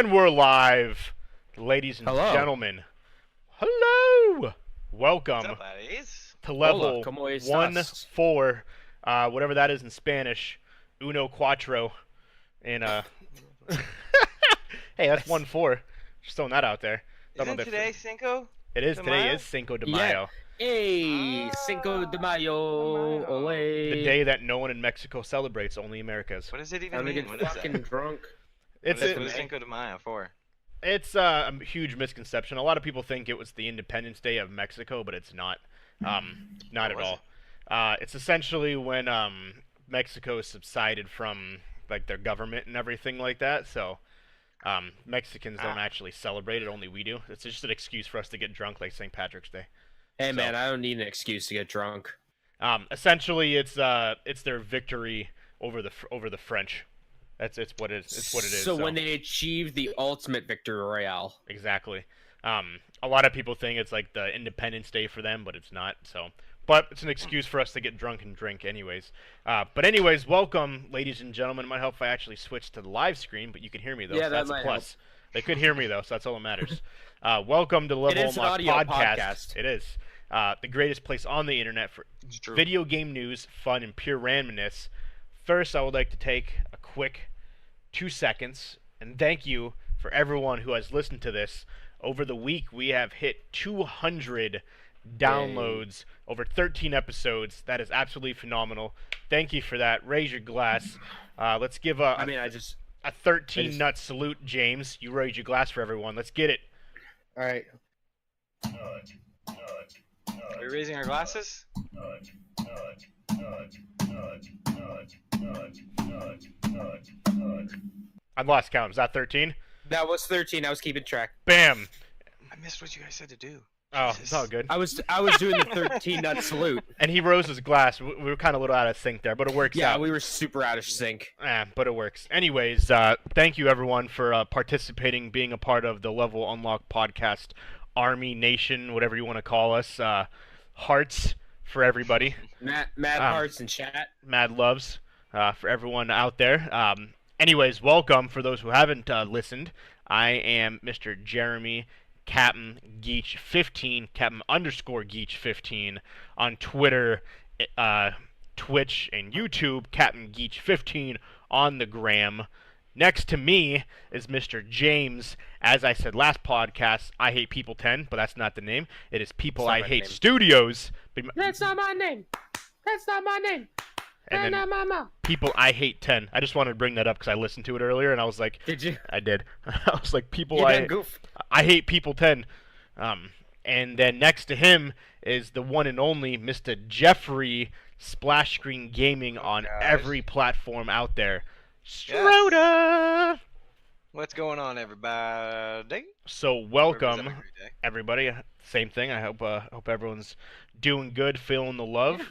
And we're live, ladies and Hello. gentlemen. Hello! Welcome What's up, buddies? to level Hola, ¿cómo estás? 1-4, whatever that is in Spanish. Uno cuatro. In, hey, that's 1-4. Just throwing that out there. Don't know Isn't if- today Cinco? It is. de Today Mayo? is Cinco de Yeah. Mayo. Hey, Cinco de Mayo, ole. The day that no one in Mexico celebrates, only Americas. What does it even I'm gonna mean? get What is fucking that? drunk. It's What a, is Cinco de Mayo for? It's a huge misconception. A lot of people think it was the Independence Day of Mexico, but it's not. Not at was all. It's essentially when Mexico subsided from like their government and everything like that. So Mexicans don't actually celebrate it; only we do. It's just an excuse for us to get drunk, like St. Patrick's Day. Hey So- man, I don't need an excuse to get drunk. Essentially, it's their victory over the French. It's what it is. So when they achieve the ultimate victory royale. Exactly. A lot of people think it's like the Independence Day for them, but it's not. So, but it's an excuse for us to get drunk and drink, anyways. But anyways, welcome, ladies and gentlemen. It might help if I actually switch to the live screen, but you can hear me though. Yeah, so that that's a might plus. They could hear me though, so that's all that matters. Welcome to Level is an Unlock audio podcast. podcast. It is the greatest place on the internet for It's true. video game news, fun, and pure randomness. First, I would like to take a quick 2 seconds and thank you for everyone who has listened to this. Over the week, we have hit 200 downloads over 13 episodes. That is absolutely phenomenal. Thank you for that. Raise your glass. Let's give a 13 nut salute, James. You raise your glass for everyone. Let's get it. All right. Are we raising our glasses? I lost count. Is that 13? That was 13. I was keeping track. Bam. I missed what you guys said to do. Oh, Jesus. it's all good. I was doing the 13 nut salute. And he rose his glass. We were kind of a little out of sync there, but it works Yeah, out. we were super out of sync. But it works. Anyways, thank you everyone for participating, being a part of the Level Unlock podcast Army Nation, whatever you want to call us. Hearts for everybody. Mad hearts in chat. Mad loves for everyone out there. Anyways, welcome for those who haven't listened. I am Mr. Jeremy Captain Geach 15, Captain _ Geach 15 on Twitter, Twitch, and YouTube. Captain Geach 15 on the gram. Next to me is Mr. James. As I said last podcast, I Hate People 10, but that's not the name. It is People It's not I my Hate name. Studios. That's not my name. That's not my name. And then People I Hate 10. I just wanted to bring that up because I listened to it earlier and I was like, Did you? I did. I was like, People You I done goof. I Hate People 10. And then next to him is the one and only Mr. Jeffrey Splash Screen Gaming on gosh. every platform out there. Stroda! What's going on, everybody? So Whoever's welcome, having a great day. everybody. Same thing. I hope everyone's doing good, feeling the love.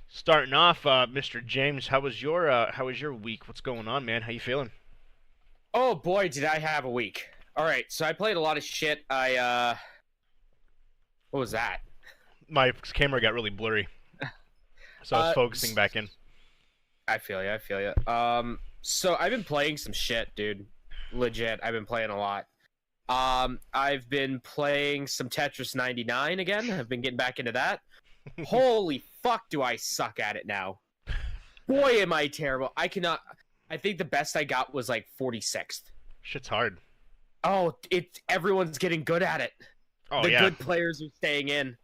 Starting off, Mr. James, how was your week? What's going on, man? How you feeling? Oh boy, did I have a week. Alright, so I played a lot of shit. What was that? My camera got really blurry, so I was focusing back in. I feel you. So I've been playing some shit, dude. Legit, I've been playing a lot. I've been playing some Tetris 99 again. I've been getting back into that. Holy fuck, do I suck at it now. Boy, am I terrible. I think the best I got was like 46th. Shit's hard. Oh, everyone's getting good at it. Oh The yeah. good players are staying in.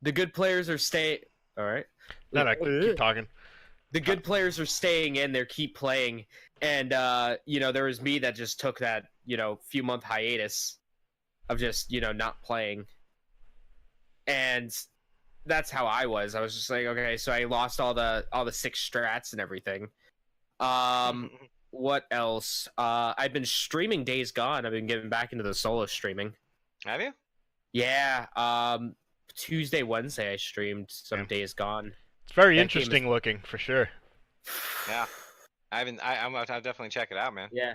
The good players are staying. All right. No, keep talking. The good players are staying in. They keep playing, and there was me that just took that few month hiatus of just not playing, and that's how I was. I was just like, okay, so I lost all the 6 strats and everything. What else? I've been streaming Days Gone. I've been getting back into the solo streaming. Have you? Yeah. Tuesday, Wednesday, I streamed some Yeah. Days Gone. It's very That interesting looking, for sure. Yeah. I'll definitely check it out, man. Yeah.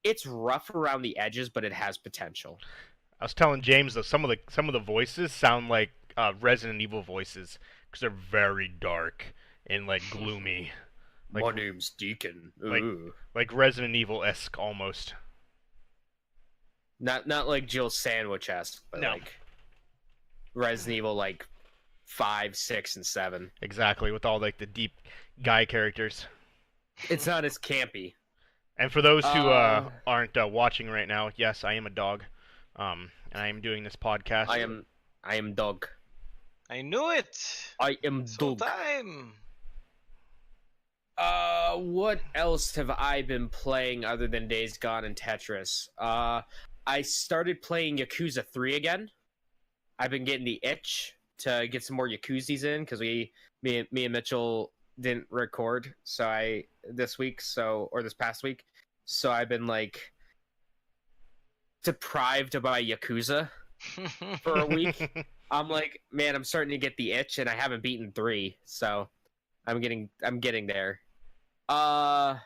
It's rough around the edges, but it has potential. I was telling James that some of the voices sound like Resident Evil voices because they're very dark and like gloomy. Like My name's Deacon. like- Ooh. like Resident Evil-esque almost. Not like Jill Sandwich-esque, but No. like Resident Evil, like 5, 6, and 7. Exactly, with all like the deep guy characters. It's not as campy. And for those who Uh, aren't watching right now, yes, I am a dog, and I am doing this podcast. I am dog. I knew it. I am This whole dog. time. What else have I been playing other than Days Gone and Tetris? I started playing Yakuza 3 again. I've been getting the itch to get some more Yakuzis in because me and Mitchell didn't record this past week. So I've been like deprived of my Yakuza for a week. I'm like, man, I'm starting to get the itch, and I haven't beaten 3, so I'm getting there. And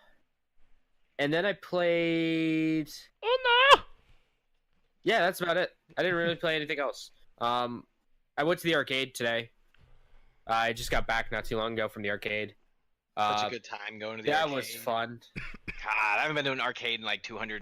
then I played. Oh no! Yeah, that's about it. I didn't really play anything else. I went to the arcade today. I just got back not too long ago from the arcade. Such a good time going to the That arcade. was fun. God, I haven't been to an arcade in like 200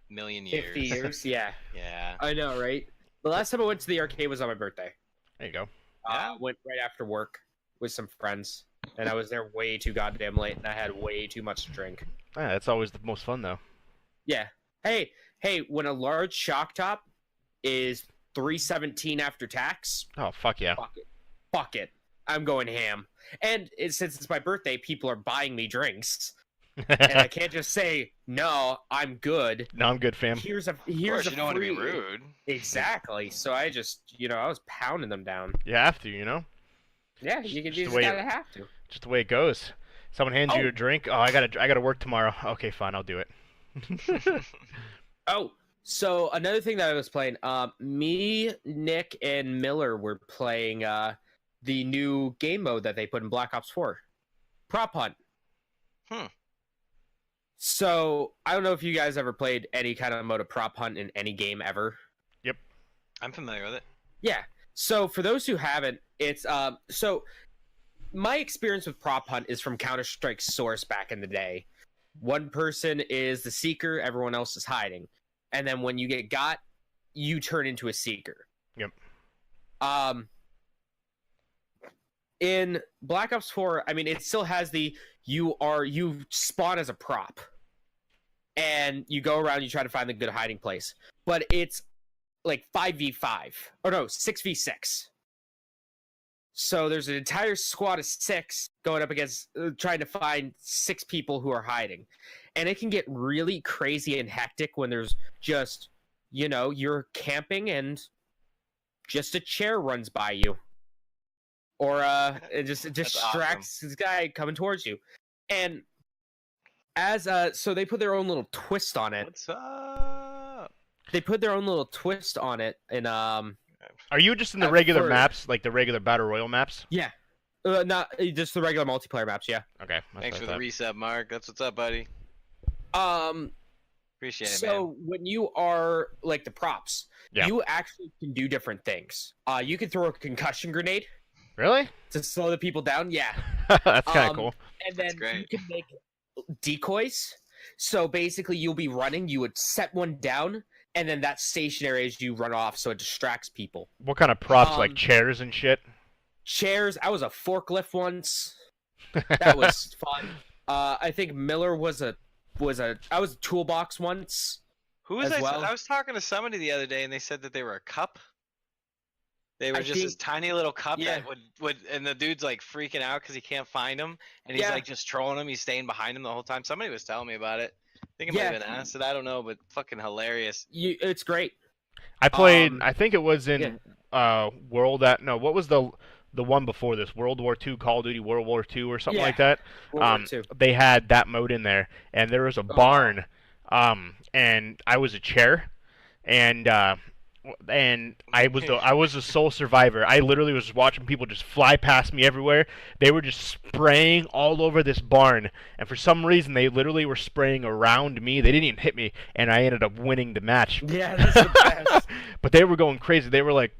million years. 50 years, yeah. Yeah. I know, right? The last time I went to the arcade was on my birthday. There you go. Yeah. Went right after work with some friends, and I was there way too goddamn late, and I had way too much to drink. Yeah, that's always the most fun though. Yeah. Hey, when a large shock top is $3.17 after tax, Oh fuck yeah! fuck it. I'm going ham. And since it's my birthday, people are buying me drinks, and I can't just say no. I'm good. No, I'm good, fam. Here's a Of course, you don't want to be free- rude. Exactly. So I just I was pounding them down. You have to, you know. Yeah, you Just just the way gotta have to. Just the way it goes. Someone hands you Oh. a drink. Oh, I gotta work tomorrow. Okay, fine, I'll do it. Oh, so another thing that I was playing, me, Nick, and Miller were playing the new game mode that they put in Black Ops 4, Prop Hunt. Hmm. So I don't know if you guys ever played any kind of mode of Prop Hunt in any game ever. I'm familiar with it. Yeah. So for those who haven't, it's so my experience with Prop Hunt is from Counter-Strike Source back in the day. One person is the seeker, everyone else is hiding. And then when you get got, you turn into a seeker. Yep. In Black Ops 4, I mean, it still has you spawn as a prop. And you go around, you try to find the good hiding place. But it's like 5v5. Or no, 6v6. So there's an entire squad of 6 going up against trying to find 6 people who are hiding. And it can get really crazy and hectic when there's just, you're camping and just a chair runs by you. Or it distracts this guy coming towards you. And as so they put their own little twist on it. What's up? They put their own little twist on it in Are you just in the At regular first- maps, like the regular battle royal maps? yeah. Not just the regular multiplayer maps, yeah. Okay. Thanks for the reset, Mark. That's what's up, buddy. Appreciate it, man. So when you are like the props, Yeah. you actually can do different things. You can throw a concussion grenade Really? to slow the people down, yeah. That's kind of cool. And then That's great. you can make decoys. So basically, you'll be running. You would set one down, and then that's stationary as you run off, so it distracts people. What kind of props, like um, chairs and shit? Chairs. I was a forklift once. That was fun. I think Miller was a. I was a toolbox once. Who was as I? well. I was talking to somebody the other day, and they said that they were a cup. They were I just think- this tiny little cup yeah. that would, and the dude's like freaking out because he can't find him, and he's Yeah. like just trolling him. He's staying behind him the whole time. Somebody was telling me about it. I think it might Yeah. have been Acid. I don't know, but fucking hilarious. It's great. I played. um, I think it was in World. What was the one before this? World War II, Call of Duty World War II, or something Yeah. like that. World War II. They had that mode in there, and there was a barn. And I was a chair, and I was the sole survivor. I literally was watching people just fly past me everywhere. They were just spraying all over this barn, and for some reason they literally were spraying around me. They didn't even hit me, and I ended up winning the match. Yeah, that's the best. But they were going crazy. They were like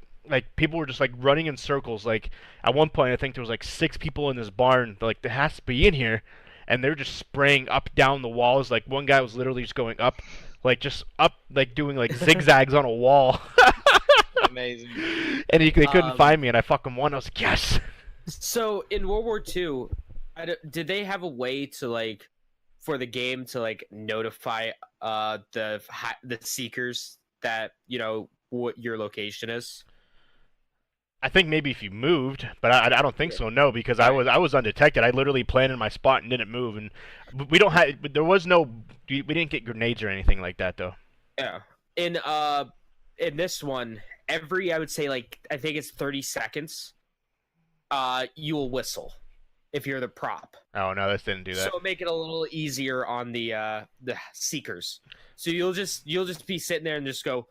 people were just like running in circles. Like at one point, I think there was like 6 people in this barn. They're like, there has to be in here, and they're just spraying up down the walls. Like one guy was literally just going up, like just up, like doing like zigzags on a wall. Amazing. And they couldn't find me, and I fucking won. I was like, yes. So in World War II, did they have a way to like, for the game to like notify the seekers that what your location is? I think maybe if you moved, but I don't think so. No, because I was undetected. I literally planted my spot and didn't move, and we don't have. There was no. We didn't get grenades or anything like that though. Yeah. In this one, I would say like I think it's 30 seconds. You will whistle if you're the prop. Oh no, this didn't do that. So make it a little easier on the seekers. So you'll just be sitting there and just go.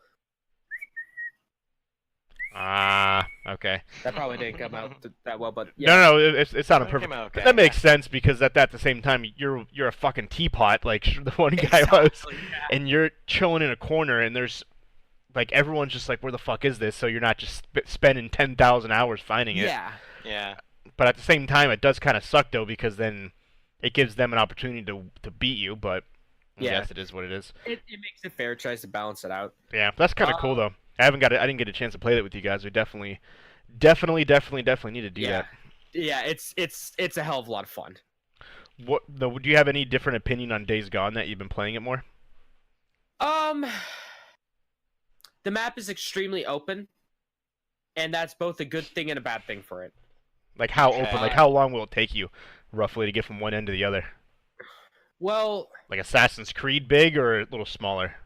Okay. That probably didn't come out that well, but yeah. No, it's not a perfect. Okay, that makes sense because at the same time you're a fucking teapot like the one guy was, and you're chilling in a corner and there's like everyone's just like, where the fuck is this? So you're not just spending 10,000 hours finding it. Yeah. Yeah. But at the same time, it does kind of suck though because then it gives them an opportunity to beat you. But I guess it is what it is. It makes it fair. It tries to balance it out. Yeah, that's kind of cool though. I didn't get a chance to play that with you guys. We definitely need to do that. Yeah, it's a hell of a lot of fun. Do you have any different opinion on Days Gone that you've been playing it more? The map is extremely open, and that's both a good thing and a bad thing for it. Like how open? Like how long will it take you, roughly, to get from one end to the other? Well, like Assassin's Creed big or a little smaller?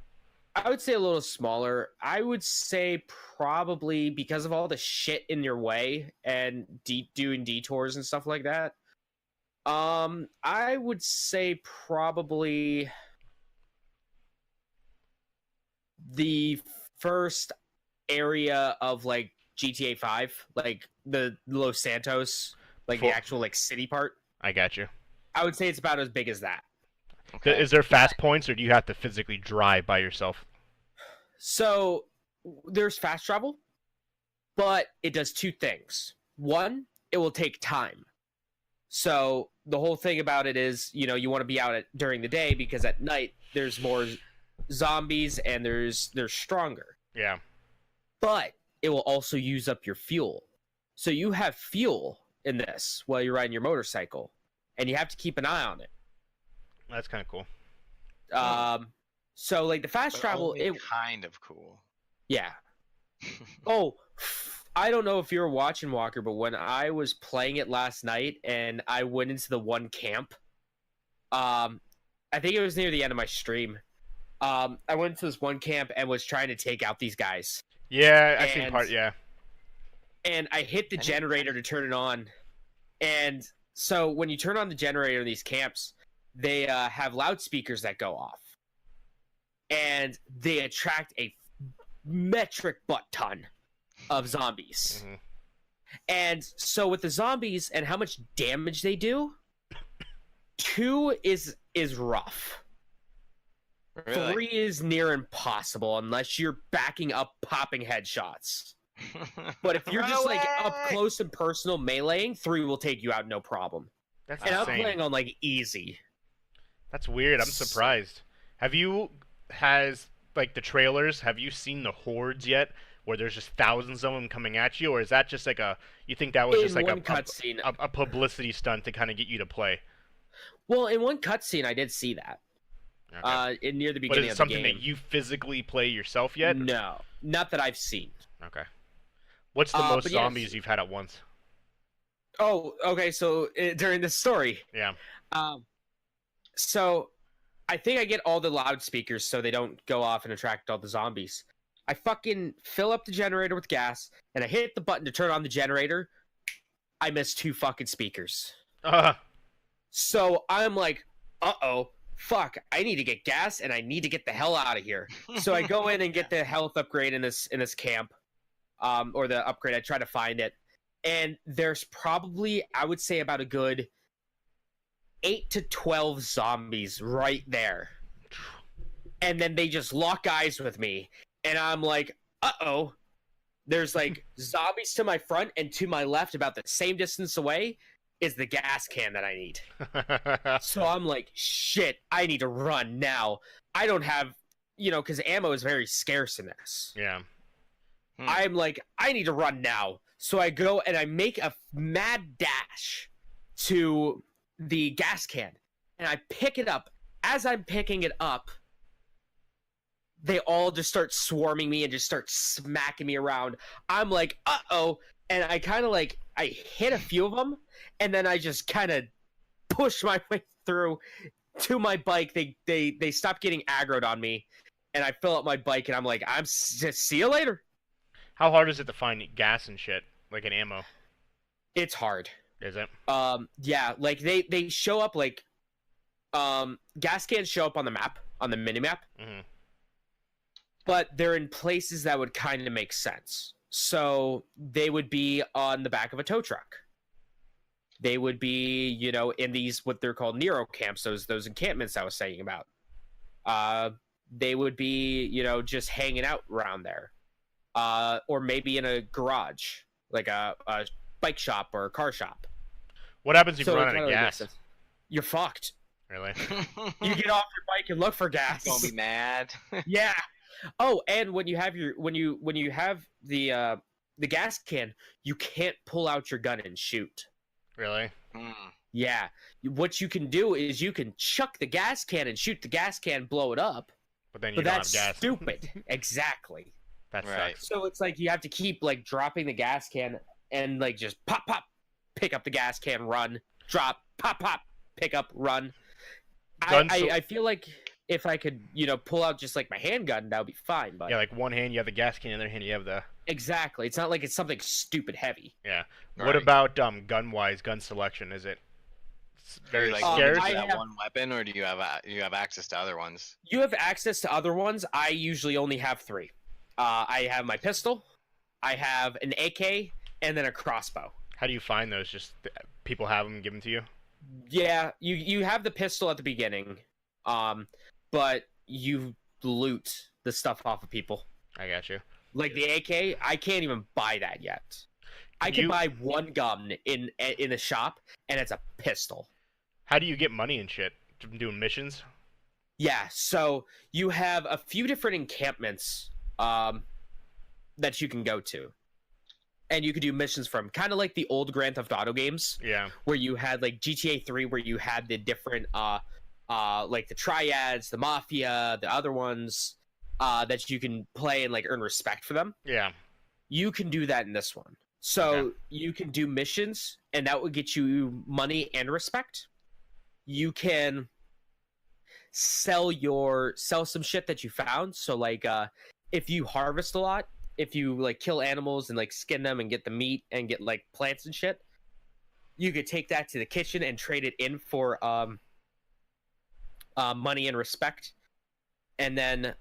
I would say a little smaller. I would say probably because of all the shit in your way and doing detours and stuff like that. I would say probably the first area of like GTA 5, like the Los Santos, like the actual like city part. I got you. I would say it's about as big as that. Okay. Is there fast points, or do you have to physically drive by yourself? So there's fast travel, but it does two things. One, it will take time. So the whole thing about it is, you want to be out during the day because at night there's more zombies and they're stronger. Yeah. But it will also use up your fuel. So you have fuel in this while you're riding your motorcycle, and you have to keep an eye on it. That's kind of cool. So like the fast travel, it kind of cool. Yeah. Oh, I don't know if you were watching, Walker, but when I was playing it last night and I went into the one camp, I think it was near the end of my stream. I went into this one camp and was trying to take out these guys. Yeah, I seen part. Yeah. And I hit the generator to turn it on, and so when you turn on the generator in these camps, they have loudspeakers that go off, and they attract a metric butt ton of zombies. Mm-hmm. And so with the zombies and how much damage they do, 2 is rough. Really? 3 is near impossible unless you're backing up popping headshots. But if you're just like up close and personal meleeing, 3 will take you out no problem. That's and insane. I'm playing on like easy. That's weird. I'm surprised. Has like the trailers, have you seen the hordes yet? Where there's just thousands of them coming at you, or is that just like you think that was just like a publicity stunt to kind of get you to play? Well, in one cutscene, I did see that. Okay. Near the beginning of the game. But is it something that you physically play yourself yet? No, not that I've seen. Okay. What's the most zombies you've had at once? Oh, okay. So during the story. Yeah. So I think I get all the loudspeakers so they don't go off and attract all the zombies. I fucking fill up the generator with gas, and I hit the button to turn on the generator. I missed 2 fucking speakers. So I'm like, uh-oh. Fuck, I need to get gas and I need to get the hell out of here. So I go in and get the health upgrade in this camp, or the upgrade. I try to find it, and there's probably, I would say, about a good 8 to 12 zombies right there. And then they just lock eyes with me, and I'm like, uh-oh. There's like zombies to my front and to my left about the same distance away, is the gas can that I need. So I'm like, shit, I need to run now. I don't have, because ammo is very scarce in this. Yeah. I'm like, I need to run now. So I go and I make a mad dash to the gas can, and I pick it up. As I'm picking it up, they all just start swarming me and just start smacking me around. I'm like, uh-oh. And I kind of like, I hit a few of them, and then I just kind of push my way through to my bike. They stop getting aggroed on me, and I fill up my bike, and I'm like, see you later. How hard is it to find gas and shit, like an ammo? It's hard. Is it? Yeah, like they show up like, gas cans show up on the map, on the mini map. Mm-hmm. But they're in places that would kind of make sense. So they would be on the back of a tow truck. They would be, in these what they're called Nero camps, those encampments I was saying about. They would be, just hanging out around there, or maybe in a garage, like a bike shop or a car shop. What happens if you So run it out of kinda gas? makes sense. You're fucked. Really? You get off your bike and look for gas. Gonna be mad. Yeah. Oh, and when you have the gas can, you can't pull out your gun and shoot. Really? Yeah. What you can do is you can chuck the gas can and shoot the gas can, blow it up. But then you But don't that's have gas. stupid. Exactly. That Right. sucks. So it's like you have to keep like dropping the gas can and like just pop, pick up the gas can, run, drop, pop, pick up, run. I feel like if I could, pull out just like my handgun, that would be fine. But Yeah, like one hand you have the gas can, the other hand you have the. exactly, it's not like it's something stupid heavy. Yeah. What Right. about gun-wise, gun selection? Is it very like scarce? limited I to that have- one weapon, or do you have access to other ones? You have access to other ones. I usually only have 3. I have my pistol, I have an AK, and then a crossbow. How do you find those? Just people have them given to you? Yeah, you have the pistol at the beginning, but you loot the stuff off of people. I got you. Like the AK, I can't even buy that yet. I can You- buy one gun in the shop, and it's a pistol. How do you get money and shit from doing missions? Yeah, so you have a few different encampments that you can go to. And you could do missions from kind of like the old Grand Theft Auto games, Yeah. where you had like GTA 3, where you had the different like the triads, the mafia, the other ones that you can play and like earn respect for them. Yeah. You can do that in this one. So you can do missions, and that would get you money and respect. You can sell some shit that you found. So like if you harvest a lot, if you like kill animals and like skin them and get the meat and get like plants and shit, you could take that to the kitchen and trade it in for money and respect. And then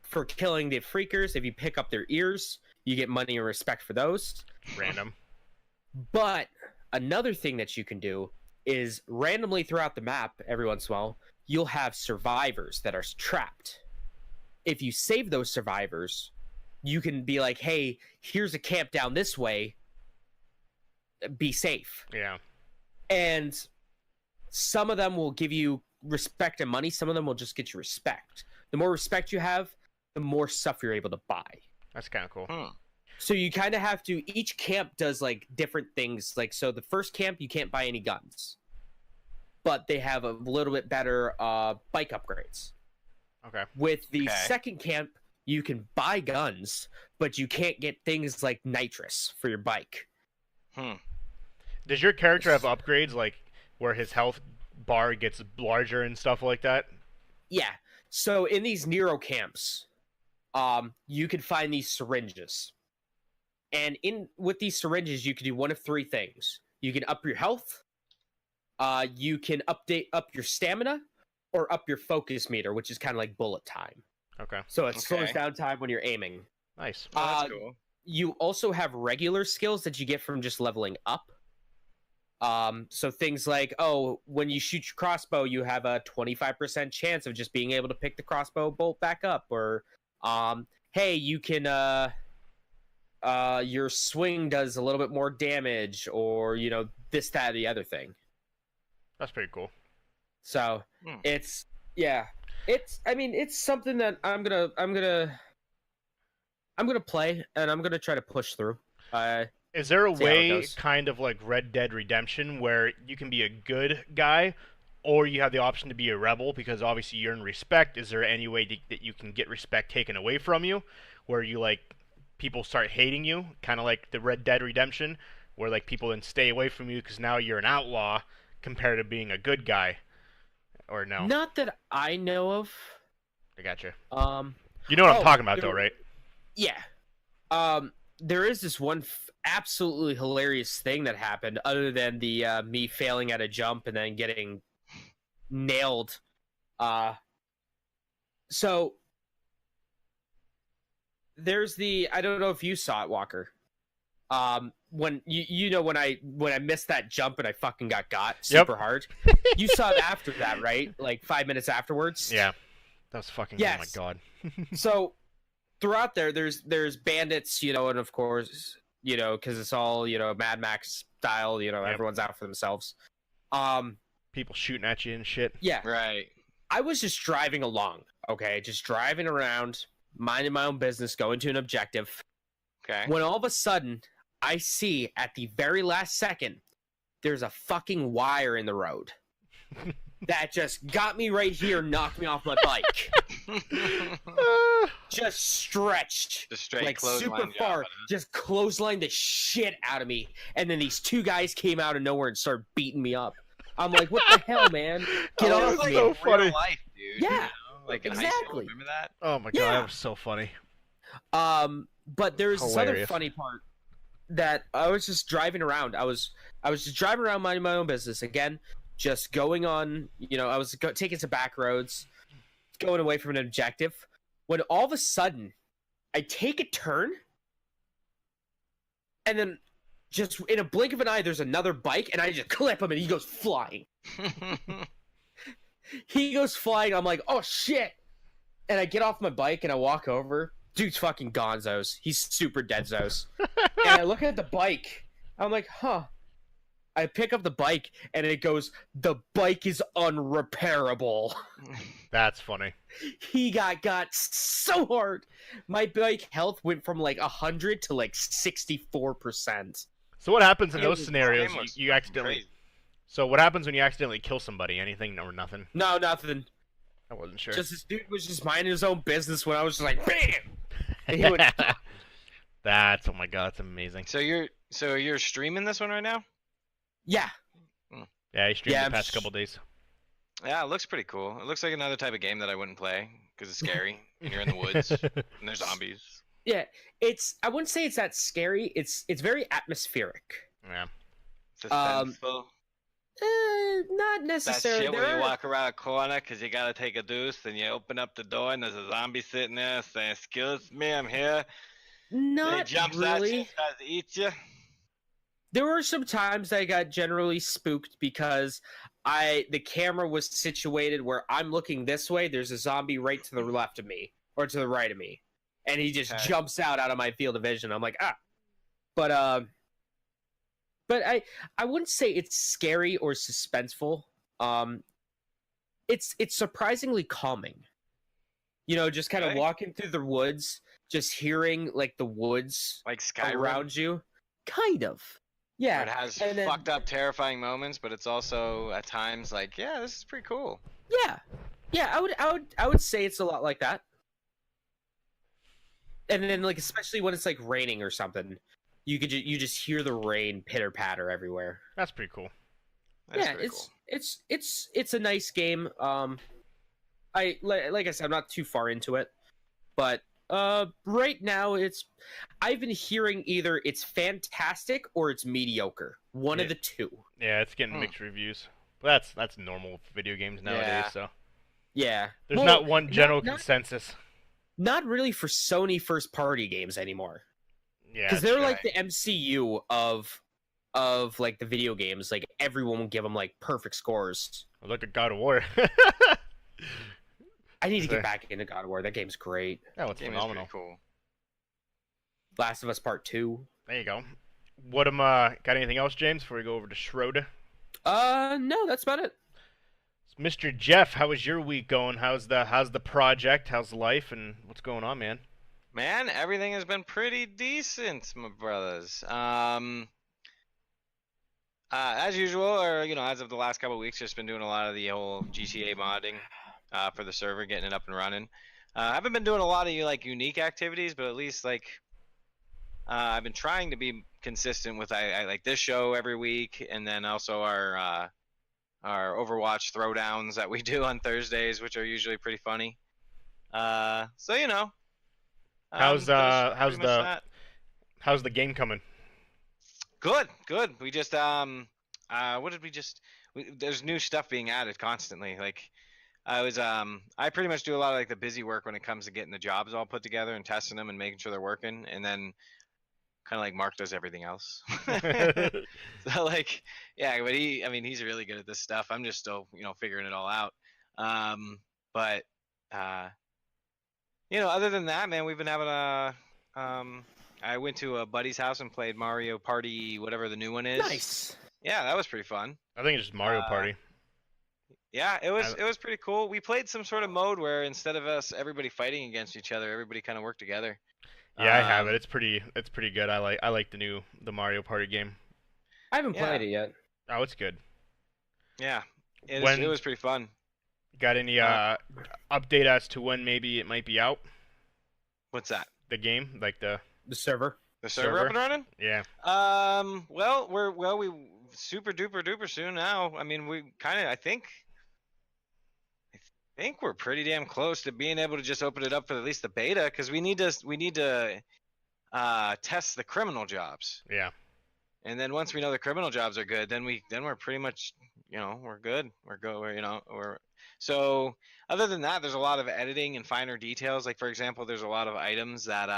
for killing the freakers, if you pick up their ears, you get money and respect for those. Random. But another thing that you can do is randomly throughout the map, every once in a while, you'll have survivors that are trapped. If you save those survivors, you can be like, hey, here's a camp down this way. Be safe. Yeah. And some of them will give you respect and money. Some of them will just get you respect. The more respect you have, the more stuff you're able to buy. That's kind of cool. So you kind of have to, each camp does like different things. Like, so the first camp, you can't buy any guns, but they have a little bit better bike upgrades. Okay. With the Okay. second camp, you can buy guns, but you can't get things like nitrous for your bike. Does your character have upgrades like where his health bar gets larger and stuff like that? Yeah. So in these Nero camps, you can find these syringes. And with these syringes, you can do one of 3 things. You can up your health, you can up your stamina, or up your focus meter, which is kind of like bullet time. Okay. So it slows Okay. down time when you're aiming. Nice. Oh, that's Uh, cool. You also have regular skills that you get from just leveling up. So things like, when you shoot your crossbow, you have a 25% chance of just being able to pick the crossbow bolt back up. Or, hey, you can, your swing does a little bit more damage, or this, that, or the other thing. That's pretty cool. So it's it's something that I'm gonna play, and I'm gonna try to push through. Is there a See how it way, goes. kind of like Red Dead Redemption, where you can be a good guy, or you have the option to be a rebel? Because obviously you earn respect. Is there any way that you can get respect taken away from you, where you like people start hating you, kind of like the Red Dead Redemption, where like people then stay away from you because now you're an outlaw compared to being a good guy, or no? Not that I know of. I gotcha. Um, You know what I'm oh, talking about, though, right? yeah. There is this one absolutely hilarious thing that happened, other than the me failing at a jump and then getting nailed. So there's I don't know if you saw it, Walker. When when I missed that jump and I fucking got super hard. You saw it after that, right? Like 5 minutes afterwards. Yeah, that was fucking. Yes. Oh my god. So throughout there's bandits, and of course, because it's all Mad Max style. Everyone's out for themselves. People shooting at you and shit. Yeah. Right. I was just driving along, okay, just driving around, minding my own business, going to an objective. Okay. When all of a sudden, I see at the very last second, there's a fucking wire in the road that just got me right here, knocked me off my bike. Just stretched. The straight like clothesline super job, far, huh? just clotheslined the shit out of me. And then these two guys came out of nowhere and started beating me up. I'm like, what the hell, man? Get Oh, off that's me. so Real funny. life, dude. Yeah, Like in high school. exactly. Remember that? Oh my god, Yeah. that was so funny. But there's this other Hilarious. funny part that I was just driving around. I was just driving around minding my own business again, just going on. I was taking some back roads, going away from an objective. When all of a sudden, I take a turn, and then just in a blink of an eye, there's another bike, and I just clip him, and he goes flying. He goes flying. I'm like, oh shit! And I get off my bike and I walk over. Dude's fucking gonzos. He's super deadzos. And I look at the bike. I'm like, huh. I pick up the bike and it goes, the bike is unrepairable. That's funny. He got so hard. My bike health went from like 100 to like 64%. So what happens in It those was- scenarios? Game was You accidentally. crazy. So what happens when you accidentally kill somebody? Anything or nothing? No, nothing. I wasn't sure. Just this dude was just minding his own business when I was just like, bam! And he went, That's, oh my god, that's amazing. So you're streaming this one right now? yeah. Yeah, he streamed Yeah, the I'm past sh- couple days. Yeah, it looks pretty cool. It looks like another type of game that I wouldn't play because it's scary and you're in the woods and there's zombies. Yeah. I wouldn't say it's that scary. It's very atmospheric. Yeah. Suspenseful. Not That necessarily. shit when you walk around a corner because you gotta take a deuce and you open up the door and there's a zombie sitting there saying, "Excuse me, I'm here." Then he Not jumps at you really. and tries to eat you. There were some times I got generally spooked because the camera was situated where I'm looking this way. There's a zombie right to the left of me or to the right of me, and he just Okay. jumps out of my field of vision. I'm like, ah. But I wouldn't say it's scary or suspenseful. It's surprisingly calming. Just kind of Okay. walking through the woods, just hearing like the woods Like Skyrim. around you. Kind of. Yeah. Where it has and then- fucked up, terrifying moments, but it's also at times like, yeah, this is pretty cool. Yeah. Yeah, I would say it's a lot like that. And then like especially when it's like raining or something, you just hear the rain pitter patter everywhere. That's pretty cool. That's yeah, pretty it's a nice game. Like I said, I'm not too far into it, but right now I've been hearing either it's fantastic or it's mediocre. One of Yeah. the two. Yeah, it's getting Hmm. mixed reviews. But that's normal for video games nowadays. Yeah. So Yeah. there's Well, not one general not- consensus. Not really for Sony first party games anymore. Yeah, Because that's they're true. like the MCU of like the video games. Like everyone will give them like perfect scores. Look at God of War. I need to Fair. get back into God of War. That game's great. That was Game is phenomenal. pretty cool. Last of Us Part 2. There you go. Got anything else, James, before we go over to Schroeder? No, that's about it. Mr. Jeff, how was your week going? How's the project? How's life? And what's going on, man? Man, everything has been pretty decent, my brothers. As usual, or as of the last couple of weeks, just been doing a lot of the whole GTA modding for the server, getting it up and running. I haven't been doing a lot of like unique activities, but at least like I've been trying to be consistent with I like this show every week, and then also our Overwatch throwdowns that we do on Thursdays, which are usually pretty funny. So How's that's how's pretty much the that. how's the game coming? Good, good. We just what did we just? There's new stuff being added constantly. Like I pretty much do a lot of like the busy work when it comes to getting the jobs all put together and testing them and making sure they're working, and then kind of like Mark does everything else. So like, yeah, but I mean, he's really good at this stuff. I'm just still, figuring it all out. But other than that, man, we've been having I went to a buddy's house and played Mario Party, whatever the new one is. Nice. Yeah, that was pretty fun. I think it's just Mario Party. Yeah, it was pretty cool. We played some sort of mode where instead of everybody fighting against each other, everybody kind of worked together. Yeah, I have it. It's pretty good. I like the Mario Party game. I haven't played it yet. Oh, it's good. Yeah, it was pretty fun. Got any update as to when maybe it might be out? What's that? The game, like the server. The server up and running? Yeah. Well, we super duper soon now. I mean, I think we're pretty damn close to being able to just open it up for at least the beta, because we need to test the criminal jobs. Yeah. And then once we know the criminal jobs are good, then we're pretty much, we're good. So other than that, there's a lot of editing and finer details. Like for example, there's a lot of items that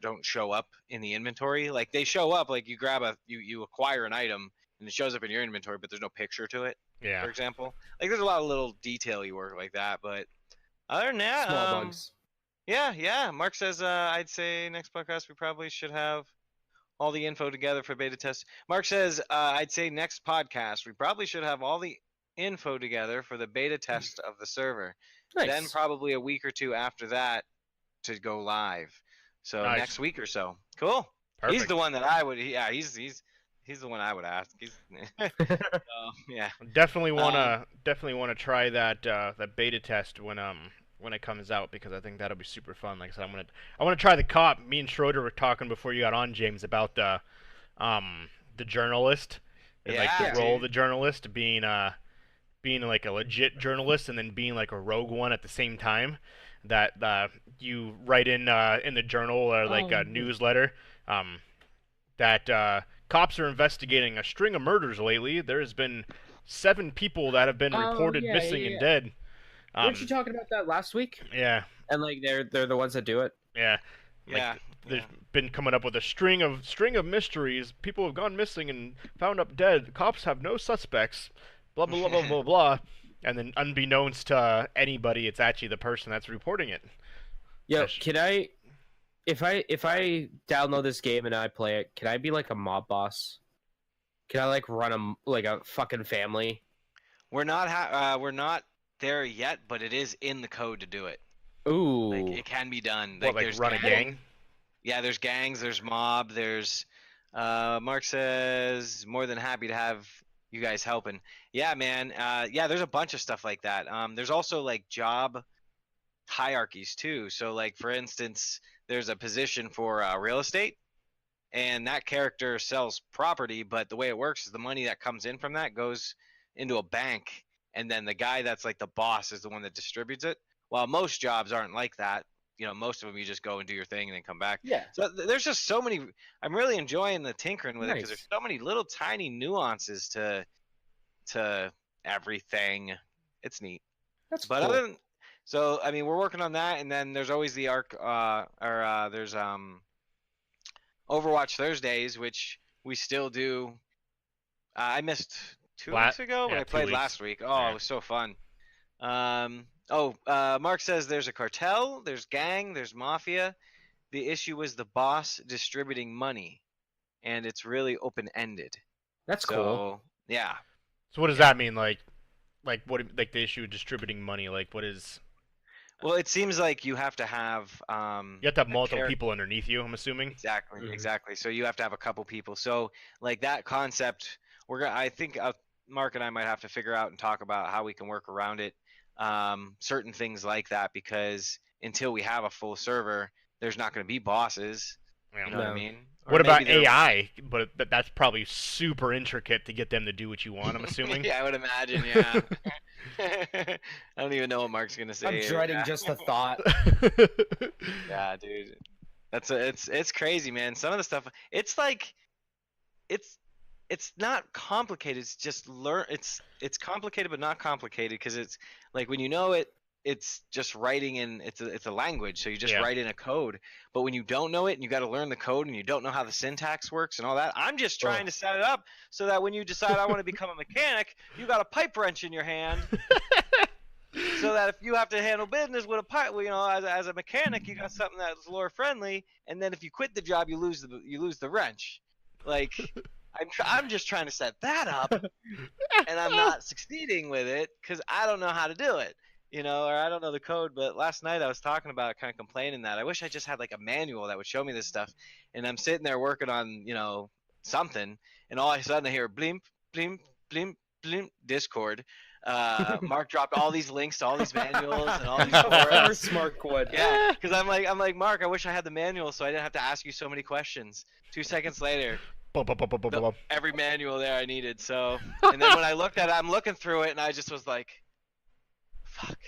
don't show up in the inventory. Like they show up, like you acquire an item and it shows up in your inventory, but there's no picture to it. Yeah. For example, like there's a lot of little detail you work like that, but other than that, Small bugs. Yeah. Mark says, I'd say next podcast we probably should have all the info together for beta test. Mark says, I'd say next podcast we probably should have all the info together for the beta test of the server. Nice. Then probably a week or two after that to go live. So Nice. Next week or so. Cool. Perfect. He's the one that I would. Yeah, he's the one I would ask. Yeah. Definitely wanna try that beta test when it comes out, because I think that'll be super fun. Like I said, I wanna try the cop. Me and Schroeder were talking before you got on, James, about the journalist and like the role of the journalist being like a legit journalist and then being like a rogue one at the same time. That you write in the journal or like a newsletter that cops are investigating a string of murders lately. There's been 7 people that have been reported missing and dead. Weren't you talking about that last week? Yeah. And like they're the ones that do it. Yeah. Yeah. There's been coming up with a string of mysteries. People have gone missing and found up dead. Cops have no suspects. Blah blah blah blah blah blah. And then, unbeknownst to anybody, it's actually the person that's reporting it. Yo, can I, if I download this game and I play it, can I be like a mob boss? Can I like run a fucking family? We're not there yet, but it is in the code to do it. Ooh. Like it can be done. What, like there's run a gang? Yeah, there's gangs, there's mob, there's Mark says more than happy to have you guys helping. Yeah, man. Yeah, there's a bunch of stuff like that. There's also like job hierarchies too. So like for instance, there's a position for real estate, and that character sells property, but the way it works is the money that comes in from that goes into a bank, and then the guy that's like the boss is the one that distributes it. While most jobs aren't like that. Most of them you just go and do your thing and then come back. Yeah. So there's just so many. I'm really enjoying the tinkering with it, because Nice. there's so many little tiny nuances to everything. It's neat. That's But cool. other than, so I mean, we're working on that, and then there's always the there's Overwatch Thursdays, which we still do. I missed 2 weeks ago, but yeah, I 2 played weeks. last week. Oh, Yeah. it was so fun. Mark says there's a cartel, there's gang, there's mafia, the issue was the boss distributing money, and it's really open ended. That's So cool. yeah, So what does yeah. that mean? Like what? Like the issue of distributing money? Like what is? Well, it seems like you have to have You have to have a multiple character. people underneath you. I'm assuming. Exactly, Mhm. exactly. So you have to have a couple people. So like that concept, I think Mark and I might have to figure out and talk about how we can work around it. Certain things like that, because until we have a full server, there's not going to be bosses. Yeah. You know what I No. mean? Or What maybe about there. AI? But that's probably super intricate to get them to do what you want. I'm assuming. Yeah, I would imagine. Yeah. I don't even know what Mark's gonna I'm say. dreading just the thought. Yeah, dude. It's crazy, man. Some of the stuff, it's like it's it's not complicated. It's just learn. It's complicated but not complicated, because it's like when you know it, it's just writing in. It's a language, so you just Yeah. write in a code. But when you don't know it and you got to learn the code and you don't know how the syntax works and all that, I'm just trying to set it up so that when you decide I want to become a mechanic, you got a pipe wrench in your hand. So that if you have to handle business with a pipe, as a mechanic, you got something that's lore friendly, and then if you quit the job, you lose the wrench. Like, I'm just trying to set that up, and I'm not succeeding with it because I don't know how to do it, or I don't know the code. But last night I was talking about it, kind of complaining that I wish I just had like a manual that would show me this stuff, and I'm sitting there working on something, and all of a sudden I hear blimp, blimp, blimp, blimp, Discord. Mark dropped all these links to all these manuals and all these Of forums. course, Mark would. Yeah, because I'm like Mark, I wish I had the manual so I didn't have to ask you so many questions. 2 seconds later, every manual there I needed. So, and then when I looked at it, I'm looking through it, and I just was like, "Fuck."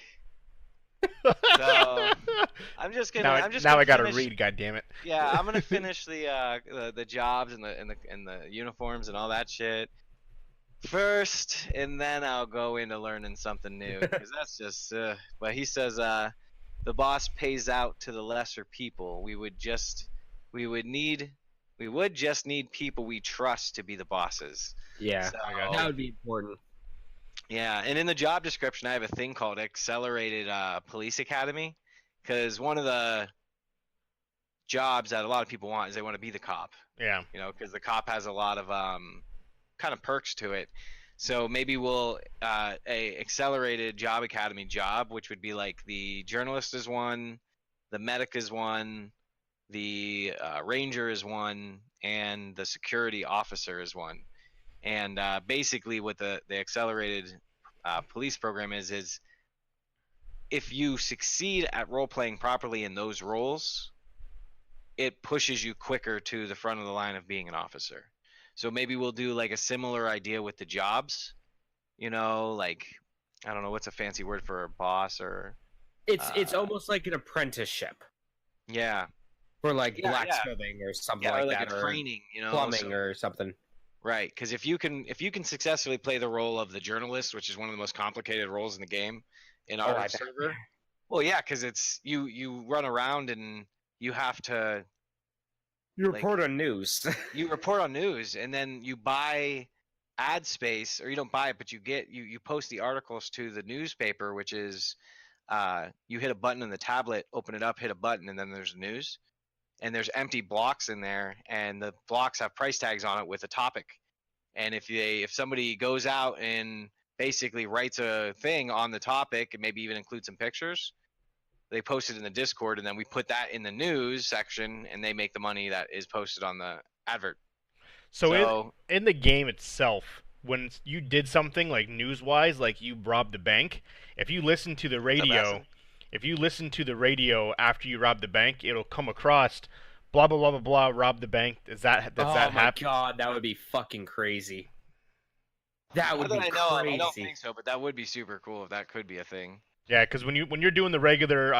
So I'm just gonna. Now I gotta finish, read. God damn it. Yeah, I'm gonna finish the jobs and the uniforms and all that shit first, and then I'll go into learning something new, because that's just. But he says the boss pays out to the lesser people. We would just need people we trust to be the bosses. Yeah, So, that would be important. yeah, and in the job description, I have a thing called Accelerated Police Academy, because one of the jobs that a lot of people want is they want to be the cop. Yeah. Because the cop has a lot of kind of perks to it. So maybe we'll a accelerated job academy job, which would be like the journalist is one, the medic is one, the ranger is one, and the security officer is one. And basically, what the accelerated police program is if you succeed at role playing properly in those roles, it pushes you quicker to the front of the line of being an officer. So maybe we'll do like a similar idea with the jobs. Like, I don't know, what's a fancy word for a boss or. It's almost like an apprenticeship Yeah. for like Yeah, blacksmithing or something Yeah, or like like that, a training, plumbing or something. Right, because if you can successfully play the role of the journalist, which is one of the most complicated roles in the game, in I our bet. server. Well, yeah, because it's you run around and you have to You like, report on news. you report on news, and then you buy ad space, or you don't buy it, but you post the articles to the newspaper, which is you hit a button in the tablet, open it up, hit a button, and then there's news. And there's empty blocks in there, and the blocks have price tags on it with a topic. And if somebody goes out and basically writes a thing on the topic and maybe even includes some pictures, they post it in the Discord, and then we put that in the news section, and they make the money that is posted on the advert. So in the game itself, when you did something like news-wise, like you robbed a bank, if you listen to the radio, after you rob the bank, it'll come across blah blah blah blah blah, rob the bank. Does that happen? Oh my god, that would be fucking crazy. That would be I crazy. don't think so, but that would be super cool if that could be a thing. Yeah, because when you're doing the regular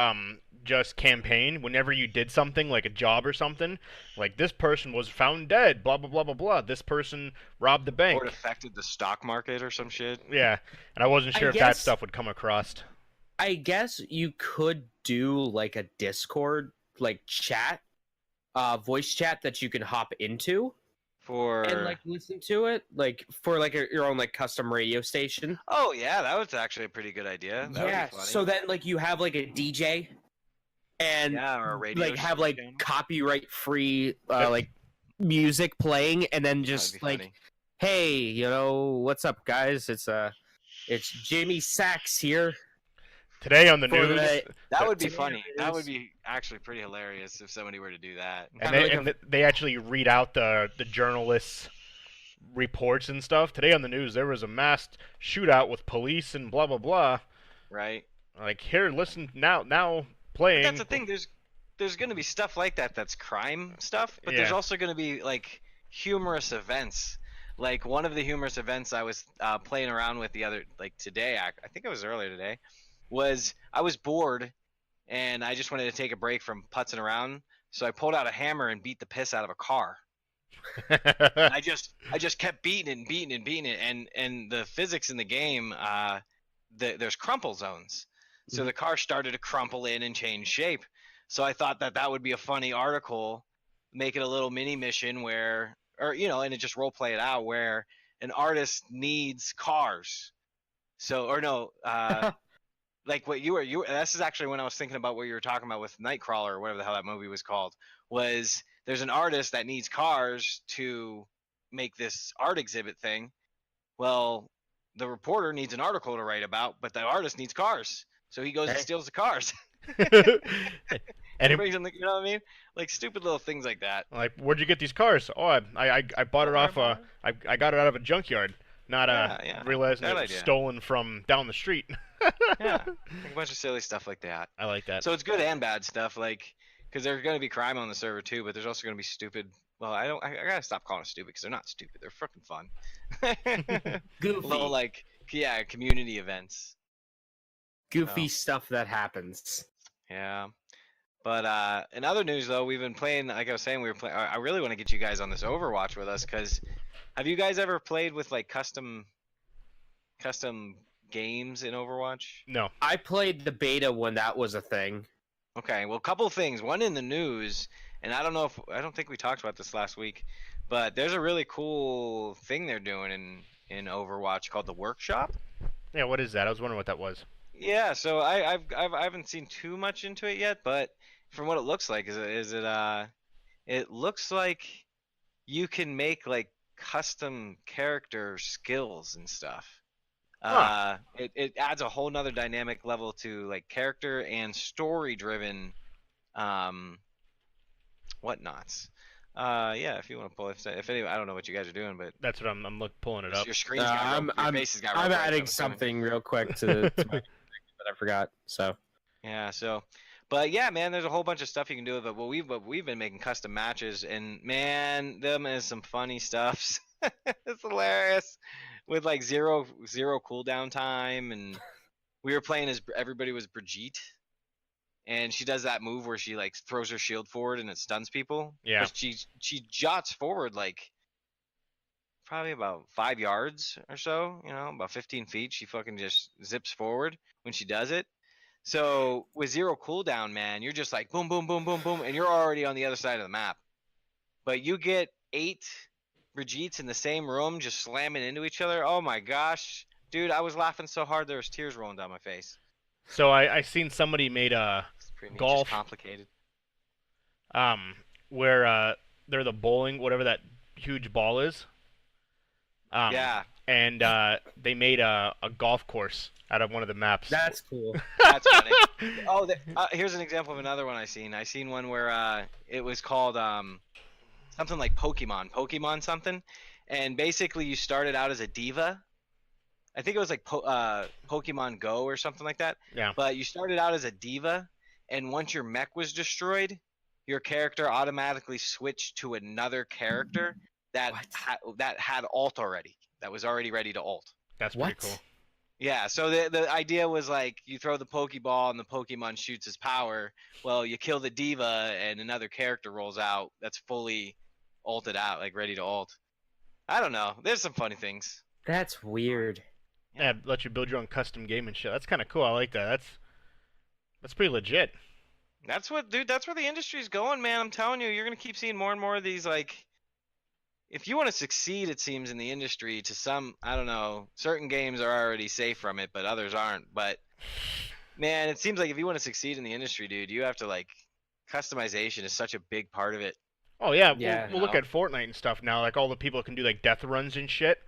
just campaign, whenever you did something like a job or something, like this person was found dead, blah blah blah blah blah. This person robbed the bank. Or it affected the stock market or some shit. Yeah, and I wasn't sure if that stuff would come across. I guess you could do like a Discord like chat, voice chat that you can hop into and like listen to it, like for like your own like custom radio station. Oh yeah, that was actually a pretty good idea. That would be funny. So then like you have like a DJ and Yeah, or a radio like have like channel. copyright free like music playing, and then That'd just be like, funny. hey, what's up, guys? It's Jamie Sachs here Today on the for news, That would be today on funny. the That would news. be actually pretty hilarious if somebody were to do that. and Kinda they like and they actually read out the journalists' reports and stuff. Today on the news, there was a masked shootout with police and blah blah blah. Right? Like here, listen now But playing. that's the thing. There's going to be stuff like that that's crime stuff, but there's Yeah. also going to be like humorous events. Like one of the humorous events I was playing around with the other like today. I think it was earlier today. Was I was bored and I just wanted to take a break from putzing around, so I pulled out a hammer and beat the piss out of a car. And I just kept beating and beating and beating it, and the physics in the game, there's crumple zones, so the car started to crumple in and change shape. So I thought that would be a funny article, make it a little mini mission where, or and it just role play it out where an artist needs cars. So or no, like what you were this is actually when I was thinking about what you were talking about with Nightcrawler or whatever the hell that movie was called. Was there's an artist that needs cars to make this art exhibit thing. Well, the reporter needs an article to write about, but the artist needs cars. So he goes and Hey. steals the cars. And Brings them, you know what I mean? Like stupid little things like that. like, where'd you get these cars? Oh, I bought it off I got it out of a junkyard. Not Yeah. realizing That it was idea. stolen from down the street. Yeah, like a bunch of silly stuff like that. I like that. So it's good and bad stuff, like because there's going to be crime on the server too, but there's also going to be stupid. Well, I gotta stop calling it stupid because they're not stupid. They're fucking fun. Goofy. Little like community events. Goofy Oh. stuff that happens. Yeah. But in other news though, we've been playing. Like I was saying, we were playing. I really want to get you guys on this Overwatch with us because have you guys ever played with like custom games in Overwatch? No. I played the beta when that was a thing. Okay, well, a couple things. One in the news, and I don't think we talked about this last week, but there's a really cool thing they're doing in Overwatch called the Workshop. Yeah, what is that? I was wondering what that was. Yeah, so I haven't seen too much into it yet, but from what it looks like, it looks like you can make like custom character skills and stuff. Huh. It adds a whole nother dynamic level to like character and story driven whatnots. Yeah, if you want to pull if any, I don't know what you guys are doing, but That's what I'm pulling it up. your screen's got your face has got real I'm bright, adding assuming. something real quick to my that I forgot. So Yeah, so but yeah, man, there's a whole bunch of stuff you can do with it. But we've been making custom matches, and man, them is some funny stuff. It's hilarious with like zero cooldown time, and we were playing as everybody was Brigitte, and she does that move where she like throws her shield forward and it stuns people. Yeah. But she jots forward like probably about 5 yards or so, about 15 feet. She fucking just zips forward when she does it. So with zero cooldown, man, you're just like boom, boom, boom, boom, boom, and you're already on the other side of the map. But you get 8 Brigittes in the same room just slamming into each other. Oh my gosh, dude, I was laughing so hard there was tears rolling down my face. So I seen somebody made a It's pretty Golf. just complicated. where they're the bowling, whatever that huge ball is. Yeah, And they made a golf course out of one of the maps. that's cool. that's funny. Oh, here's an example of another one I seen. I seen one where it was called something like Pokemon something, and basically you started out as a diva. I think it was like Pokemon Go or something like that. Yeah. But you started out as a diva, and once your mech was destroyed, your character automatically switched to another character that had ult already. That was already ready to ult. That's What? pretty cool. Yeah, so the idea was like you throw the Pokeball and the Pokemon shoots his power. Well, you kill the diva and another character rolls out that's fully ulted out, like ready to ult. I don't know. There's some funny things. That's weird. Yeah, let you build your own custom game and shit. That's kind of cool. I like that. That's pretty legit. That's where the industry's going, man. I'm telling you, you're gonna keep seeing more and more of these. Like, if you want to succeed, it seems in the industry, I don't know, certain games are already safe from it, but others aren't. But Man, it seems like if you want to succeed in the industry, dude, you have to like customization is such a big part of it. Oh yeah, Yeah. we'll look at Fortnite and stuff now. Like all the people can do like death runs and shit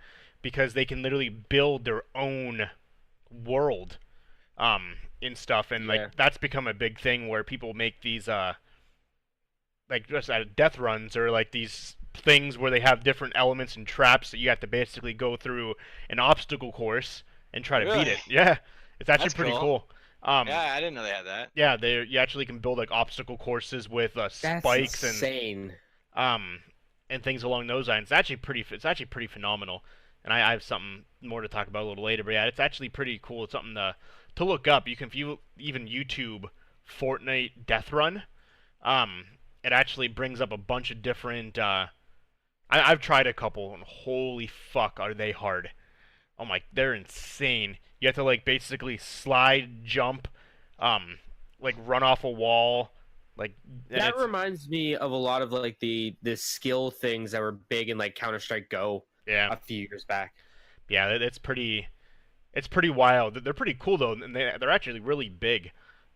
because they can literally build their own world, in stuff, and like Yeah. that's become a big thing where people make these like just death runs or like these things where they have different elements and traps that you have to basically go through an obstacle course and try to beat Really? it. Yeah, it's actually That's pretty cool. cool. Yeah, I didn't know they had that. Yeah, you actually can build like obstacle courses with That's spikes insane. um and things along those lines. It's actually pretty phenomenal. And I have something more to talk about a little later, but yeah, it's actually pretty cool. It's something to look up. You can if you even YouTube Fortnite Death Run. Um, it actually brings up a bunch of different. I've tried a couple, and holy fuck, are they hard? Oh my, they're insane. You have to like basically slide, jump, um, like run off a wall, like, and That it's reminds me of a lot of like the skill things that were big in like Counter-Strike Go yeah, a few years back. yeah, it's pretty wild. They're pretty cool though, and they're actually really big.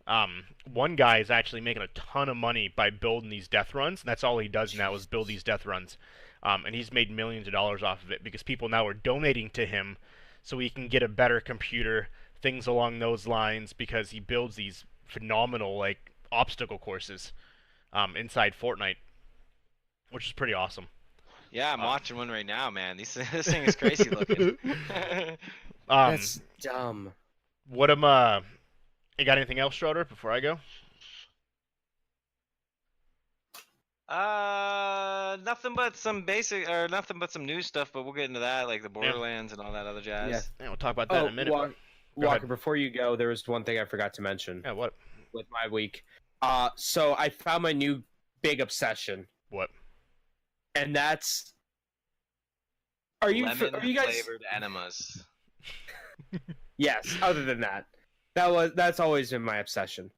One guy is actually making a ton of money by building these death runs, and that's all he does now is build these death runs. And he's made millions of dollars off of it because people now are donating to him so he can get a better computer, things along those lines, because he builds these phenomenal like obstacle courses inside Fortnite, which is pretty awesome. Yeah, I'm Uh, watching one right now, man. This thing is crazy looking. That's dumb. what am You got anything else, Schroeder, before I go? Nothing but some basic or nothing but some new stuff, but we'll get into that, like the Borderlands and all that other jazz. Yeah. Yeah, we'll talk about that in Oh, a minute. Go Walker, ahead. before you go, there was one thing I forgot to mention Yeah, what? with my week. So I found my new big obsession, What? and that's are you Lemon are you guys? flavored enemas. Yes. Other than that, that's always been my obsession.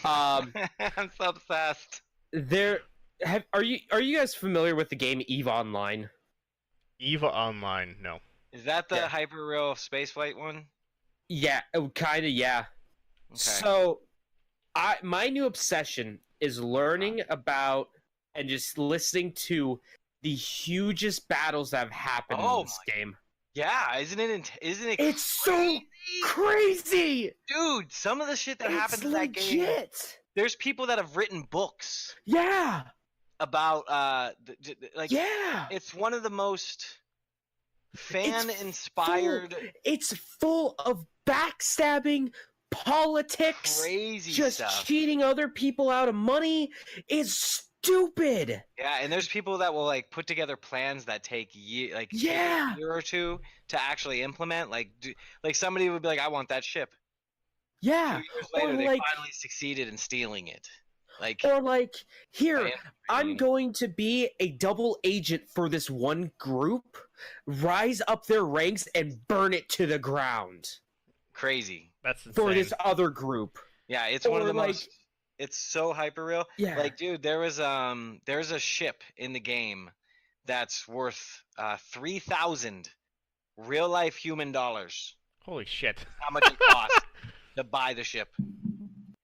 Um, I'm so obsessed. are you guys familiar with the game EVE Online? Eva Online? No. Is that the Yeah. hyper real spaceflight one? Yeah, kind of. Yeah. Okay. So, my new obsession is learning about and just listening to the hugest battles that have happened Oh in this game. Yeah, isn't it? Isn't it? It's so crazy? crazy. Dude, some of the shit that happens in that game. legit. There's people that have written books Yeah. about like Yeah. it's one of the most fan inspired It's full of backstabbing, politics, crazy just stuff. cheating other people out of money. It's stupid. Yeah, and there's people that will like put together plans that take take Yeah. a year or two to actually implement. Like somebody would be like, "I want that ship." Yeah. 2 years later, Or they like, finally succeeded in stealing it. Like, or like, here, by I'm infiltrating. going to be a double agent for this one group, rise up their ranks, and burn it to the ground Crazy. That's insane. for this other group. Yeah, it's one of Or the like, most. It's so hyper real. yeah. Like, dude, there's a ship in the game that's worth 3,000 real life human dollars. Holy shit. How much it costs to buy the ship?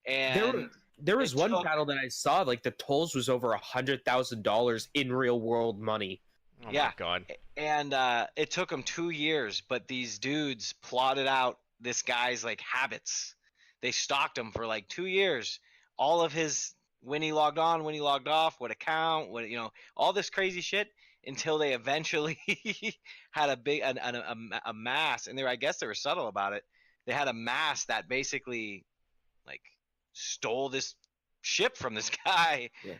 And There was it one took- battle that I saw, like the tolls was over $100,000 in real world money. Oh Yeah. my god. and it took them 2 years, but these dudes plotted out this guy's like habits. They stalked him for like 2 years. All of his when he logged on, when he logged off, what account, what all this crazy shit until they eventually had a big a mass, and I guess they were subtle about it. They had a mass that basically like stole this ship from this guy. Yeah.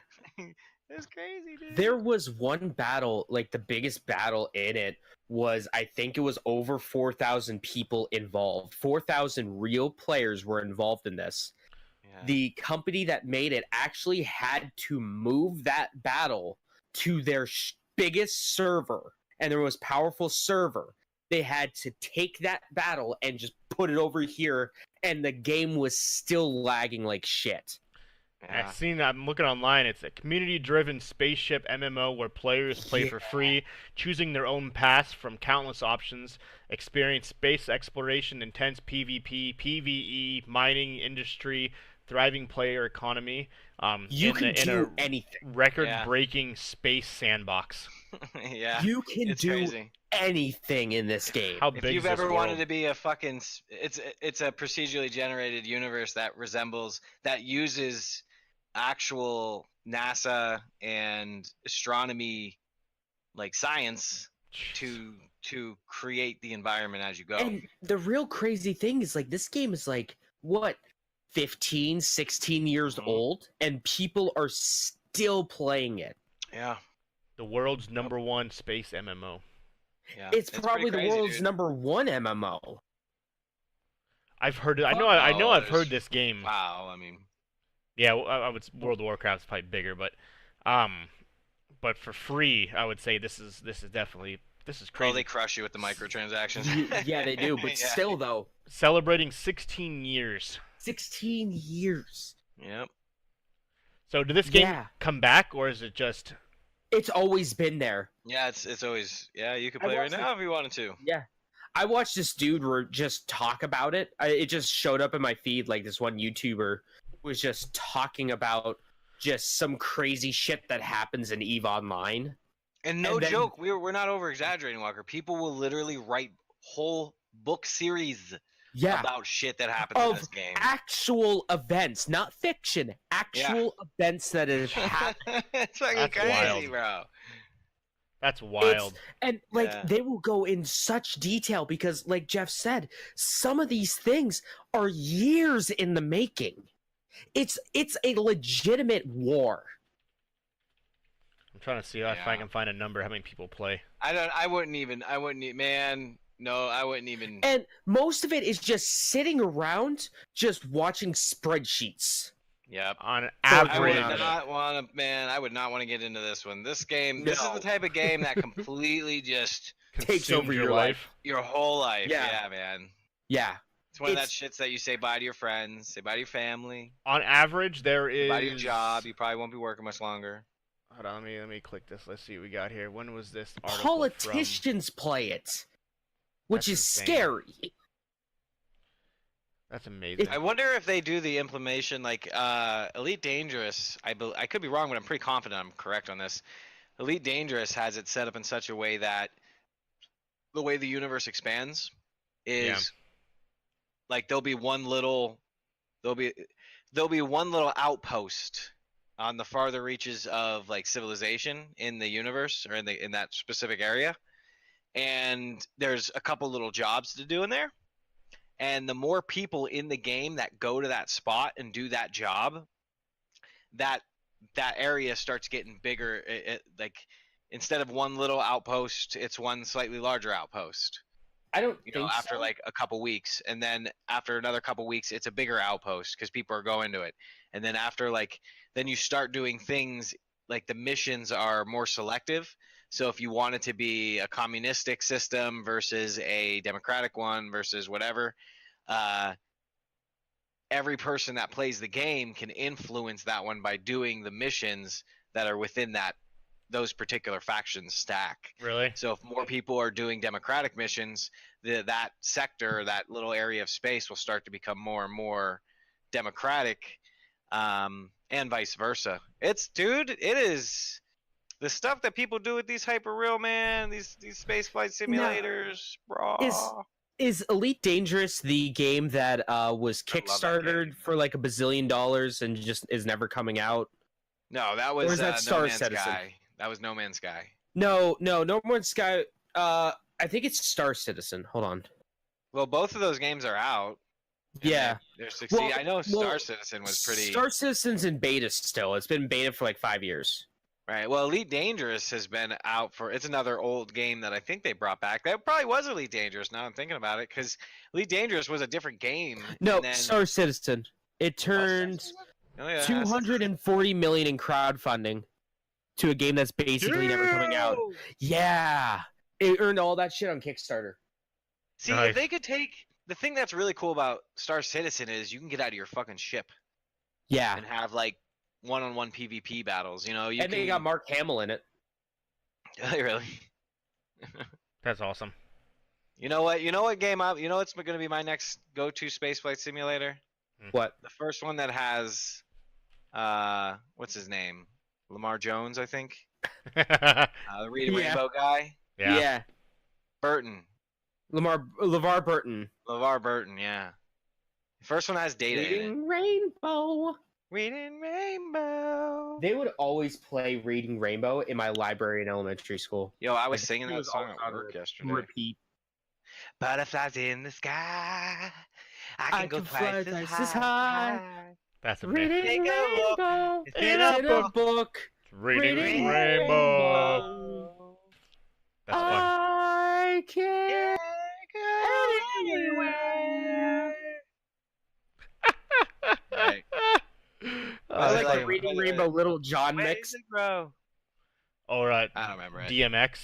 It's crazy, dude. There was one battle, like the biggest battle in it was, I think it was over 4,000 people involved. 4,000 real players were involved in this. Yeah. The company that made it actually had to move that battle to their biggest server and their most powerful server. They had to take that battle and just put it over here, and the game was still lagging like shit. Yeah. I'm looking online. It's a community-driven spaceship MMO where players play Yeah. for free, choosing their own paths from countless options. Experience space exploration, intense PvP, PvE, mining industry, thriving player economy. You can In a do anything. Yeah. record-breaking space sandbox. Yeah. You can It's do crazy. anything in this game. How If big you've is this ever wanted world? to be a fucking, it's a procedurally generated universe that uses actual NASA and astronomy like science Jeez. to create the environment as you go. And the real crazy thing is like this game is like what 15, 16 years Mhm. old and people are still playing it. Yeah. The world's #1 space MMO. Yeah. It's pretty probably the crazy, world's dude. #1 MMO. I've heard it. I know. Oh, I've there's heard this game. wow. I mean, Yeah, I would. World of Warcraft's probably bigger, um, but for free, I would say this is definitely this is oh, they crazy. crush you with the microtransactions. Yeah, they do, but Yeah. still though, Celebrating 16 years. 16 years. Yep. So did this game Yeah. come back, or is it just? It's always been there. Yeah, it's always you could I play right watched now if you wanted to. Yeah. I watched this dude just talk about it. It just showed up in my feed like this one YouTuber was just talking about just some crazy shit that happens in EVE Online. And no And then- joke, we're not over exaggerating, Walker. People will literally write whole book series Yeah. about shit that happens in Of this game. actual events, not fiction. Actual events that have happened. It's fucking That's crazy, wild. bro. That's wild. And like Yeah. they will go in such detail because like Jeff said, some of these things are years in the making. It's a legitimate war. I'm trying to see if I Yeah. can find a number. How many people play? I wouldn't man, no, I wouldn't even. And most of it is just sitting around just watching spreadsheets. Yep. On I would average, not want to, man. I would not want to get into this one. This game, this is No. the type of game that completely just Takes consumes over your life. your whole life. Yeah. Yeah, man. Yeah. It's one of that It's- shits that you say bye to your friends, say bye to your family, On average, there say is. bye to your job. You probably won't be working much longer. Hold on, let me click this. Let's see what we got here. When was this article Politicians play it, which That's is insane. scary. from? That's amazing. I wonder if they do the implementation like Elite Dangerous. I could be wrong, but I'm pretty confident I'm correct on this. Elite Dangerous has it set up in such a way that the way the universe expands is Yeah. like there'll be one little outpost on the farther reaches of like civilization in the universe or in that specific area, and there's a couple little jobs to do in there. And the more people in the game that go to that spot and do that job, that area starts getting bigger. Like instead of one little outpost, it's one slightly larger outpost. I don't You know, think after so. like a couple weeks, and then after another couple weeks, it's a bigger outpost because people are going to it. And then after then you start doing things like the missions are more selective. So if you want it to be a communistic system versus a democratic one versus whatever, every person that plays the game can influence that one by doing the missions that are within those particular factions stack. Really? So if more people are doing democratic missions, that sector, that little area of space will start to become more and more democratic, and vice versa. It is the stuff that people do with these hyper real, man, these space flight simulators, bro. Is Elite Dangerous the game that was I love that Kickstartered game. for like $1 billion and just is never coming out? No, that Or was is that No Star Man's Citizen? Sky. That was No Man's Sky. No More Sky. I think it's Star Citizen. Hold on. Well, both of those games are out. and Yeah. they're succeeding. Well- I know well, Star Citizen was pretty Star Citizen's in beta still. It's been beta for like 5 years. right. Well, Elite Dangerous has been out for. It's another old game that I think they brought back. That probably was Elite Dangerous. Now I'm thinking about it, because Elite Dangerous was a different game. No, and then, Star Citizen. It turned Oh, yeah, 240 million in crowdfunding to a game that's basically never coming out. Yeah. It earned all that shit on Kickstarter. See, Nice. if they could take the thing that's really cool about Star Citizen is you can get out of your fucking ship Yeah. and have like one-on-one PvP battles. You know, you And can. they got Mark Hamill in it. Really. That's awesome. You know what? You know what game up? You know what's going to be my next go-to spaceflight simulator? What? The first one that has, what's his name? Lamar Jones, I think. The Reading Yeah. Rainbow guy. Yeah. Burton. LeVar Burton. LeVar Burton, yeah. The first one has data in it. Reading Rainbow. Reading Rainbow. They would always play Reading Rainbow in my library in elementary school. Yo, I was Like, singing it that was song always at on work yesterday. Repeat. Butterflies in the sky. I can go fly twice as twice high. That's amazing. Reading Take a look. Rainbow. It's It's in a in a book. Reading Rainbow. Rainbow. That's fun. I can't anywhere. Right. I like like- the Reading by the way, Rainbow Little John Where mix. does it grow? All right. I don't remember it. DMX.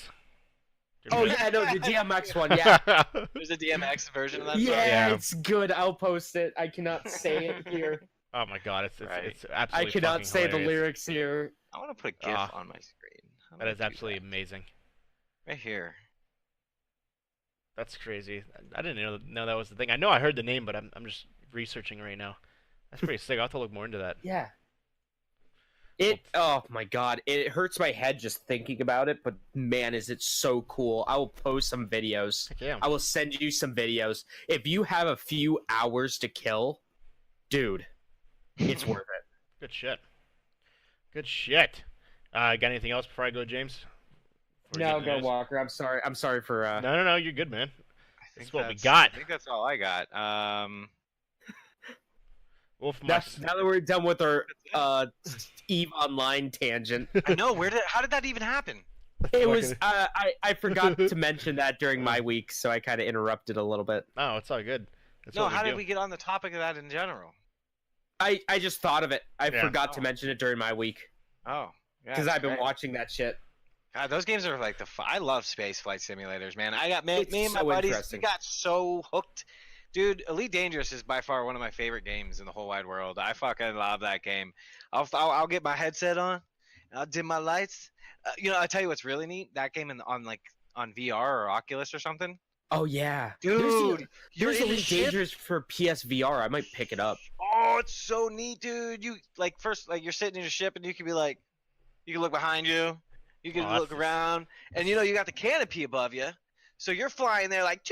Oh yeah, no, the DMX one, yeah. There's a DMX version of that Yeah, song. Yeah. it's good. I'll post it. I cannot say it here. Oh my god, it's Right. it's I absolutely cannot fucking say the hilarious. lyrics here. I want to put a GIF Ah. on my screen. How do That I is do absolutely that? amazing. Right here. That's crazy. I didn't know that was the thing. I know I heard the name, but I'm just researching right now. That's pretty sick. I'll have to look more into that. Yeah. Oh my god, it hurts my head just thinking about it, but man, is it so cool. I will post some videos. Heck yeah. I will send you some videos. If you have a few hours to kill, dude, it's worth it. Good shit. Good shit. Got anything else before I go, James? Before we No, get into go news? Walker. I'm sorry. I'm sorry for No, you're good, man. I think That's what we that's- got. I think that's all I got. Wolf, now that we're done with our Eve Online tangent. I know. How did that even happen? It was I forgot to mention that during my week, so I kind of interrupted a little bit. No, it's all good. That's No, what how we did do. we get on the topic of that in general? I just thought of it. I Yeah. forgot to mention it during my week Oh, yeah. because that's I've been great. watching that shit. God, those games are like I love space flight simulators, man. I got me It's and my so buddies. interesting. We got so hooked, dude. Elite Dangerous is by far one of my favorite games in the whole wide world. I fucking love that game. I'll get my headset on, I'll dim my lights. You know, I tell you what's really neat. That game on VR or Oculus or something, Oh yeah, dude. You're There's in the Elite ship. Dangerous for PSVR. I might pick it up. Oh, it's so neat, dude. You first you're sitting in your ship and you can be like, you can look behind you, you can Oh, look that's- around, and you got the canopy above you, so you're flying there like.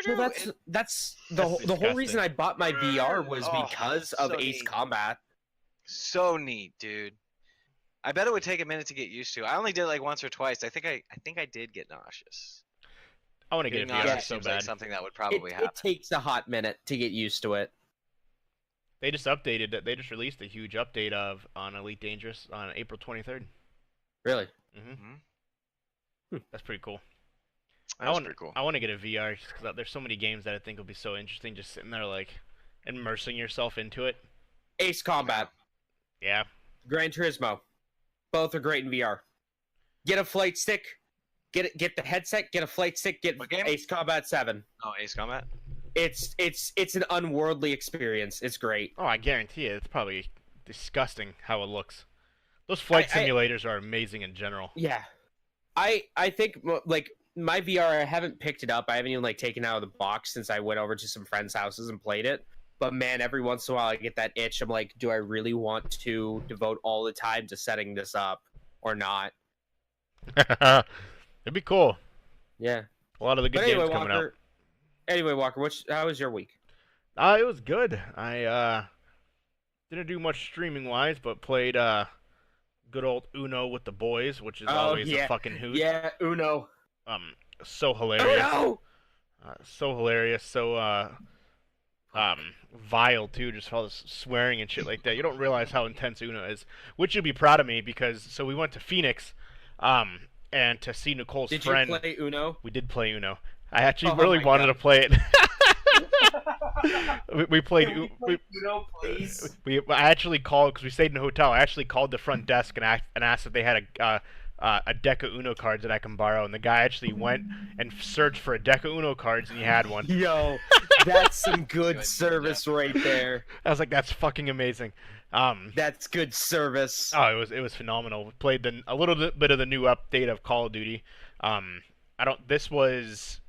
Well, that's the whole disgusting. reason I bought my VR was Oh, because of so Ace neat. Combat. So neat, dude. I bet it would take a minute to get used to. I only did it like once or twice. I think I did get nauseous. I want to get Getting a VR nauseous so seems like bad. something that would probably It happen. takes a hot minute to get used to it. They just updated it. They just released a huge update on Elite Dangerous on April 23rd. Really? That's pretty cool. That's pretty cool. I want to get a VR just because there's so many games that I think will be so interesting. Just sitting there like immersing yourself into it. Ace Combat, Yeah. Gran Turismo, both are great in VR. Get a flight stick. Get the headset. Get a flight stick. Get What game? Ace Combat 7. Oh, Ace Combat. It's an unworldly experience. It's great. Oh, I guarantee it. It's probably disgusting how it looks. Those flight simulators are amazing in general. Yeah, I think like my VR. I haven't picked it up. I haven't even like taken it out of the box since I went over to some friends' houses and played it. But man, every once in a while I get that itch. I'm like, do I really want to devote all the time to setting this up or not? It'd be cool. Yeah. A lot of the good But anyway, games coming out. Walker. Anyway, Walker, how was your week? It was good. I didn't do much streaming wise, but played good old Uno with the boys, which is always a fucking hoot. Yeah, Uno. So hilarious. Uno. So hilarious. So vile too. Just all this swearing and shit like that. You don't realize how intense Uno is. Which you'll be proud of me because we went to Phoenix, and to see Nicole's Did friend. you play Uno? We did play Uno. I actually Oh really my wanted God. to play it. we played. Can we play Uno, please? I actually called because we stayed in a hotel. I actually called the front desk and asked if they had a deck of Uno cards that I can borrow. And the guy actually went and searched for a deck of Uno cards, and he had one. Yo, that's some good service right there. I was like, "That's fucking amazing." That's good service. Oh, it was phenomenal. We played a little bit of the new update of Call of Duty. Um, I don't. This was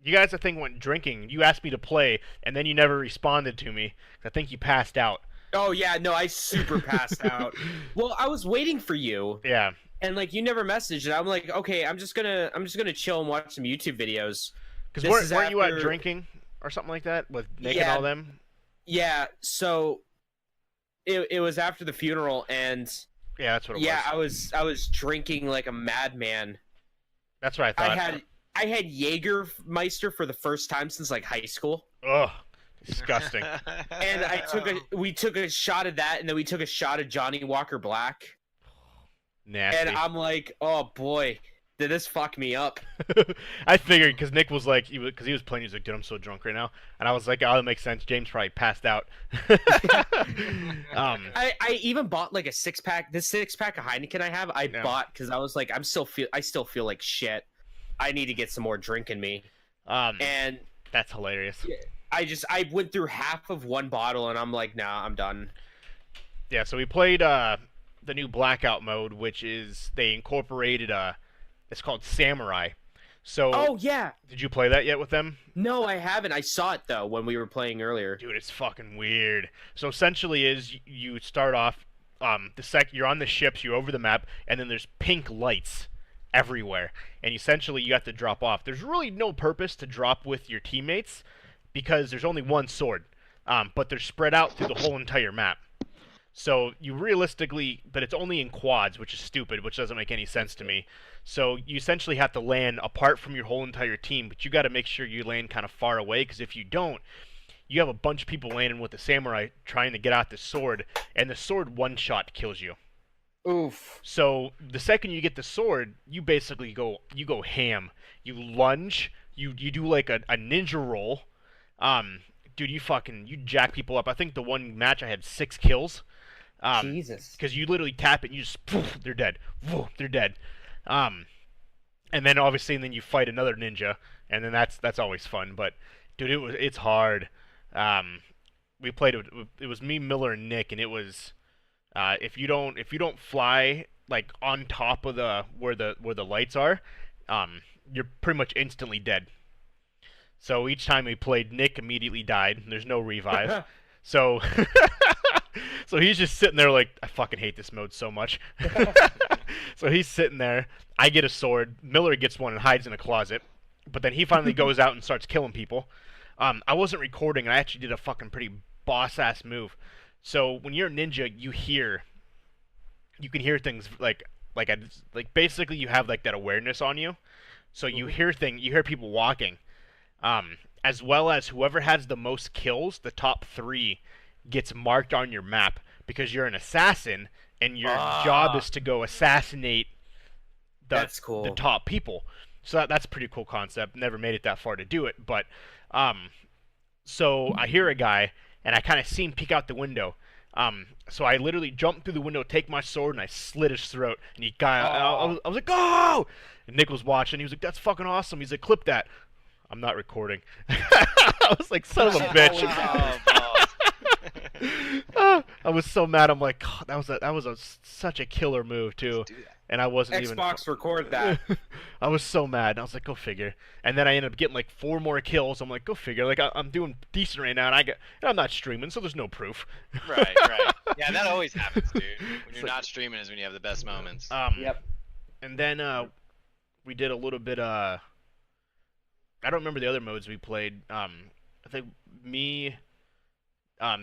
you guys. I think went drinking. You asked me to play, and then you never responded to me. I think you passed out. Oh yeah, no, I super passed out. Well, I was waiting for you, Yeah. and like you never messaged, and I'm like, okay, I'm just gonna chill and watch some YouTube videos. Because This is weren't you out after- drinking or something like that with Nick and Yeah. all them? Yeah, so it was after the funeral, and Yeah, that's what it yeah, was. I was drinking like a madman. That's what I thought. I had Jägermeister for the first time since like high school. Ugh, disgusting. And we took a shot of that, and then we took a shot of Johnny Walker Black. Nasty. And I'm like, oh boy, did this fuck me up? I figured because Nick was like, because he was playing, he was like, dude, I'm so drunk right now, and I was like, oh, that makes sense. James probably passed out. I even bought like a 6-pack. This 6-pack of Heineken I have, I bought because I was like, I still feel like shit. I need to get some more drink in me. And that's hilarious. I went through half of one bottle, and I'm like, nah, I'm done. Yeah, so we played the new Blackout mode, which is they incorporated it's called Samurai. So Oh yeah. did you play that yet with them? No, I haven't. I saw it though when we were playing earlier. Dude, it's fucking weird. So essentially is you start off you're on the ships, you're over the map, and then there's pink lights everywhere. And essentially you have to drop off. There's really no purpose to drop with your teammates because there's only one sword. But they're spread out through the whole entire map. So you realistically, but it's only in quads, which is stupid, which doesn't make any sense to me. So you essentially have to land apart from your whole entire team, but you got to make sure you land kind of far away, because if you don't, you have a bunch of people landing with the samurai trying to get out the sword, and the sword one-shot kills you. Oof. So the second you get the sword, you basically go ham. You lunge, you do like a ninja roll. Dude, you jack people up. I think the one match I had 6 kills. Jesus. Because you literally tap it and you just, poof, they're dead. Poof, they're dead. And then obviously, and then you fight another ninja, and then that's always fun. But dude, it's hard. We played it was me, Miller, and Nick, and it was if you don't fly like on top of where the lights are, you're pretty much instantly dead. So each time we played, Nick immediately died. There's no revive. So so he's just sitting there like, I fucking hate this mode so much. So he's sitting there. I get a sword. Miller gets one and hides in a closet. But then he finally goes out and starts killing people. I wasn't recording, and I actually did a fucking pretty boss-ass move. So when you're a ninja, you can hear things like basically you have like that awareness on you. So you hear people walking. As well as whoever has the most kills, the top 3 gets marked on your map, because you're an assassin and your job is to go assassinate That's cool. the top people. So that's a pretty cool concept. Never made it that far to do it, but so I hear a guy and I kind of see him peek out the window. So I literally jumped through the window, take my sword, and I slit his throat. And I was like, "Oh!" And Nick was watching. He was like, "That's fucking awesome." He's like, "Clip that." I'm not recording. I was like, son of a bitch. I was so mad. I'm like, God, that was such a killer move too. And I wasn't Xbox record that. I was so mad. And I was like, go figure. And then I ended up getting like 4 more kills. I'm like, go figure. Like I'm doing decent right now, and I'm not streaming, so there's no proof. Right. Yeah, that always happens, dude. When you're not streaming is when you have the best moments. Yep. And then we did a little bit. I don't remember the other modes we played. I think me,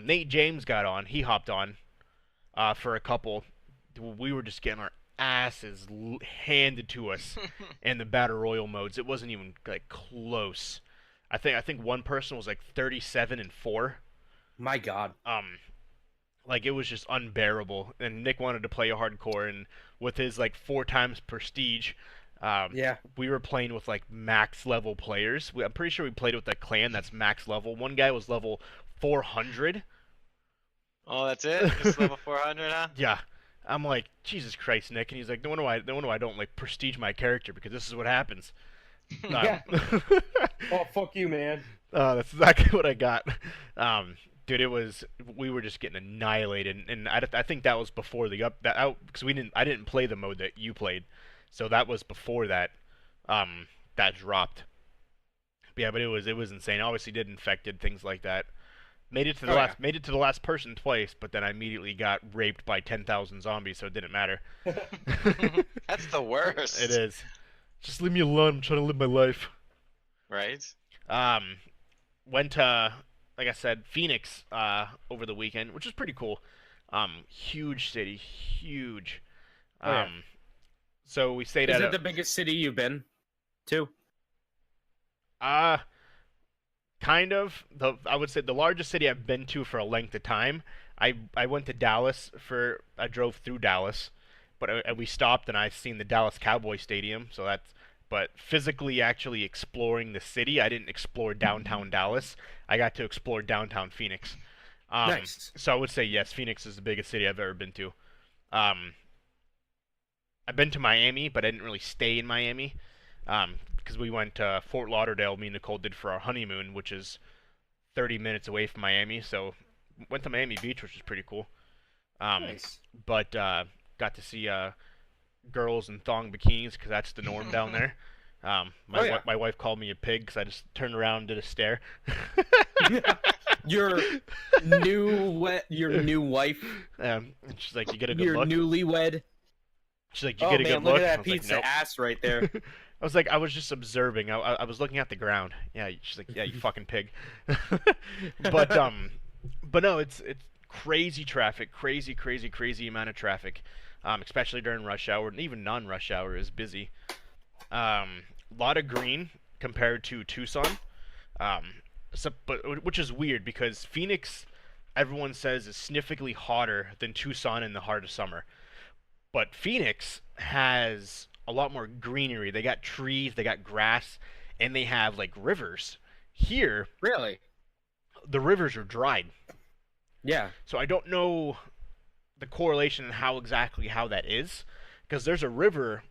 Nate James got on. He hopped on for a couple. We were just getting our asses handed to us in the Battle Royal modes. It wasn't even like close. I think one person was like 37-4. My God. Like it was just unbearable. And Nick wanted to play a hardcore, and with his like 4 times prestige. We were playing with like max level players. I'm pretty sure we played with a clan that's max level. One guy was level 400. Oh, that's it? Just level 400, huh? Yeah. I'm like, Jesus Christ, Nick, and he's like, no wonder why I don't like prestige my character, because this is what happens. Yeah. Oh, fuck you, man. That's exactly what I got. Dude, we were just getting annihilated, and I think that was before the because I didn't play the mode that you played, so that was before that dropped. But yeah, but it was insane. Obviously, did infected things like that. Made it to the last person twice, but then I immediately got raped by 10,000 zombies, so it didn't matter. That's the worst. It is. Just leave me alone. I'm trying to live my life. Right? Went to, like I said, Phoenix over the weekend, which is pretty cool. Huge city, huge. So we stayed Is at it the biggest city you've been to? Kind of. I would say the largest city I've been to for a length of time. I went to Dallas I drove through Dallas, but we stopped and I seen the Dallas Cowboy Stadium. So that's. But physically, actually exploring the city, I didn't explore downtown Dallas. I got to explore downtown Phoenix. Nice. So I would say yes, Phoenix is the biggest city I've ever been to. I've been to Miami, but I didn't really stay in Miami. Because we went to Fort Lauderdale, me and Nicole did for our honeymoon, which is 30 minutes away from Miami. So went to Miami Beach, which is pretty cool. Nice. But got to see girls in thong bikinis because that's the norm down there. My wife called me a pig because I just turned around and did a stare. Your new wife. She's like, you get a good Your look. newlywed. She's like, you get a good look look. at I that was like, pizza nope. ass right there. I was like, I was just observing. I was looking at the ground. Yeah, she's like, yeah, you fucking pig. But no, it's crazy traffic, crazy amount of traffic, especially during rush hour, and even non-rush hour is busy. Lot of green compared to Tucson, but which is weird because Phoenix, everyone says, is significantly hotter than Tucson in the heart of summer. But Phoenix has a lot more greenery. They got trees, they got grass, and they have like rivers. Here, Really? the rivers are dried. Yeah. So I don't know the correlation and how that is, because there's a river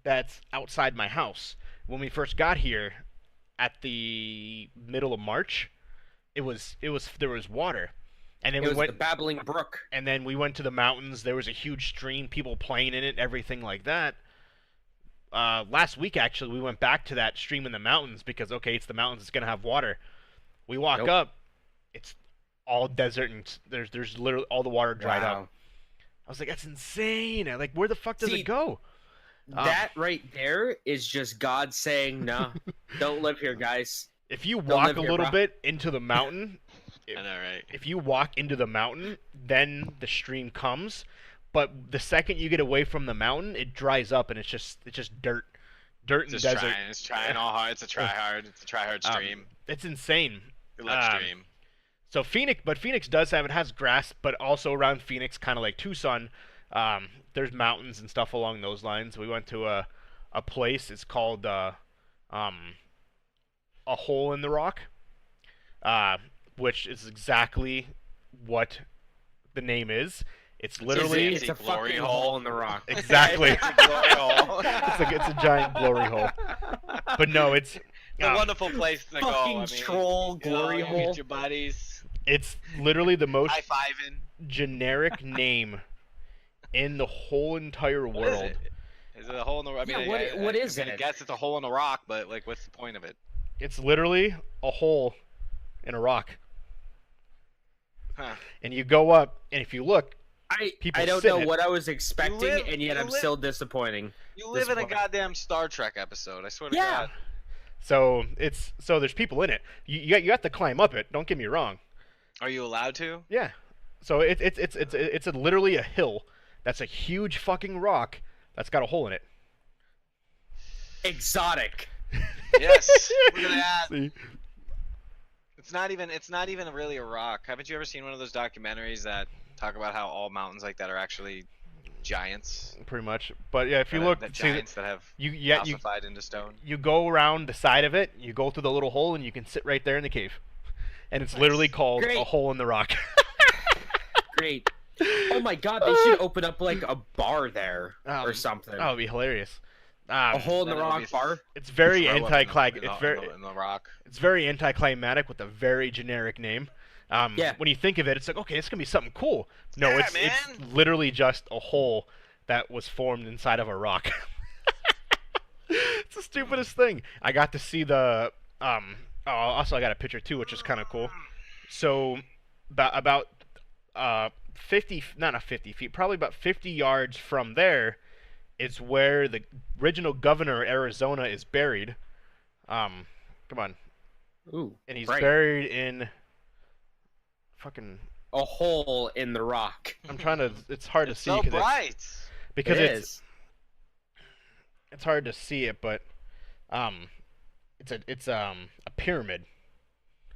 that's outside my house. When we first got here, at the middle of March, there was water, and then It we was went the Babbling Brook. and then we went to the mountains. There was a huge stream, people playing in it, everything like that. Last week, actually, we went back to that stream in the mountains because, okay, it's the mountains, it's gonna have water. We walk up, it's all desert, and there's literally all the water dried up. I was like, that's insane. Like, where the fuck does it go? That right there is just God saying, "No, don't live here, guys." If you walk a little bit into the mountain, I know, right? if you walk into the mountain, then the stream comes. But the second you get away from the mountain, it dries up and it's just dirt and desert. It's trying all hard. It's a try hard stream. It's insane. Good luck, stream. So Phoenix does have, it has grass, but also around Phoenix, kind of like Tucson, there's mountains and stuff along those lines. We went to a place. It's called A Hole in the Rock, which is exactly what the name is. It's literally it's a fucking hole in the rock. Exactly. It's a glory hole. it's a giant glory hole. But no, it's a wonderful place to go. Fucking troll glory you hole. get your buddies. It's literally the most High-fiving. generic name in the whole entire world. What is it? Is it a hole in the rock? I mean, what is it? I guess it's a hole in the rock, but like, what's the point of it? It's literally a hole in a rock. Huh. And you go up, and if you look, I don't know what I was expecting, and yet I'm still disappointing. You live in a goddamn Star Trek episode. I swear to God. So there's people in it. You have to climb up it. Don't get me wrong. Are you allowed to? Yeah. So it's literally a hill that's a huge fucking rock that's got a hole in it. Exotic. Yes. Look at that. See? It's not even really a rock. Haven't you ever seen one of those documentaries that talk about how all mountains like that are actually giants? Pretty much. But yeah, if you look, giants that have you calcified into stone. You go around the side of it, you go through the little hole, and you can sit right there in the cave. And it's literally called A Hole in the Rock. Great. Oh my God, they should open up like a bar there or something. Oh, it'd be hilarious. A hole in the rock bar. It's very anticlimactic. In the rock. It's very anticlimactic with a very generic name. Yeah. When you think of it, it's like, okay, it's gonna be something cool. No, Yeah, it's man. literally just a hole that was formed inside of a rock. It's the stupidest thing. I got to see the also I got a picture too, which is kind of cool. So about 50, not 50 feet, probably about 50 yards from there is where the original governor of Arizona is buried. Come on, Ooh. and he's Right. buried in fucking. A hole in the rock. I'm trying to. It's hard It's to see so because bright. because It it's is. it's hard to see it, but it's a pyramid.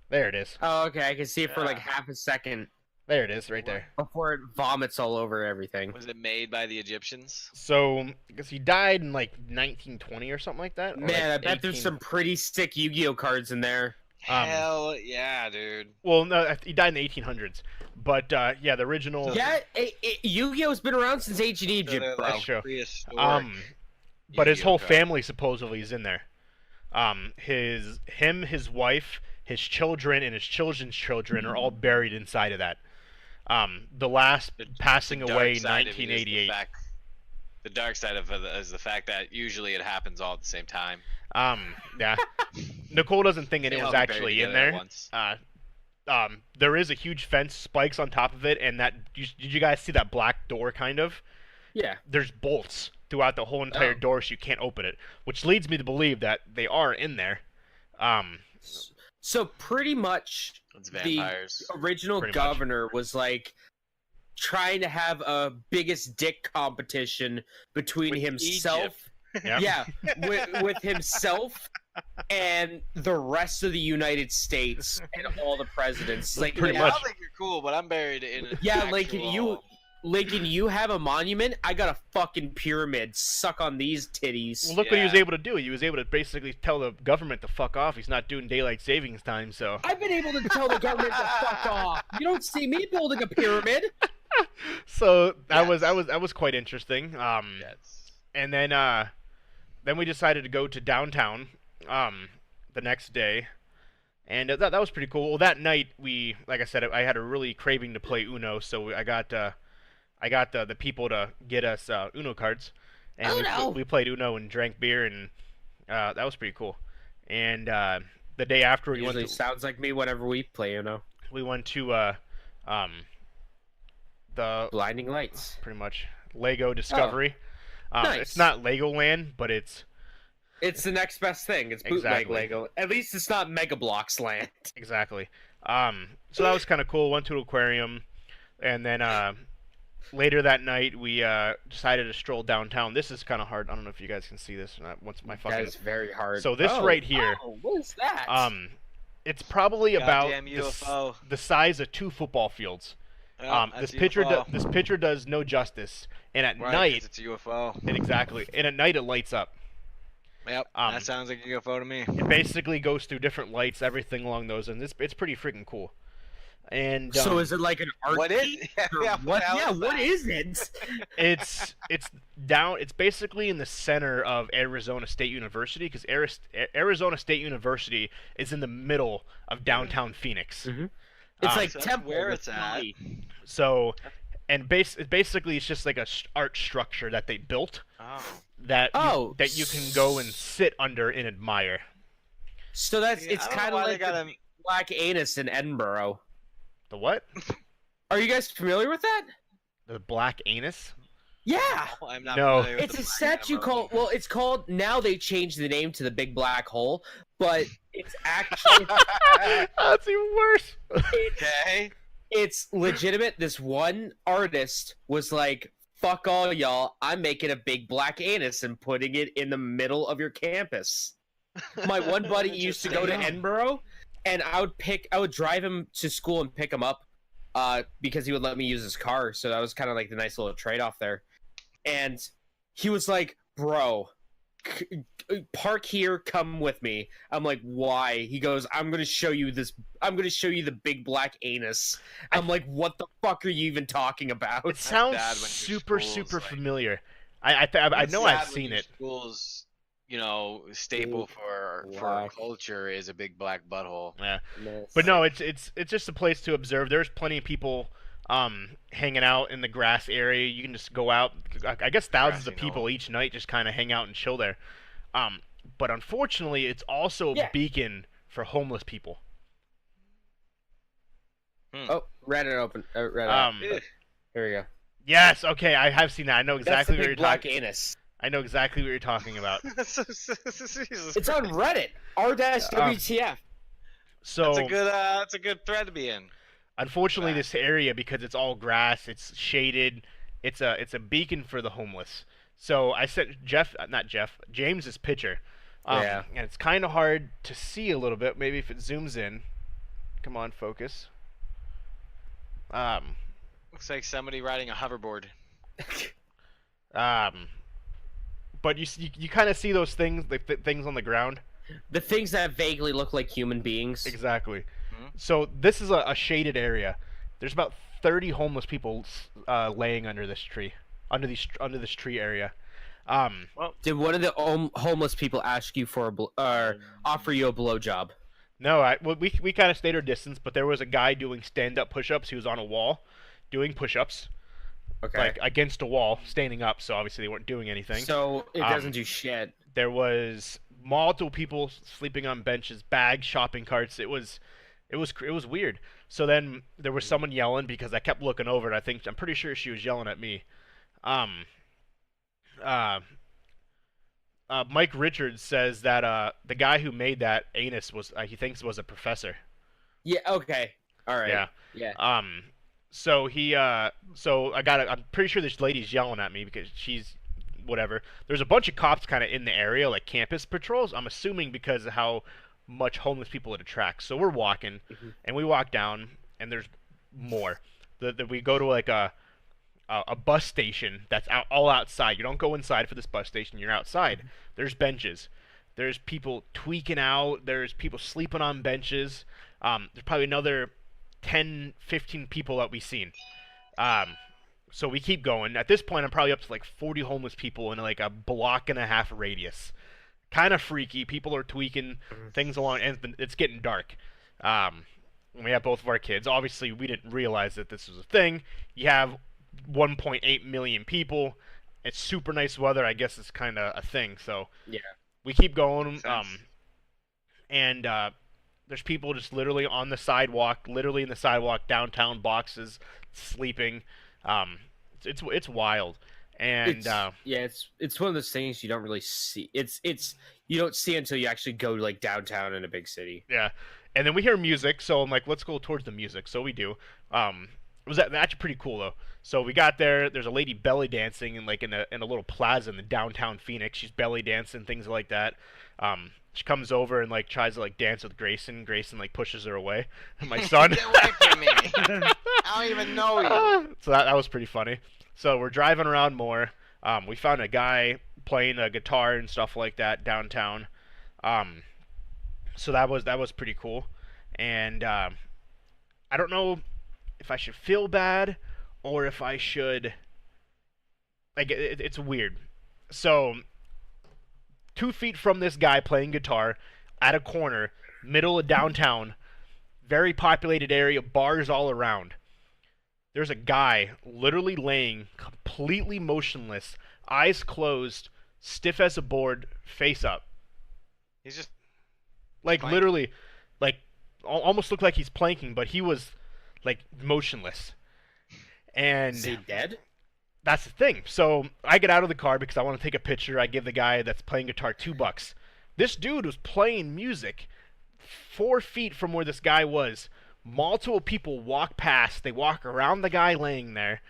There it is. Oh, okay. I can see it for Yeah. like half a second There it is, right there. before it vomits all over everything. Was it made by the Egyptians? So, because he died in like 1920 or something like that. Or Man, like I bet there's 18 some pretty sick Yu-Gi-Oh cards in there. Hell yeah, dude. Well, no, he died in the 1800s. But yeah, the original. Yeah, Yu-Gi-Oh's been around since ancient So Egypt, they're, bro. That's true. prehistoric But his Yu-Gi-Oh whole cards. family supposedly is in there. His wife, his children, and his children's children are all buried inside of that. The last passing The away dark side of it is the 1988. The dark side of it is the fact that usually it happens all at the same time. Yeah. Nicole doesn't think They anyone's all get buried actually in together at there. once. There is a huge fence, spikes on top of it, and did you guys see that black door kind of? Yeah. There's bolts throughout the whole entire Oh. door, so you can't open it, which leads me to believe that they are in there. So pretty much It's vampires. the original Pretty much. governor was like trying to have a biggest dick competition between With himself. Yeah. Yeah, with himself and the rest of the United States and all the presidents. Like, Pretty Yeah, much. I don't think you're cool, but I'm buried in. Yeah, actual... Lincoln, you have a monument. I got a fucking pyramid. Suck on these titties. Well, look what he was Yeah. able to do. He was able to basically tell the government to fuck off. He's not doing daylight savings time, so. I've been able to tell the government to fuck off. You don't see me building a pyramid. So that Yes. was quite interesting. Yes. And then we decided to go to downtown the next day, and that was pretty cool. Well, that night like I said, I had a really craving to play Uno, so I got the people to get us Uno cards, and Uno! we played Uno and drank beer, and that was pretty cool. And the day after Usually sounds like me whenever we play, we went to the Blinding Lights. pretty much Lego Discovery. Nice. It's not Legoland, but it's It's the next best thing. It's bootleg Exactly. Lego. At least it's not Mega Bloks land. exactly. So that was kind of cool. Went to an aquarium, and then later that night we decided to stroll downtown. This is kind of hard. I don't know if you guys can see this or not. Once my That fucking is very hard. So this right here- Oh, what is that? it's probably about Goddamn UFO. the size of 2 football fields. Oh, This that's a picture UFO. this picture does no justice, and at Right, 'cause night, it's a UFO. exactly, and at night it lights up. Yep, Um, that sounds like a UFO to me. It basically goes through different lights, everything along those, and it's pretty freaking cool. And so is it like an art What is? piece, Yeah, or what? hell Yeah, is what that? is it? it's down. It's basically in the center of Arizona State University because Arizona State University is in the middle of downtown Phoenix. Mhm. It's like So that's Temple. where with it's at. money. So, and basically it's just like a art structure that they built Oh. that Oh, that you can go and sit under and admire. So that's See, it's I don't know kind of why they like gotta- the Black Anus in Edinburgh. The what? Are you guys familiar with that? The black anus? Yeah. Oh, I'm not No. familiar with It's the a Black statue Emperor. called. Well, it's called. Now they changed the name to the Big Black Hole, but it's actually That's even worse. Okay. it's legitimate. This one artist was like, "Fuck all y'all! I'm making a big black anus and putting it in the middle of your campus." My one buddy used to go to Interesting. Edinburgh, and I would drive him to school and pick him up, because he would let me use his car. So that was kind of like the nice little trade off there. And he was like, "Bro, park here, come with me." I'm like, "Why?" He goes, I'm gonna show you the big black anus." I'm like, "What the fuck are you even talking about?" It sounds bad when your super school's super like- familiar. I know It's I've sad when seen your it. Schools staple Big for our black culture is a big black butthole. Yeah. mess. But no, it's just a place to observe. There's plenty of people hanging out in the grass area. You can just go out. I guess thousands of Grassy knoll. people each night just kind of hang out and chill there. Um, but unfortunately, it's also a Yeah. beacon for homeless people. Oh, Reddit open. Reddit. Ugh. Here we go. Yes, okay, I have seen that. I know That's the exactly what big you're black talking. anus. I know exactly what you're talking about. Jesus It's on Reddit. R-WTF. So That's a good thread to be in. unfortunately, this area, because it's all grass, it's shaded, it's a beacon for the homeless. So I sent James's picture. Yeah. And it's kind of hard to see a little bit. Maybe if it zooms in. Come on, focus. Looks like somebody riding a hoverboard. But you kind of see those things, the things on the ground. The things that vaguely look like human beings. Exactly. Mhm. So this is a shaded area. There's about 30 homeless people laying under this tree, under this tree area. Did one of the homeless people ask you for offer you a blowjob? No, we kind of stayed our distance, but there was a guy doing stand-up push-ups. He was on a wall, doing push-ups, Okay. like against a wall, standing up. So obviously they weren't doing anything. So it doesn't do shit. There was multiple people sleeping on benches, bags, shopping carts. It was weird. So then there was someone yelling because I kept looking over, and I'm pretty sure she was yelling at me. Mike Richards says that the guy who made that anus he thinks was a professor. Yeah. Okay. All right. Yeah. Yeah. So I'm pretty sure this lady's yelling at me because she's whatever. There's a bunch of cops kind of in the area, like campus patrols. I'm assuming because of how much homeless people it attracts. So we're walking, and we walk down, and there's more. We go to like a bus station that's all outside. You don't go inside for this bus station. You're outside. There's benches. There's people tweaking out. There's people sleeping on benches. There's probably another 10, 15 people that we've seen. So we keep going. At this point, I'm probably up to like 40 homeless people in like a block and a half radius. Kind of freaky. People are tweaking things along, and it's getting dark. We have both of our kids. Obviously, we didn't realize that this was a thing. You have 1.8 million people. It's super nice weather. I guess it's kind of a thing. So Yeah. we keep going. And there's people just literally on the sidewalk, literally in the sidewalk, downtown boxes, sleeping. It's wild. And it's one of those things you don't really see. It's you don't see until you actually go like downtown in a big city. yeah. And then we hear music, so I'm like, let's go towards the music. So we do. It was actually pretty cool though. So we got there. There's a lady belly dancing in a little plaza in the downtown Phoenix. She's belly dancing, things like that. She comes over and like tries to like dance with Grayson. Grayson like pushes her away. My son. Get away from me! I don't even know you. So that was pretty funny. So we're driving around more. We found a guy playing a guitar and stuff like that downtown. So that was pretty cool. And I don't know if I should feel bad or if I should like it's weird. So 2 feet from this guy playing guitar at a corner, middle of downtown, very populated area, bars all around. There's a guy literally laying completely motionless, eyes closed, stiff as a board, face up. He's just Like planking. literally, like almost looked like he's planking, but he was like motionless. And Is he dead? that's the thing. So I get out of the car because I want to take a picture. I give the guy that's playing guitar $2. This dude was playing music 4 feet from where this guy was. Multiple people walk past. They walk around the guy laying there.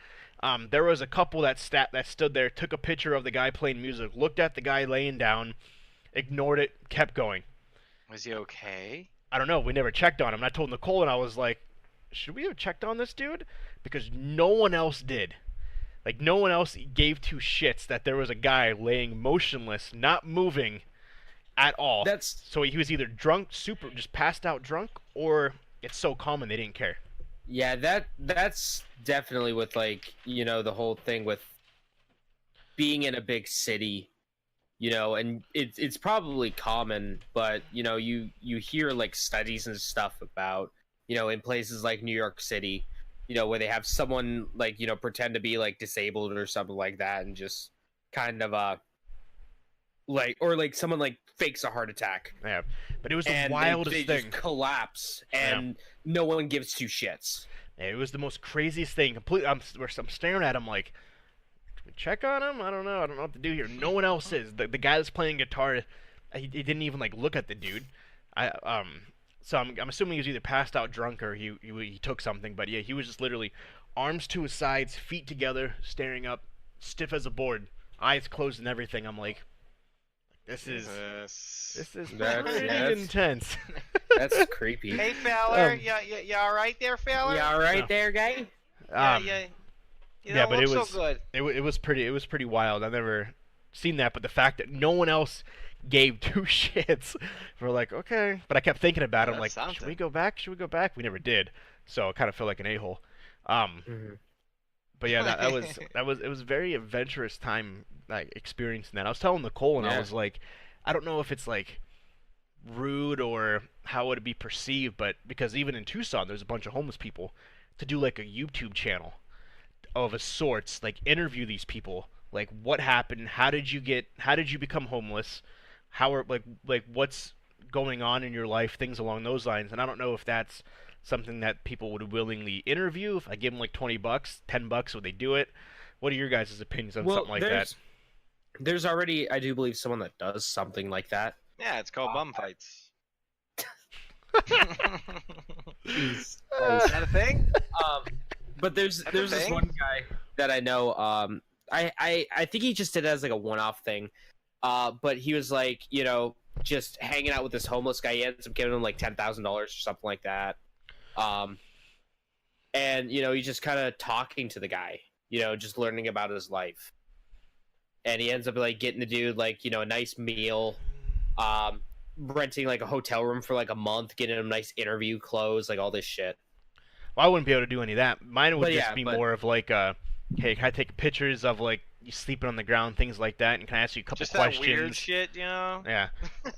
There was a couple that stood there, took a picture of the guy playing music, looked at the guy laying down, ignored it, kept going. Was he okay? I don't know. We never checked on him. And I told Nicole, and I was like, should we have checked on this dude? Because no one else did. Like, no one else gave two shits that there was a guy laying motionless, not moving at all. So he was either drunk, just passed out drunk, or it's so common they didn't care. Yeah, that's definitely with like, the whole thing with being in a big city you know, and it's probably common, but you know, you hear like studies and stuff about, you know, in places like New York City, you know, where they have someone like, you know, pretend to be like disabled or something like that, and just kind of like, or like someone like fakes a heart attack, Yeah, but it was the and wildest they thing. just collapse, Yeah. and no one gives two shits. Yeah, it was the most craziest thing. Completely, I'm staring at him like, check on him. I don't know. I don't know what to do here. No one else is. The guy that's playing guitar, he didn't even like look at the dude. I So I'm assuming he was either passed out drunk or he took something. But yeah, he was just literally arms to his sides, feet together, staring up, stiff as a board, eyes closed and everything. I'm like, this is pretty intense. That's creepy. Hey, feller, Um, you all right there, feller? You all right No. there, guy? Yeah, yeah. You yeah, don't but look it was so good. it was pretty wild. I've never seen that, but the fact that no one else gave two shits, we're like, okay. But I kept thinking about it. I'm That's like, should something. we go back? Should we go back? We never did, so I kind of feel like an a-hole. But yeah, it was a very adventurous time, like experiencing that. I was telling Nicole, and I Yeah. was like, I don't know if it's like rude or how would it be perceived, but because even in Tucson, there's a bunch of homeless people, to do like a YouTube channel of a sorts, like interview these people, like what happened, how did you become homeless, how are like what's going on in your life, things along those lines. And I don't know if that's something that people would willingly interview. If I give them like $20, $10, would they do it? What are your guys' opinions on something like that? There's already, I do believe, someone that does something like that. Yeah, it's called bum fights. Jeez. Is that a thing? But there's That's a this thing? one guy that I know. I think he just did it as like a one-off thing. But he was like, you know, just hanging out with this homeless guy. He ends up giving him like $10,000 or something like that. And you know, he's just kind of talking to the guy, you know, just learning about his life. And he ends up like getting the dude like, you know, a nice meal, renting like a hotel room for like a month, getting him nice interview clothes, like all this shit. Well, I wouldn't be able to do any of that. Mine would But just yeah, be but- more of like hey, can I take pictures of like you sleeping on the ground, things like that, and can I ask you a couple Just questions? that weird shit, you know? Yeah.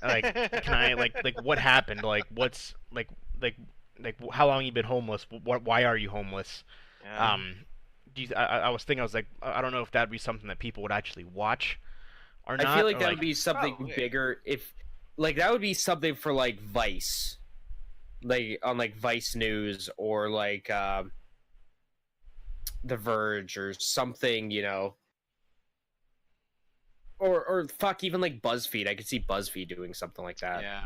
Like, can I like what happened? Like, what's how long you been homeless? Why are you homeless? Yeah. I was thinking, I was like, I don't know if that'd be something that people would actually watch or not. I feel like or, that would be something Probably. bigger if, like, that would be something for like Vice, like on like Vice News or like The Verge or something, you know. Or fuck, even like BuzzFeed. I could see BuzzFeed doing something like that. Yeah.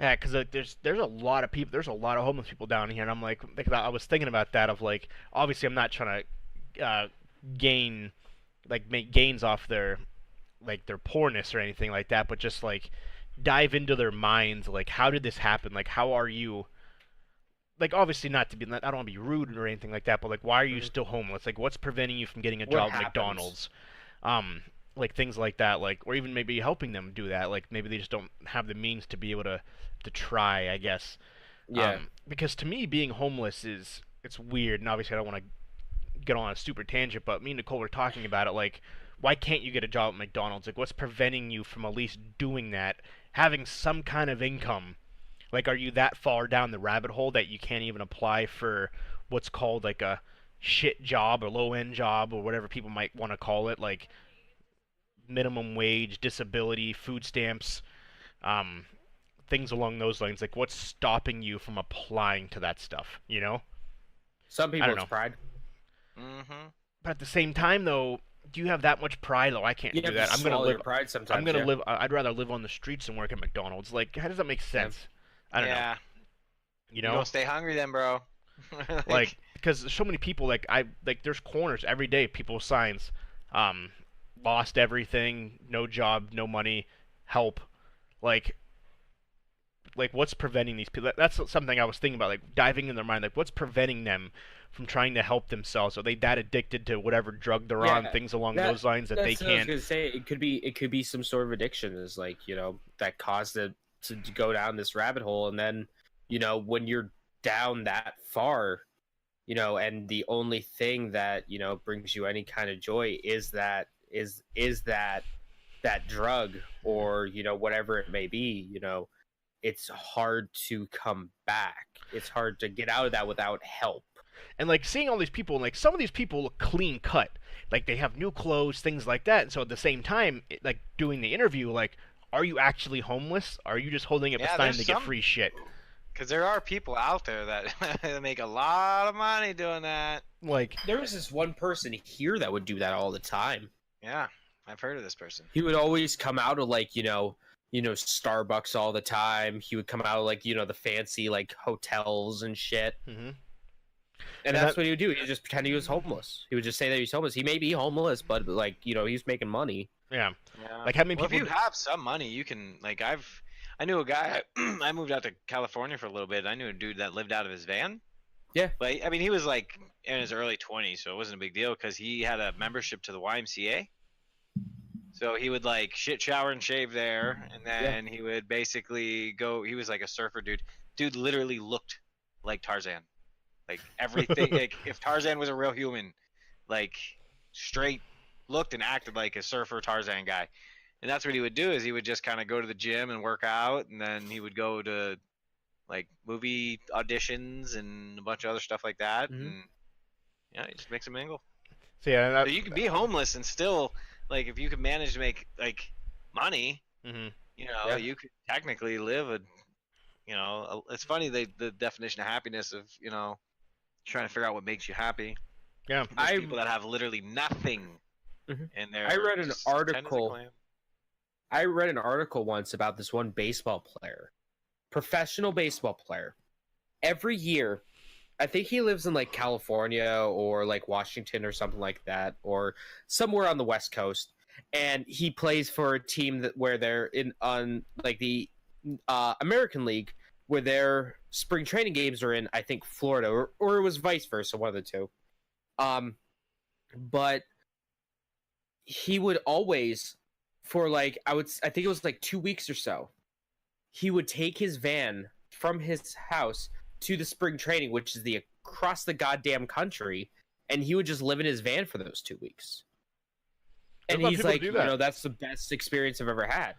Yeah, because like, there's a lot of people, there's a lot of homeless people down here, and I'm like, because I was thinking about that of like, obviously I'm not trying to gain, like make gains off their poorness or anything like that, but just like dive into their minds, like how did this happen? Like how are you? Like obviously not to be, I don't want to be rude or anything like that, but like why are you still homeless? Like what's preventing you from getting a What job at happens? McDonald's? Like things like that, like or even maybe helping them do that. Like maybe they just don't have the means to be able to try, I guess. Yeah. Because to me, being homeless it's weird, and obviously I don't want to get on a super tangent, but me and Nicole were talking about it. Like, why can't you get a job at McDonald's? Like, what's preventing you from at least doing that, having some kind of income? Like, are you that far down the rabbit hole that you can't even apply for what's called like a shit job or low end job or whatever people might want to call it, like minimum wage, disability, food stamps, um, things along those lines? Like, what's stopping you from applying to that stuff? You know? Some people don't it's know. pride. Mm-hmm. But at the same time, though, do you have that much pride? Oh, I can't You do have that. to I'm gonna swallow live. your pride sometimes. I'm gonna yeah. live. I'd rather live on the streets than work at McDonald's. Like, how does that make sense? I don't know. Yeah. You You know, don't stay hungry then, bro. like because there's so many people. Like there's corners every day. People with signs, lost everything, no job, no money, help. Like what's preventing these people? That's something I was thinking about. Like diving in their mind. Like what's preventing them from trying to help themselves? Are they that addicted to whatever drug they're on? Yeah, Things along those lines that they That's what I was can't. gonna say. It could be some sort of addiction, is like, you know, that caused it to go down this rabbit hole, and then, you know, when you're down that far, you know, and the only thing that, you know, brings you any kind of joy is that that drug or whatever it may be, it's hard to come back. It's hard to get out of that without help. And like seeing all these people, like some of these people look clean cut, like they have new clothes, things like that. And so at the same time, like doing the interview, like, are you actually homeless? Are you just holding up a sign to get free shit? Because there are people out there that make a lot of money doing that. Like, there was this one person here that would do that all the time. Yeah, I've heard of this person. He would always come out of like Starbucks all the time. He would come out of like the fancy like hotels and shit. mm-hmm. And that's what he would do. He would just pretend he was homeless. He would just say that he's homeless. He may be homeless, but like he's making money. Yeah. Like how many people? If you have some money, you can like I knew a guy. I moved out to California for a little bit. I knew a dude that lived out of his van. Yeah. But I mean, he was like in his early 20s, so it wasn't a big deal because he had a membership to the YMCA. So he would like shit, shower, and shave there, and then he would basically go. He was like a surfer dude. Dude literally looked like Tarzan. Like everything. Like if Tarzan was a real human, like straight looked and acted like a surfer Tarzan guy. And that's what he would do is he would just kind of go to the gym and work out, and then he would go to like movie auditions and a bunch of other stuff like that. Mm-hmm. And yeah, he just mix and mingle. So yeah, so you can be homeless and still like if you can manage to make like money, mm-hmm. You could technically live a. It's funny the definition of happiness of trying to figure out what makes you happy. Yeah, there's people that have literally nothing. Mm-hmm. And they're I read an article once about this one baseball player, professional baseball player. Every year, I think he lives in like California or like Washington or something like that, or somewhere on the West Coast, and he plays for a team where they're on like the American League, where their spring training games are in, I think, Florida, or it was vice versa, one of the two. But he would always, for like, I think it was like 2 weeks or so, he would take his van from his house to the spring training, which is across the goddamn country, and he would just live in his van for those 2 weeks. And he's like, that's the best experience I've ever had.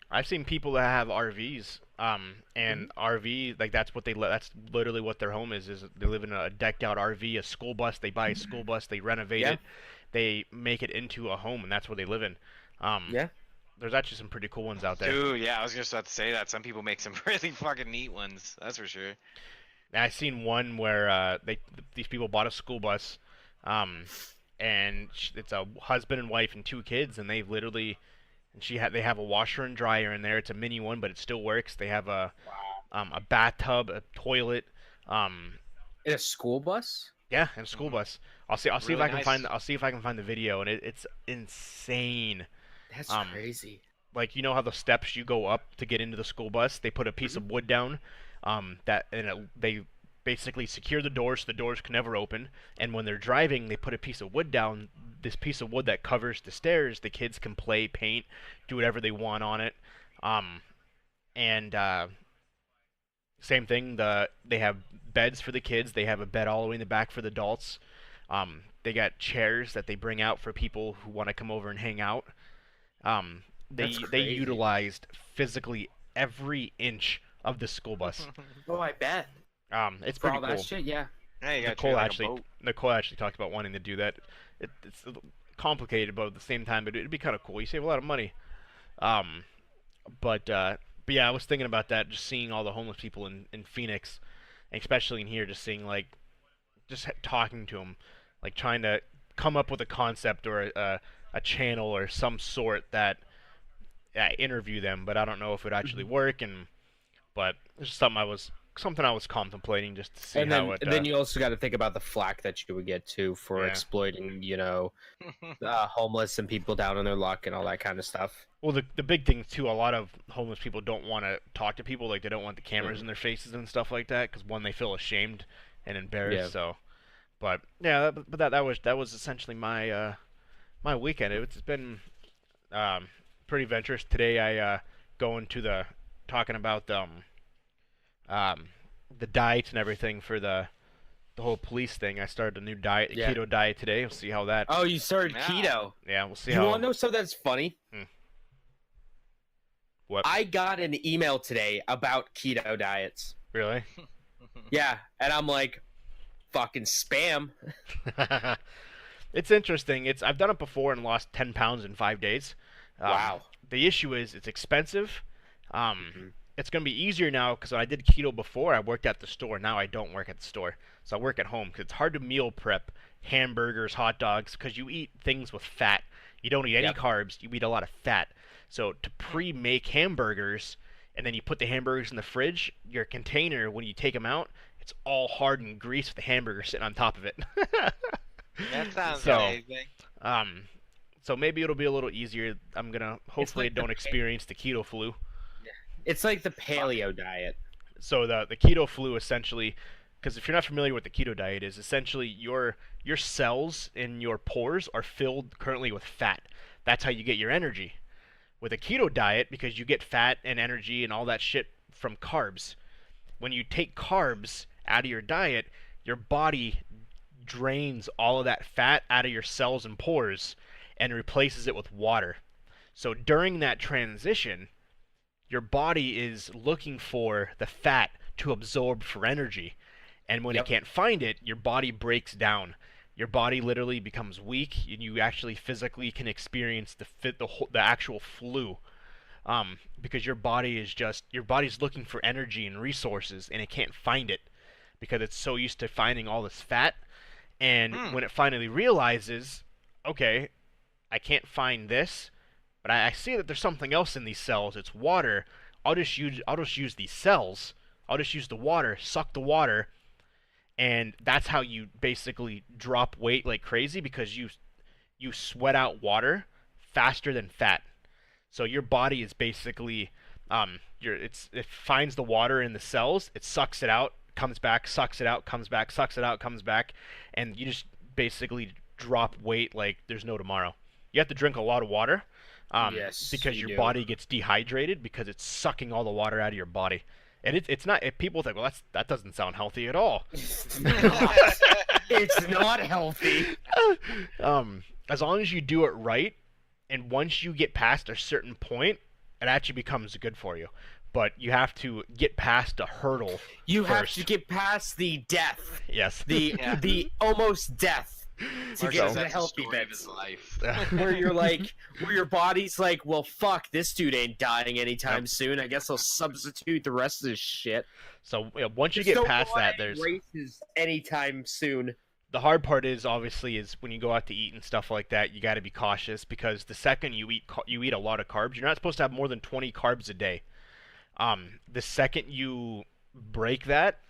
I've seen people that have RVs, and RV, like that's literally what their home is they live in a decked out RV, a school bus, they buy a school bus, they renovate it, they make it into a home, and that's where they live in. There's actually some pretty cool ones out there. Dude, yeah, I was just about to say that. Some people make some really fucking neat ones, that's for sure. And I seen one where these people bought a school bus, and it's a husband and wife and 2 kids, and they literally... And they have a washer and dryer in there. It's a mini one, but it still works. They have a bathtub, a toilet. In a school bus? Yeah, in a school bus. I'll see really if I can nice. I'll see if I can find the video, and it's insane. That's crazy. Like how the steps you go up to get into the school bus, they put a piece of wood down, they basically secure the doors so the doors can never open. And when they're driving, they put a piece of wood down. This piece of wood that covers the stairs, the kids can play, paint, do whatever they want on it. Same thing, they have beds for the kids, they have a bed all the way in the back for the adults. They got chairs that they bring out for people who want to come over and hang out. They utilized physically every inch of the school bus. Oh, I bet. It's for pretty all cool. that shit, yeah. Hey, you Nicole actually talked about wanting to do that. It's complicated, but at the same time, it'd be kind of cool. You save a lot of money. But yeah, I was thinking about that, just seeing all the homeless people in Phoenix, and especially in here, just seeing just talking to them, like trying to come up with a concept or a channel or some sort that interview them. But I don't know if it would actually work. But it's just something I was contemplating, just to see how it. And then you also got to think about the flack that you would get too for exploiting, homeless and people down on their luck and all that kind of stuff. Well, the big thing too, a lot of homeless people don't want to talk to people, like they don't want the cameras in their faces and stuff like that, because one, they feel ashamed and embarrassed. Yeah. So, but yeah, but that was essentially my my weekend. It's been pretty adventurous. Today I going to talking about the diet and everything for the whole police thing. I started a new diet, keto diet today. We'll see how that. Oh, you started keto? Yeah, we'll see You how. want to know something that's funny? What? I got an email today about keto diets. Really? Yeah, and I'm like, fucking spam. It's interesting. I've done it before and lost 10 pounds in 5 days. Wow. The issue is it's expensive. Mhm. It's going to be easier now because when I did keto before, I worked at the store. Now I don't work at the store. So I work at home because it's hard to meal prep hamburgers, hot dogs, because you eat things with fat. You don't eat any Yep. carbs. You eat a lot of fat. So to pre-make hamburgers, and then you put the hamburgers in the fridge, your container, when you take them out, it's all hardened grease with the hamburger sitting on top of it. That sounds So, amazing. um, so maybe it'll be a little easier. I'm gonna hopefully like the don't experience the keto flu. It's like the paleo diet. So the keto flu essentially, because if you're not familiar with the keto diet is, essentially your cells in your pores are filled currently with fat. That's how you get your energy. With a keto diet, because you get fat and energy and all that shit from carbs. When you take carbs out of your diet, your body drains all of that fat out of your cells and pores and replaces it with water. So during that transition, your body is looking for the fat to absorb for energy. And when it Yep. can't find it, your body breaks down. Your body literally becomes weak, and you actually physically can experience the actual flu. Because your body's looking for energy and resources, and it can't find it because it's so used to finding all this fat. And when it finally realizes, okay, I can't find this, but I see that there's something else in these cells. It's water. I'll just use these cells. I'll just use the water, suck the water, and that's how you basically drop weight like crazy because you sweat out water faster than fat. So your body is basically it finds the water in the cells, it sucks it out, comes back, sucks it out, comes back, sucks it out, comes back, and you just basically drop weight like there's no tomorrow. You have to drink a lot of water, Yes, because you your do. body gets dehydrated because it's sucking all the water out of your body. And it's not. People think, well, that doesn't sound healthy at all. It's not. It's not healthy. As long as you do it right, and once you get past a certain point, it actually becomes good for you. But you have to get past a hurdle. You have first. to get past the death, Yes. the almost death to Mark get says to the that's healthy story of bits. his life. Where you're like, where your body's like, well, fuck, this dude ain't dying anytime Yep. soon. I guess I'll substitute the rest of this shit. So once you Just get don't past go on that, any there's races anytime soon. the hard part is obviously is when you go out to eat and stuff like that, you got to be cautious because the second you eat a lot of carbs, you're not supposed to have more than 20 carbs a day. The second you break that,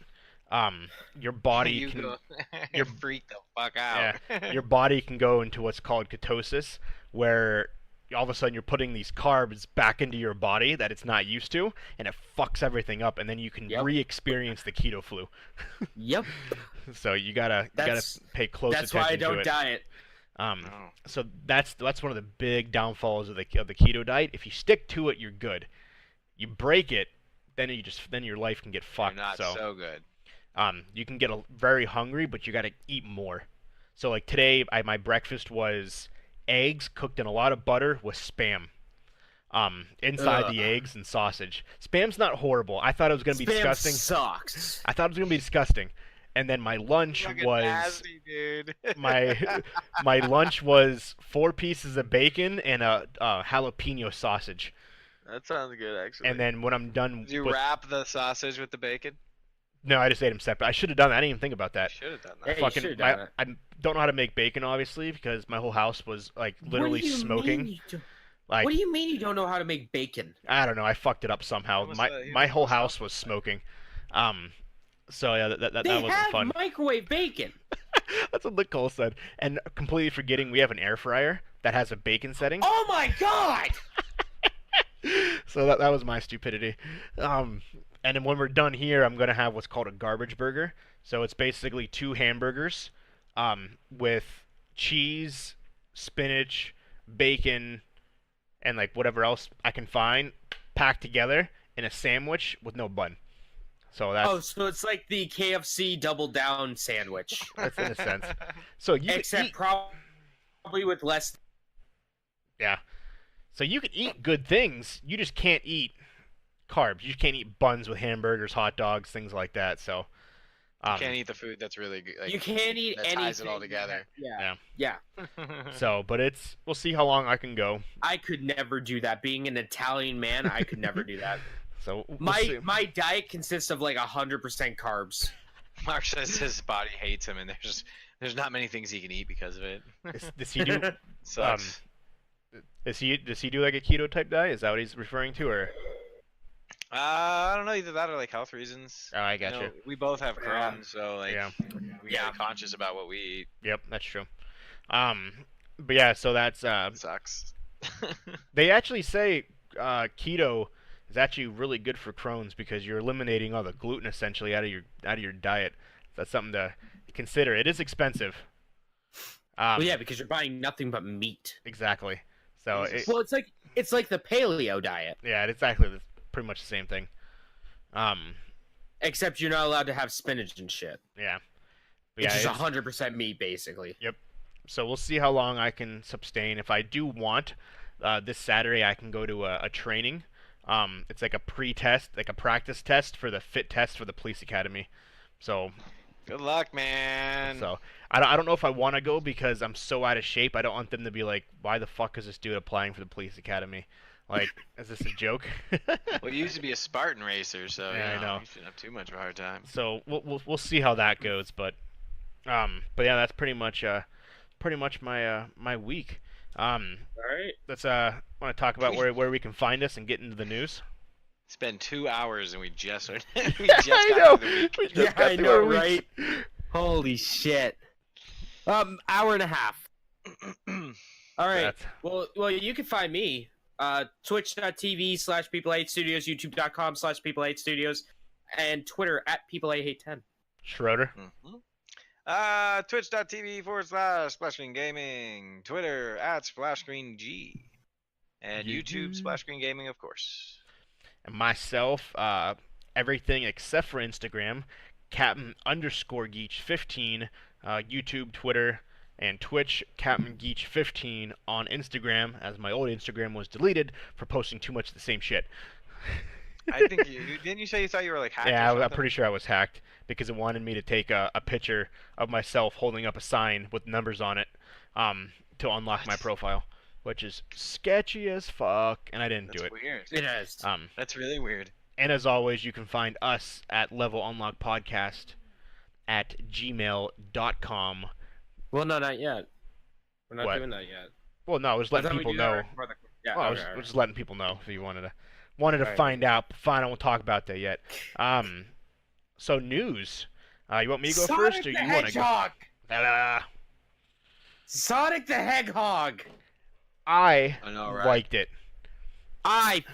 your body you can go, your- freak the fuck out. your body can go into what's called ketosis, where all of a sudden you're putting these carbs back into your body that it's not used to, and it fucks everything up, and then you can Yep. re-experience the keto flu. Yep. So you gotta That's- pay close That's why I attention to don't it. diet. Oh. So that's one of the big downfalls of the keto diet. If you stick to it, you're good. You break it, then your life can get You're fucked. not so good. You can get very hungry, but you got to eat more. So like today, my breakfast was eggs cooked in a lot of butter with spam. Inside the Ugh. eggs and sausage. Spam's not horrible. I thought it was gonna be Spam disgusting. sucks. I thought it was gonna be disgusting. And then my lunch Fucking was nasty, dude. my lunch was 4 pieces of bacon and a jalapeno sausage. That sounds good, actually. And then when I'm done Did you with, wrap the sausage with the bacon? no, I just ate them separate. I should have done that. I didn't even think about that. Should have done Hey, that. you should've done it. I don't know how to make bacon, obviously, because my whole house was like literally smoking. Like, What do you mean you don't know how to make bacon? I don't know. I fucked it up somehow. Almost, My whole house was smoking. So yeah, that They wasn't have fun. microwave bacon. That's what Nicole said. And completely forgetting we have an air fryer that has a bacon setting. Oh my god! So that was my stupidity. And then when we're done here, I'm gonna have what's called a garbage burger. So it's basically 2 hamburgers, with cheese, spinach, bacon, and like whatever else I can find, packed together in a sandwich with no bun. So Oh, so it's like the KFC double down sandwich, that's in a sense. So you except eat, probably with less. yeah. So you can eat good things, you just can't eat carbs. You can't eat buns with hamburgers, hot dogs, things like that. So You can't eat the food that's really good. Like, you can't eat that anything. ties it all together. Yeah. So, but we'll see how long I can go. I could never do that. Being an Italian man, I could never do that. So we'll My see. my diet consists of like 100% carbs. Mark says his body hates him, and there's not many things he can eat because of it. Does he do? Sucks. Does he do like a keto type diet? Is that what he's referring to, or? I don't know, either that or like health reasons. Oh, I You gotcha. know, we both have Crohn's, so like Yeah. we gotta be conscious about what we eat. Yep, that's true. But yeah, so that's It sucks. they actually say keto is actually really good for Crohn's because you're eliminating all the gluten essentially out of your diet. That's something to consider. It is expensive. Well, yeah, because you're buying nothing but meat. Exactly. So Jesus. Well, it's like the paleo diet, yeah, it's pretty much the same thing. except you're not allowed to have spinach and shit. Yeah. But It's yeah, just 100% meat, basically. so we'll see how long I can sustain. If I do want, this Saturday I can go to a training. It's like a pre-test, like a practice test for the fit test for the police academy. So Good luck, man. I don't know if I want to go because I'm so out of shape. I don't want them to be like, why the fuck is this dude applying for the police academy? Like, is this a joke? Well, you used to be a Spartan racer, so Yeah, I you know. you shouldn't have too much of a hard time. So we'll see how that goes. But yeah, that's pretty much my week. All right. Let's want to talk about where we can find us and get into the news. It's been 2 hours and we just got I out know. of the week. We just Yeah, got I through know, our week. right? Holy shit. Hour and a half. All right. That's- Well, you can find me twitch.tv/people8studios, youtube.com/people8studios, and Twitter @people8hate10. Schroeder. Twitch.tv/Splashscreen Gaming, Twitter @SplashScreenG, and YouTube Splashscreen Gaming, of course. And myself, everything except for Instagram, Captain_Geach15, YouTube, Twitter, and Twitch, CaptainGeach15 on Instagram, as my old Instagram was deleted for posting too much of the same shit. I think didn't you say you thought you were like hacked? Yeah, or I'm something? pretty sure I was hacked because it wanted me to take a picture of myself holding up a sign with numbers on it to unlock my profile, which is sketchy as fuck, and I didn't do That's it. weird. It is. That's really weird. And as always, you can find us at levelunlockpodcast@gmail.com. Well, no, not yet. We're not What? doing that yet. Well, no, I was letting people know. Yeah, Well, I was just letting people know if you wanted to Alright. find out. But fine, I won't talk about that yet. So news. You want me to go Sonic first, or the you want to go? Hedgehog! Ah, Sonic the Hedgehog! I I know, right? liked it. I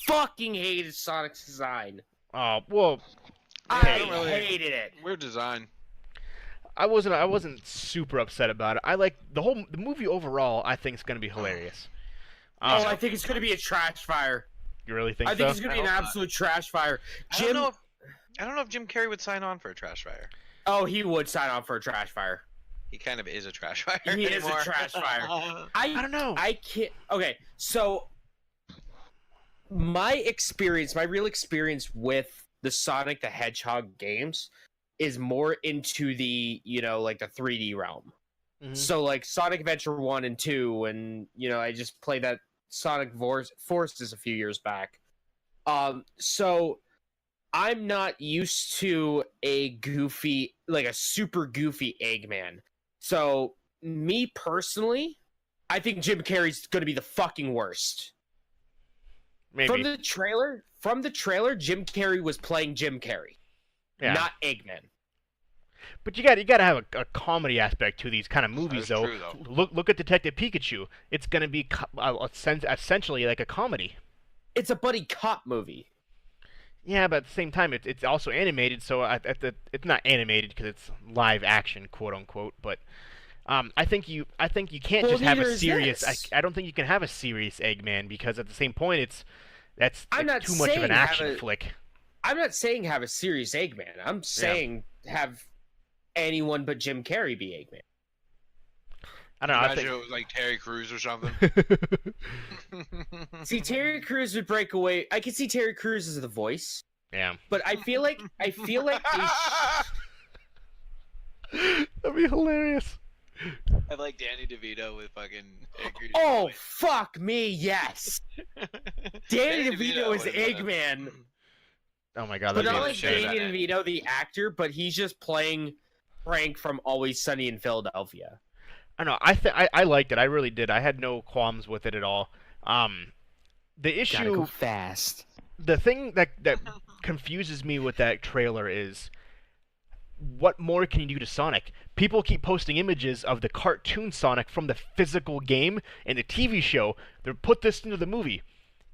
fucking hated Sonic's design. Oh well, I don't really- hated it. Weird design. I wasn't super upset about it. I like the movie overall. I think is going to be hilarious. Oh, I think it's gonna be a trash fire. You really think I think so? it's gonna be I an hope not. absolute trash fire. I Jim, don't know if Jim Carrey would sign on for a trash fire. oh, he would sign on for a trash fire. He kind of is a trash fire. He is a anymore. trash fire. I don't know. I can't. Okay, so my real experience with the Sonic the Hedgehog games is more into the, like the 3D realm. Mhm. So like Sonic Adventure 1 and 2, and I just played that Sonic Forces a few years back. So I'm not used to a super goofy Eggman. So me personally, I think Jim Carrey's gonna be the fucking worst. Maybe. From the trailer, Jim Carrey was playing Jim Carrey, Yeah. not Eggman. But you got to have a comedy aspect to these kind of movies, That's though. true, though. Look at Detective Pikachu. It's going to be essentially like a comedy. It's a buddy cop movie. Yeah, but at the same time, it's also animated, so it's not animated because it's live action, quote unquote. But I think you can't Well, just have neither a is serious. this. I don't think you can have a serious Eggman because at the same point, that's I'm like not too much of saying an have action a- flick. I'm not saying have a serious Eggman. I'm saying have anyone but Jim Carrey be Eggman. I don't know. I Imagine think it was like Terry Crews or something. See, Terry Crews would break away. I could see Terry Crews as the voice, yeah. but I feel like they That'd be hilarious. I like Danny DeVito with fucking Terry Crews. Oh fuck me, yes. Danny DeVito is was, Eggman, Oh my god, but that'd not be like shit. Danny DeVito the actor, but he's just playing Frank from Always Sunny in Philadelphia. I don't know. I liked it. I really did. I had no qualms with it at all. The Gotta issue, go fast. the thing that confuses me with that trailer is, what more can you do to Sonic? People keep posting images of the cartoon Sonic from the physical game and the TV show. They're put this into the movie.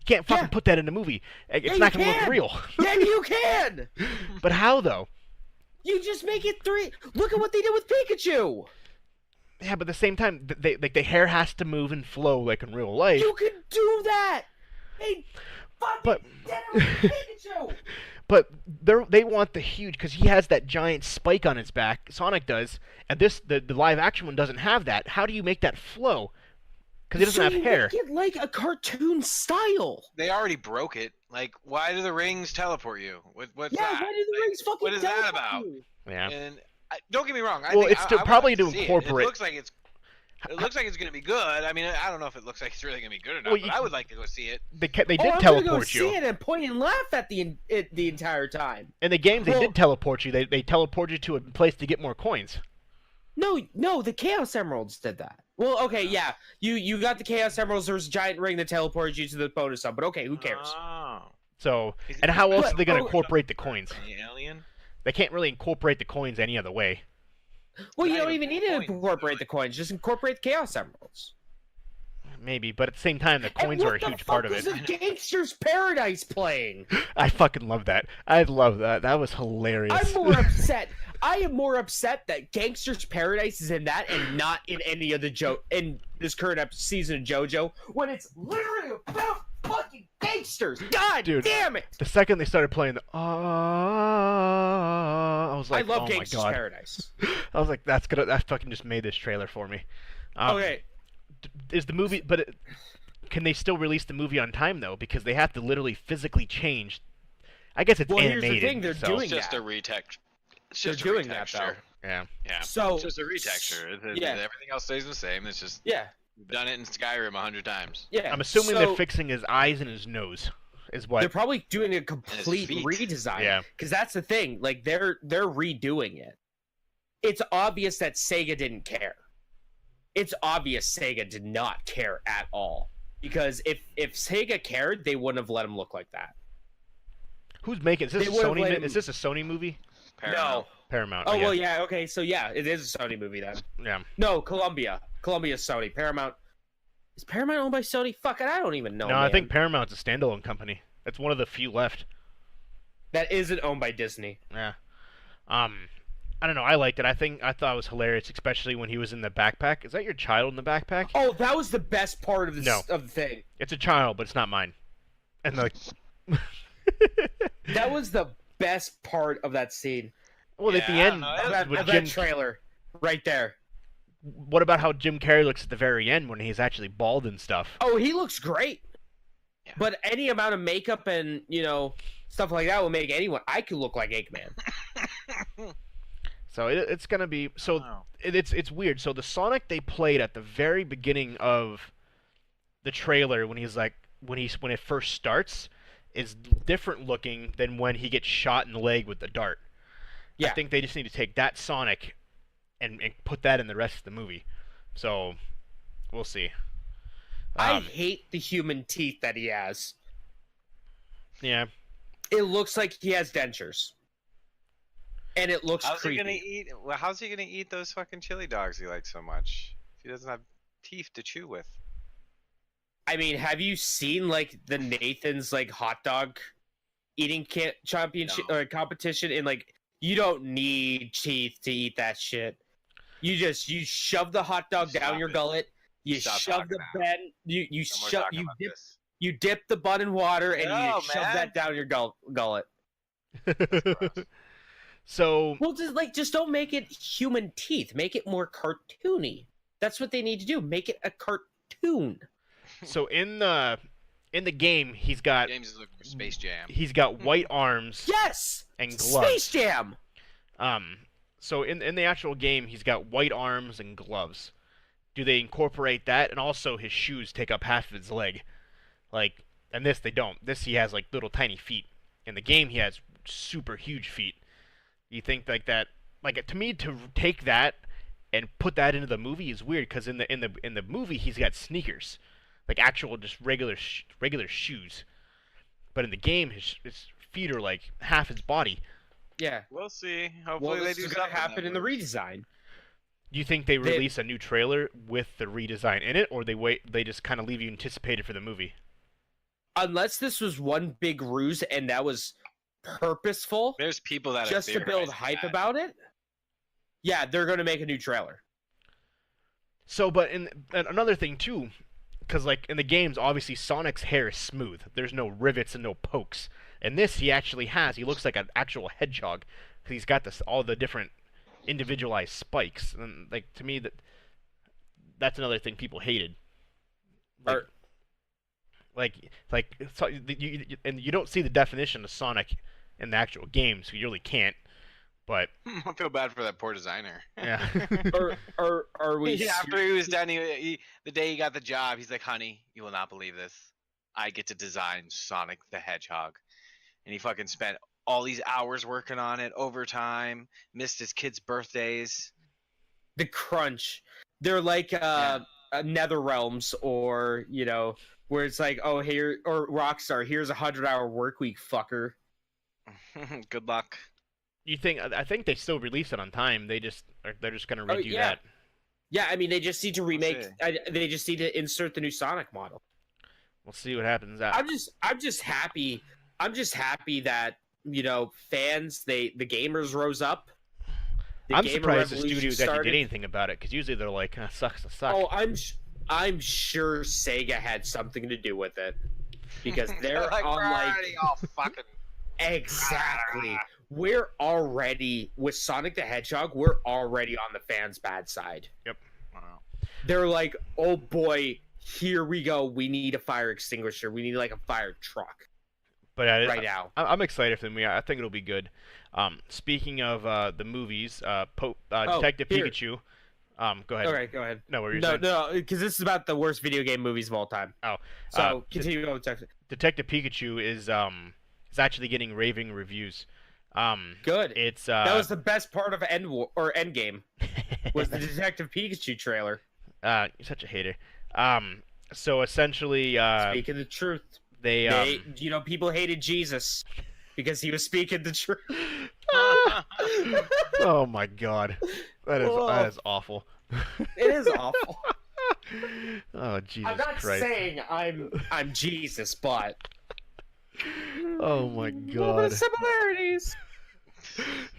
You can't fucking put that in the movie. It's Yeah, not you gonna look can. real. Yeah, you can. But how though? You just make it 3. Look at what they did with Pikachu. Yeah, but at the same time, the hair has to move and flow like in real life. You can do that. They fucking But did it with Pikachu. but they want the huge, because he has that giant spike on his back. Sonic does, and the live action one doesn't have that. How do you make that flow? Because he doesn't have hair. Make it like a cartoon style. They already broke it. Like, why do the rings teleport you? What's Yeah, that? why do the Like, rings fucking what is that teleport about? you? Yeah. And don't get me wrong. I Well, think it's to I probably want to see it. incorporate- It looks like it's. It looks like it's gonna be good. I mean, I don't know if it looks like it's really gonna be good or not. Well, but I would like to go see it. They did I'm gonna go teleport see you. it and point and laugh at the entire time. In the games, they Well- did teleport you. They teleport you to a place to get more coins. No, the Chaos Emeralds did that. Well, okay, yeah, you got the Chaos Emeralds. There's a giant ring that teleported you to the bonus sub, but okay, who cares? Oh. So, Is and it- how else are they going to oh, incorporate the coins? The alien? They can't really incorporate the coins any other way. Well, you Not don't even even need to coins, incorporate the coins. Just incorporate the Chaos Emeralds. Maybe, but at the same time, the coins and are a huge part of it. What the fuck was the Gangster's Paradise playing? I fucking love that. I love that. That was hilarious. I'm more upset. I am more upset that Gangster's Paradise is in that and not in any of the in this current season of JoJo, when it's literally about fucking gangsters. God Dude, damn it! The second they started playing the I was like, I love oh Gangster's my god. Paradise. I was like, that fucking just made this trailer for me. Okay, Is the movie, can they still release the movie on time though? Because they have to literally physically change. I guess it's well, here's animated. the thing: they're so, doing It's just that. a retexture. It's They're just doing a that, retexture. Yeah. Yeah. So- it's just a retexture. yeah. Everything else stays the same. It's just Yeah, we've done it in Skyrim 100 times. yeah. I'm assuming so they're fixing his eyes and his nose. Is what? They're probably doing a complete feet. redesign. Yeah. Because that's the thing. Like they're redoing it. It's obvious that Sega didn't care. It's obvious Sega did not care at all. Because if Sega cared, they wouldn't have let him look like that. Who's making? Is this They a would've Sony? let him- Is this a Sony movie? Paramount. Paramount. Oh yeah. well, yeah. Okay, so yeah, it is a Sony movie then. Yeah. No, Columbia. Columbia's Sony. Paramount. Is Paramount owned by Sony? Fuck it, I don't even know. No, I man. think Paramount's a standalone company. That's one of the few left. that isn't owned by Disney. Yeah. I don't know. I liked it. I thought it was hilarious, especially when he was in the backpack. Is that your child in the backpack? Oh, that was the best part of the No. of the thing. It's a child, but it's not mine. And like, That was the best part of that scene. well, at the Yeah, I don't end, know. Of that, with of Jim. that trailer, right there. What about how Jim Carrey looks at the very end when he's actually bald and stuff? Oh, he looks great. Yeah. But any amount of makeup and stuff like that will make anyone. I could look like Eggman. So it's gonna be so. Wow. It's weird. So the Sonic they played at the very beginning of the trailer when when it first starts is different looking than when he gets shot in the leg with the dart. Yeah. I think they just need to take that Sonic and put that in the rest of the movie. So we'll see. I hate the human teeth that he has. Yeah. It looks like he has dentures. And it looks How's he creepy. gonna eat? Well, how's he gonna eat those fucking chili dogs he likes so much? If he doesn't have teeth to chew with. I mean, have you seen like the Nathan's like hot dog eating championship No. or competition? And like, you don't need teeth to eat that shit. You shove the hot dog down Stop your it. gross. You Stop shove talking the now. bun. You No more shove talking you about dip this. you dip the bun in water and No, you shove man. that down your gullet. So Well, just don't make it human teeth. Make it more cartoony. That's what they need to do. Make it a cartoon. So in the game, he's got James is looking for Space Jam. white arms Yes. and gloves. Space Jam. So in the actual game, he's got white arms and gloves. Do they incorporate that? And also his shoes take up half of his leg. Like, and this they don't. This he has like little tiny feet. In the game, he has super huge feet. You think like that? Like to me, to take that and put that into the movie is weird because in the movie he's got sneakers, like actual just regular shoes. But in the game, his feet are like half his body. Yeah. We'll see. Well, Hopefully this they do is going to something happen that in the works. redesign. Do you think they release a new trailer with the redesign in it, or they just kind of leave you anticipated for the movie? Unless this was one big ruse and that was purposeful, There's people that just to build hype about it. Yeah, they're going to make a new trailer. So, but and another thing too, because like in the games, obviously Sonic's hair is smooth. There's no rivets and no pokes. In this, he actually has. He looks like an actual hedgehog because he's got all the different individualized spikes. And like to me, that's another thing people hated. So you don't see the definition of Sonic in the actual game, so you really can't. But I feel bad for that poor designer. yeah. Are we? After he was done, the day he got the job, he's like, "Honey, you will not believe this. I get to design Sonic the Hedgehog," and he fucking spent all these hours working on it, overtime, missed his kids' birthdays. The crunch. They're like Nether Realms, or where it's like, oh, here, or Rockstar. Here's a 100-hour work week, fucker. Good luck. I think they still release it on time. They're just gonna redo that. Yeah, I mean they just need to remake. They just need to insert the new Sonic model. We'll see what happens. I'm just happy. I'm just happy that fans, the gamers rose up. I'm surprised the studios actually did anything about it because usually they're like, sucks to suck. Oh, I'm sure Sega had something to do with it because they're like, on we're already all fucking. Exactly. We're already with Sonic the Hedgehog. We're already on the fans' bad side. Yep. Wow. They're like, oh boy, here we go. We need a fire extinguisher. We need like a fire truck. But right now, I'm excited for the movie. I think it'll be good. Speaking of the movies, Detective Pikachu. Go ahead. All right, go ahead. No, what were you saying? No, because this is about the worst video game movies of all time. Oh, so continue going with Detective Pikachu is actually getting raving reviews. Good. It's that was the best part of Endgame. Was the Detective Pikachu trailer. You're such a hater. So essentially, speaking the truth, they people hated Jesus because he was speaking the truth. Oh my god, that is awful. It is awful. Oh Jesus I'm not Christ. saying I'm Jesus, but oh my god. What are the similarities?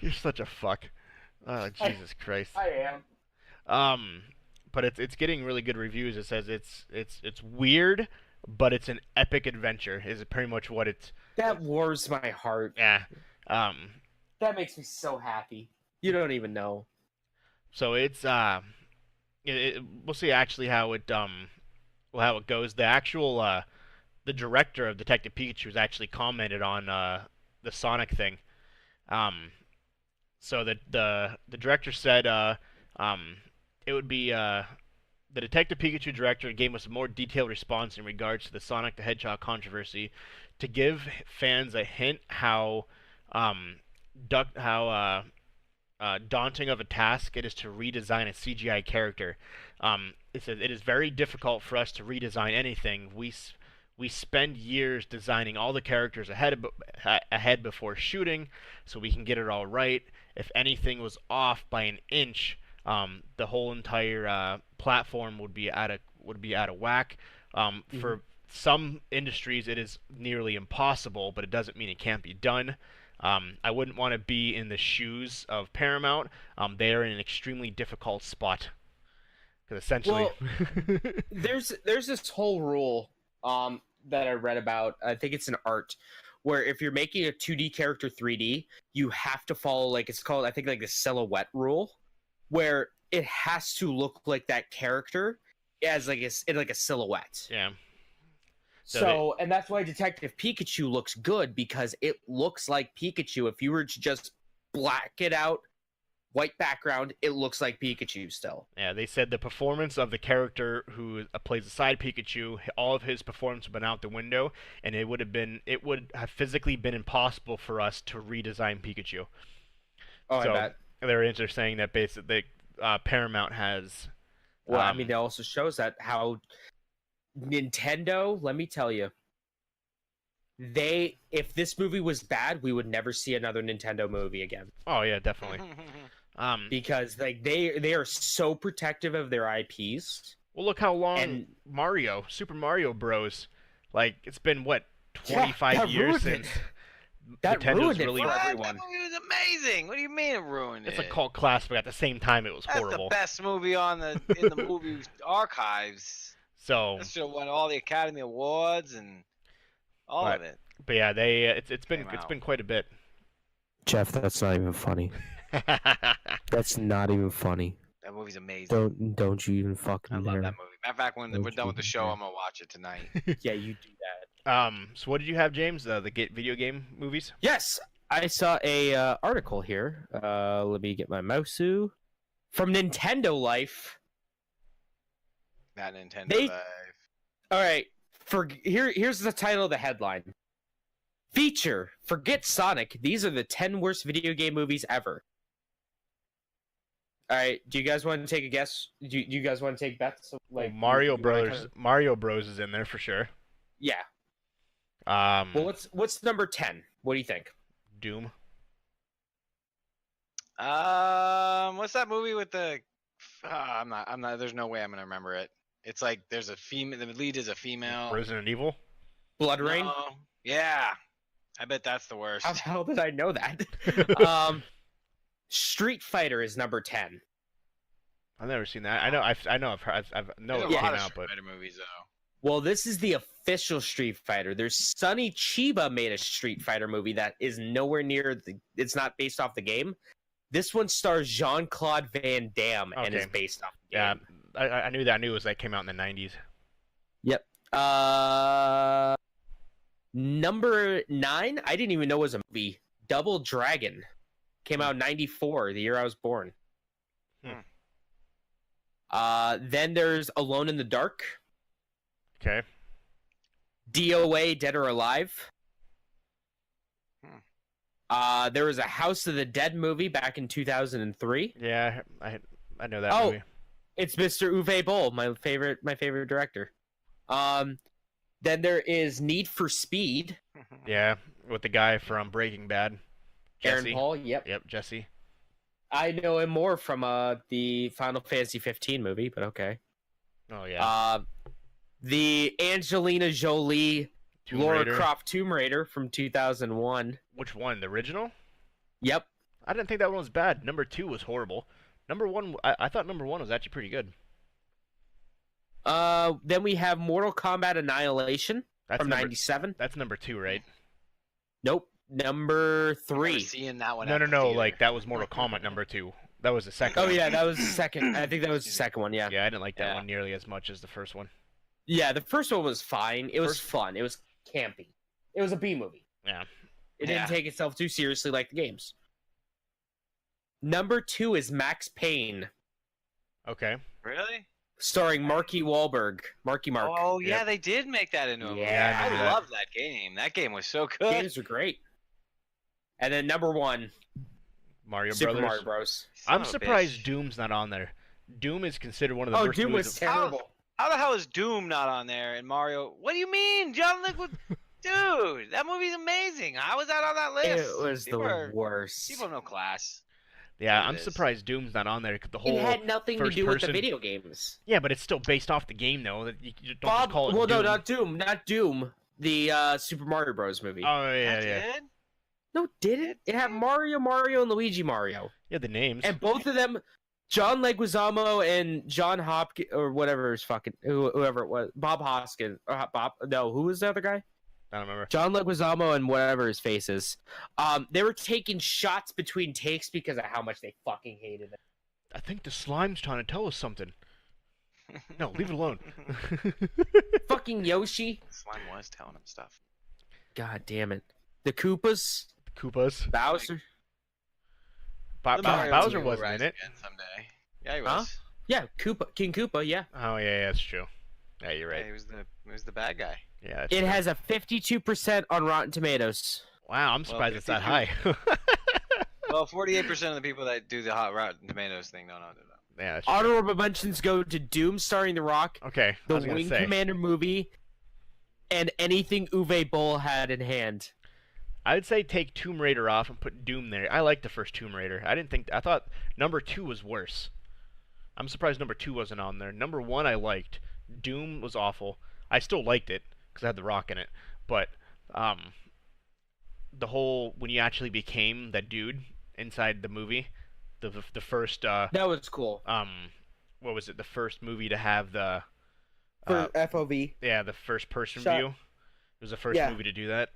You're such a fuck. Oh Jesus Christ. I am. But it's getting really good reviews. It says it's weird, but it's an epic adventure. Is pretty much what it's. That warms my heart. Yeah. That makes me so happy. You don't even know. So it's we'll see actually how it goes. The actual the director of Detective Pikachu has actually commented on the Sonic thing. So the director said it would be the Detective Pikachu director gave us a more detailed response in regards to the Sonic the Hedgehog controversy to give fans a hint how daunting of a task it is to redesign a CGI character. It says it is very difficult for us to redesign anything. We spend years designing all the characters ahead before shooting, so we can get it all right. If anything was off by an inch, the whole entire platform would be out of whack. For some industries, it is nearly impossible, but it doesn't mean it can't be done. I wouldn't want to be in the shoes of Paramount. They are in an extremely difficult spot. Because essentially, there's this whole rule that I read about. I think it's an art where if you're making a 2D character 3D, you have to follow it's called I think the silhouette rule, where it has to look like that character as like in like a silhouette. Yeah. So, and that's why Detective Pikachu looks good, because it looks like Pikachu. If you were to just black it out, white background, it looks like Pikachu still. Yeah, they said the performance of the character who plays the side Pikachu, all of his performance would have been out the window, and it would have physically been impossible for us to redesign Pikachu. Oh, So, I bet. They're saying that basically Paramount has. Well, I mean, it also shows that how Nintendo, let me tell you, if this movie was bad, we would never see another Nintendo movie again. Oh yeah, definitely. Because like they are so protective of their IPs. Well, look how long Super Mario Bros. Like it's been what 25 years since Nintendo's really. That movie was amazing. What do you mean it ruined it? It's a cult classic, but at the same time, it was horrible. That's the best movie in the movie archives. So that should have won all the Academy Awards and all of it. But yeah, it's been quite a bit. Jeff, that's not even funny. That's not even funny. That movie's amazing. Don't you even fucking I love that movie. Matter of fact, when we're done with the show, I'm gonna watch it tonight. Yeah, you do that. So what did you have, James? The video game movies? Yes, I saw a article here. Let me get my mouse from Nintendo Life. Not Nintendo Life. All right. Here's the title of the headline. Feature: Forget Sonic. These are the 10 worst video game movies ever. All right. Do you guys want to take a guess? Do you guys want to take bets? Like Mario Bros is in there for sure. Yeah. Well, what's number 10? What do you think? Doom. What's that movie with the? I'm not. There's no way I'm gonna remember it. It's like there's a female. The lead is a female. Resident Evil. Blood Rain. No. Yeah. I bet that's the worst. How the hell did I know that? Street Fighter is number 10. I've never seen that. I know it came out, but Fighter movies though. Well, this is the official Street Fighter. There's Sonny Chiba made a Street Fighter movie that is nowhere near it's not based off the game. This one stars Jean-Claude Van Damme and is based off the game. Yeah, I knew that. I knew it was came out in the 90s. Yep. Number 9, I didn't even know was a movie. Double Dragon came out in 94, the year I was born. Then there's Alone in the Dark. Okay. DOA, Dead or Alive. There was a House of the Dead movie back in 2003. Yeah, I know that movie. It's Mr. Uwe Boll, my favorite director. Then there is Need for Speed. Yeah, with the guy from Breaking Bad. Aaron Jesse. Paul, yep, Jesse. I know him more from the Final Fantasy 15 movie, but okay. Oh yeah. The Angelina Jolie, Lara Croft Tomb Raider from 2001. Which one? The original? Yep. I didn't think that one was bad. Number 2 was horrible. Number 1, I thought number 1 was actually pretty good. Then we have Mortal Kombat Annihilation from 97. That's number 2, right? Nope. Number 3. Seeing that one. No. Like that was Mortal Kombat number 2. That was the second. Oh yeah, that was the second. I think that was the second one. Yeah. Yeah, I didn't like that one nearly as much as the first one. Yeah, the first one was fine. It was fun. It was campy. It was a B movie. Yeah. It didn't take itself too seriously like the games. Number 2 is Max Payne. Okay. Really? Starring Marky Wahlberg. Marky Mark. Oh yeah, they did make that into a movie. Yeah, I love that game. That game was so good. Games were great. And then number 1, Super Mario Bros. I'm surprised Doom's not on there. Doom is considered one of the worst Doom movies. was terrible. How the hell is Doom not on there and Mario? What do you mean? John Liquid. Dude, that movie's amazing. How was that on that list? It was the worst. People have no class. Yeah, I'm surprised Doom's not on there. The whole it had nothing to do with the video games. Yeah, but it's still based off the game, though. That you don't just call it Doom. No, not Doom. Not Doom. The Super Mario Bros. Movie. Oh, yeah. No, did it? It had Mario, and Luigi Mario. Yeah, the names. And both of them, John Leguizamo and John Hopkins, or whatever his fucking, whoever it was, Bob Hoskins. Who was the other guy? I don't remember. John Leguizamo and whatever his face is. They were taking shots between takes because of how much they fucking hated it. I think the slime's trying to tell us something. No, leave it alone. Fucking Yoshi. Slime was telling him stuff. God damn it. The Koopas. Koopas. Bowser. The Mario Bowser movie will wasn't rise in it. again someday. Yeah, he Huh? was. Yeah, Koopa. King Koopa, yeah. Oh yeah, that's true. Yeah, you're Yeah, right. he was the bad guy. Yeah, that's It true. has a 52% on Rotten Tomatoes. Wow, I'm surprised it's that high. Well, 48% of the people that do the hot Rotten Tomatoes thing don't know. Yeah, that's true. Honorable mentions go to Doom starring The Rock, Okay, I the was gonna Wing say. Commander movie, and anything Uwe Boll had in hand. I'd say take Tomb Raider off and put Doom there. I liked the first Tomb Raider. I thought number 2 was worse. I'm surprised number 2 wasn't on there. Number 1 I liked. Doom was awful. I still liked it because I had The Rock in it. But the whole when you actually became that dude inside the movie, the first That was cool. what was it? The first movie to have the For FOV. yeah, the first person Shot. view. It was the first Yeah. movie to do that.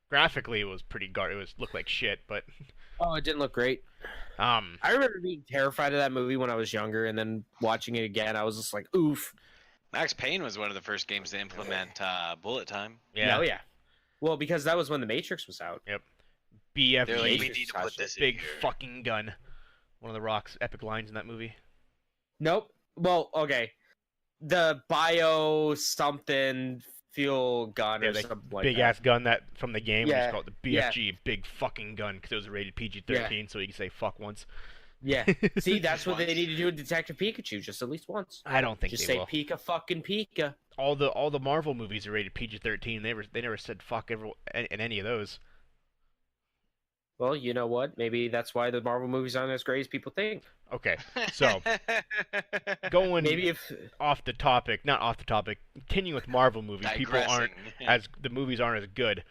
Graphically, it was pretty looked like shit, but Oh, it didn't look great. I remember being terrified of that movie when I was younger, and then watching it again, I was just like, oof. Max Payne was one of the first games to implement bullet time. yeah, Oh, yeah. Well, because that was when The Matrix was out. They're like, BFG, we need to put this big in here. fucking gun. One of the Rock's epic lines in that movie. Nope. Well, okay. The bio something fuel gun Yeah, or the something like big that. ass gun that from the game. We Yeah, just call it the BFG, big fucking gun, because it was rated PG-13, so you can say fuck once. Yeah. See, that's what they Once. need to do with Detective Pikachu, just at least once. I don't think Just they say will. Pika fucking Pika. All the Marvel movies are rated PG-13. They never said fuck in any of those. Well, you know what? Maybe that's why the Marvel movies aren't as great as people think. Okay, so going Maybe if off the topic, not off the topic, continuing with Marvel movies, people aren't Digressing. the movies aren't as good.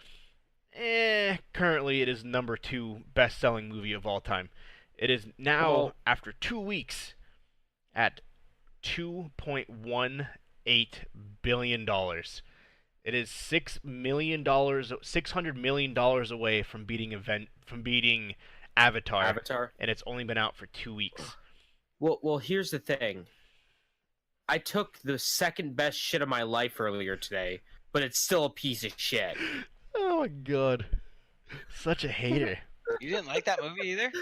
Currently it is number 2 best-selling movie of all time. It is now Well- after 2 weeks at $2.18 billion. It is $600 million away from beating Avatar, and it's only been out for 2 weeks. Well, here's the thing. I took the second best shit of my life earlier today, but it's still a piece of shit. Oh my god, such a hater. You didn't like that movie either?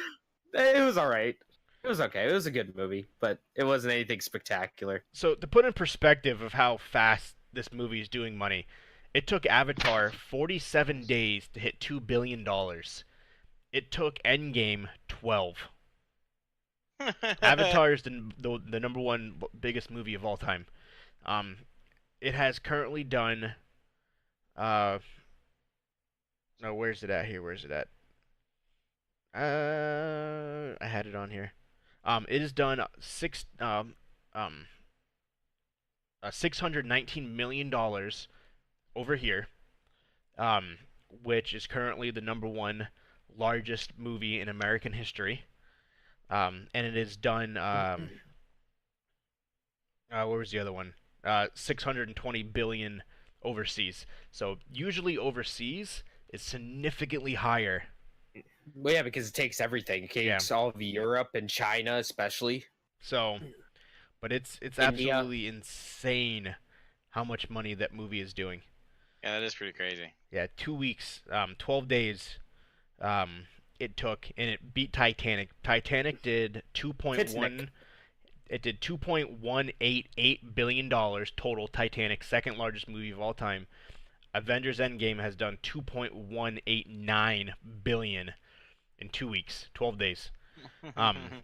It was all right. It was okay. It was a good movie, but it wasn't anything spectacular. So to put in perspective of how fast this movie is doing money, it took Avatar 47 days to hit $2 billion. It took Endgame 12. Avatar is the number 1 biggest movie of all time. It has currently done. No, where's it at here? Where's it at? I had it on here. It has done $619 million over here, which is currently the number 1 largest movie in American history. And it has done where was the other one? 620 billion overseas. So usually overseas is significantly higher. Well, yeah, because it takes everything. It takes all of Europe and China, especially. So, but it's India. absolutely insane how much money that movie is doing. Yeah, that is pretty crazy. Yeah, 2 weeks, 12 days, it took, and it beat Titanic. Titanic did 2.1. Titanic. It did $2.188 billion total. Titanic, second largest movie of all time. Avengers Endgame has done $2.189 billion in 2 weeks, 12 days. That's and,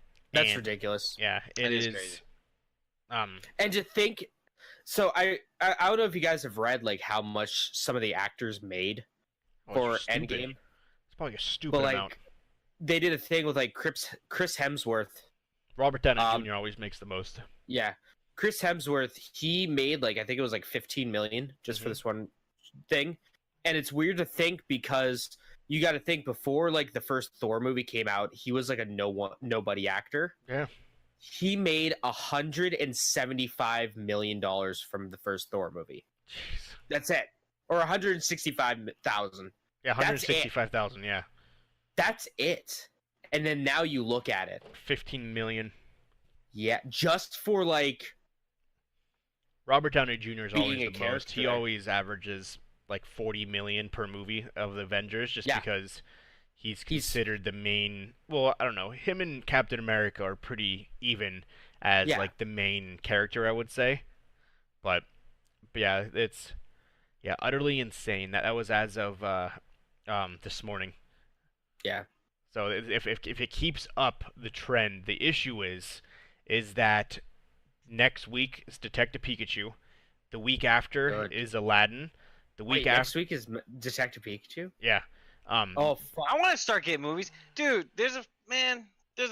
ridiculous. Yeah, That is is. crazy. And to think, so I don't know if you guys have read like how much some of the actors made for stupid. Endgame. It's probably a stupid But like, amount. they did a thing with like Chris Hemsworth. Robert Downey um, Jr. always makes the most. Yeah, Chris Hemsworth. He made like I think it was like 15 million just for Mhm. this one thing, and it's weird to think because you got to think before like the first Thor movie came out, he was like a nobody actor. Yeah. He made $175 million from the first Thor movie. Jeez. That's it, or 165,000. Yeah, That's it. 165,000. Yeah. That's it. And then now you look at it. 15 million. Yeah, just for like Robert Downey Jr. is being always a the most. He character. always averages like 40 million per movie of the Avengers, just Yeah. because he's considered the main. Well, I don't know. Him and Captain America are pretty even as Yeah. like the main character, I would say. But yeah, it's utterly insane. That was as of this morning. Yeah. So if it keeps up the trend, the issue is that next week is Detective Pikachu, the week after Good. is Aladdin, the week Wait, after next week is Detective Pikachu? yeah, Oh, fuck. I want to start getting movies, dude. There's a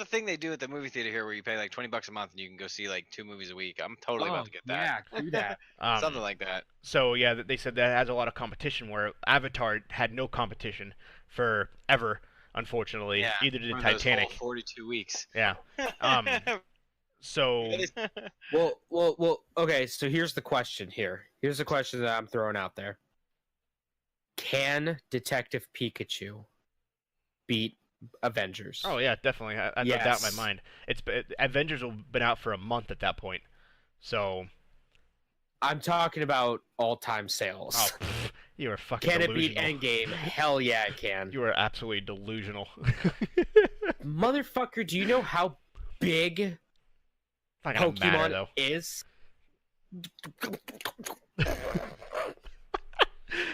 thing they do at the movie theater here where you pay like $20 a month and you can go see like 2 movies a week. I'm totally about to get that. Yeah, do that. Something like that. So yeah, they said that has a lot of competition where Avatar had no competition forever, unfortunately. Yeah. Either did For those Titanic. whole 42 weeks. Yeah. So Well. Okay, so here's the question here. Here's the question that I'm throwing out there. Can Detective Pikachu beat Avengers? oh yeah, definitely. I no doubt in Yes. my mind. Avengers will have been out for a month at that point. So I'm talking about all-time sales. oh, pff, you are fucking Can it beat delusional. Endgame? Hell yeah, it can. You are absolutely delusional. Motherfucker, do you know how big It's not gonna matter Pokemon though. is?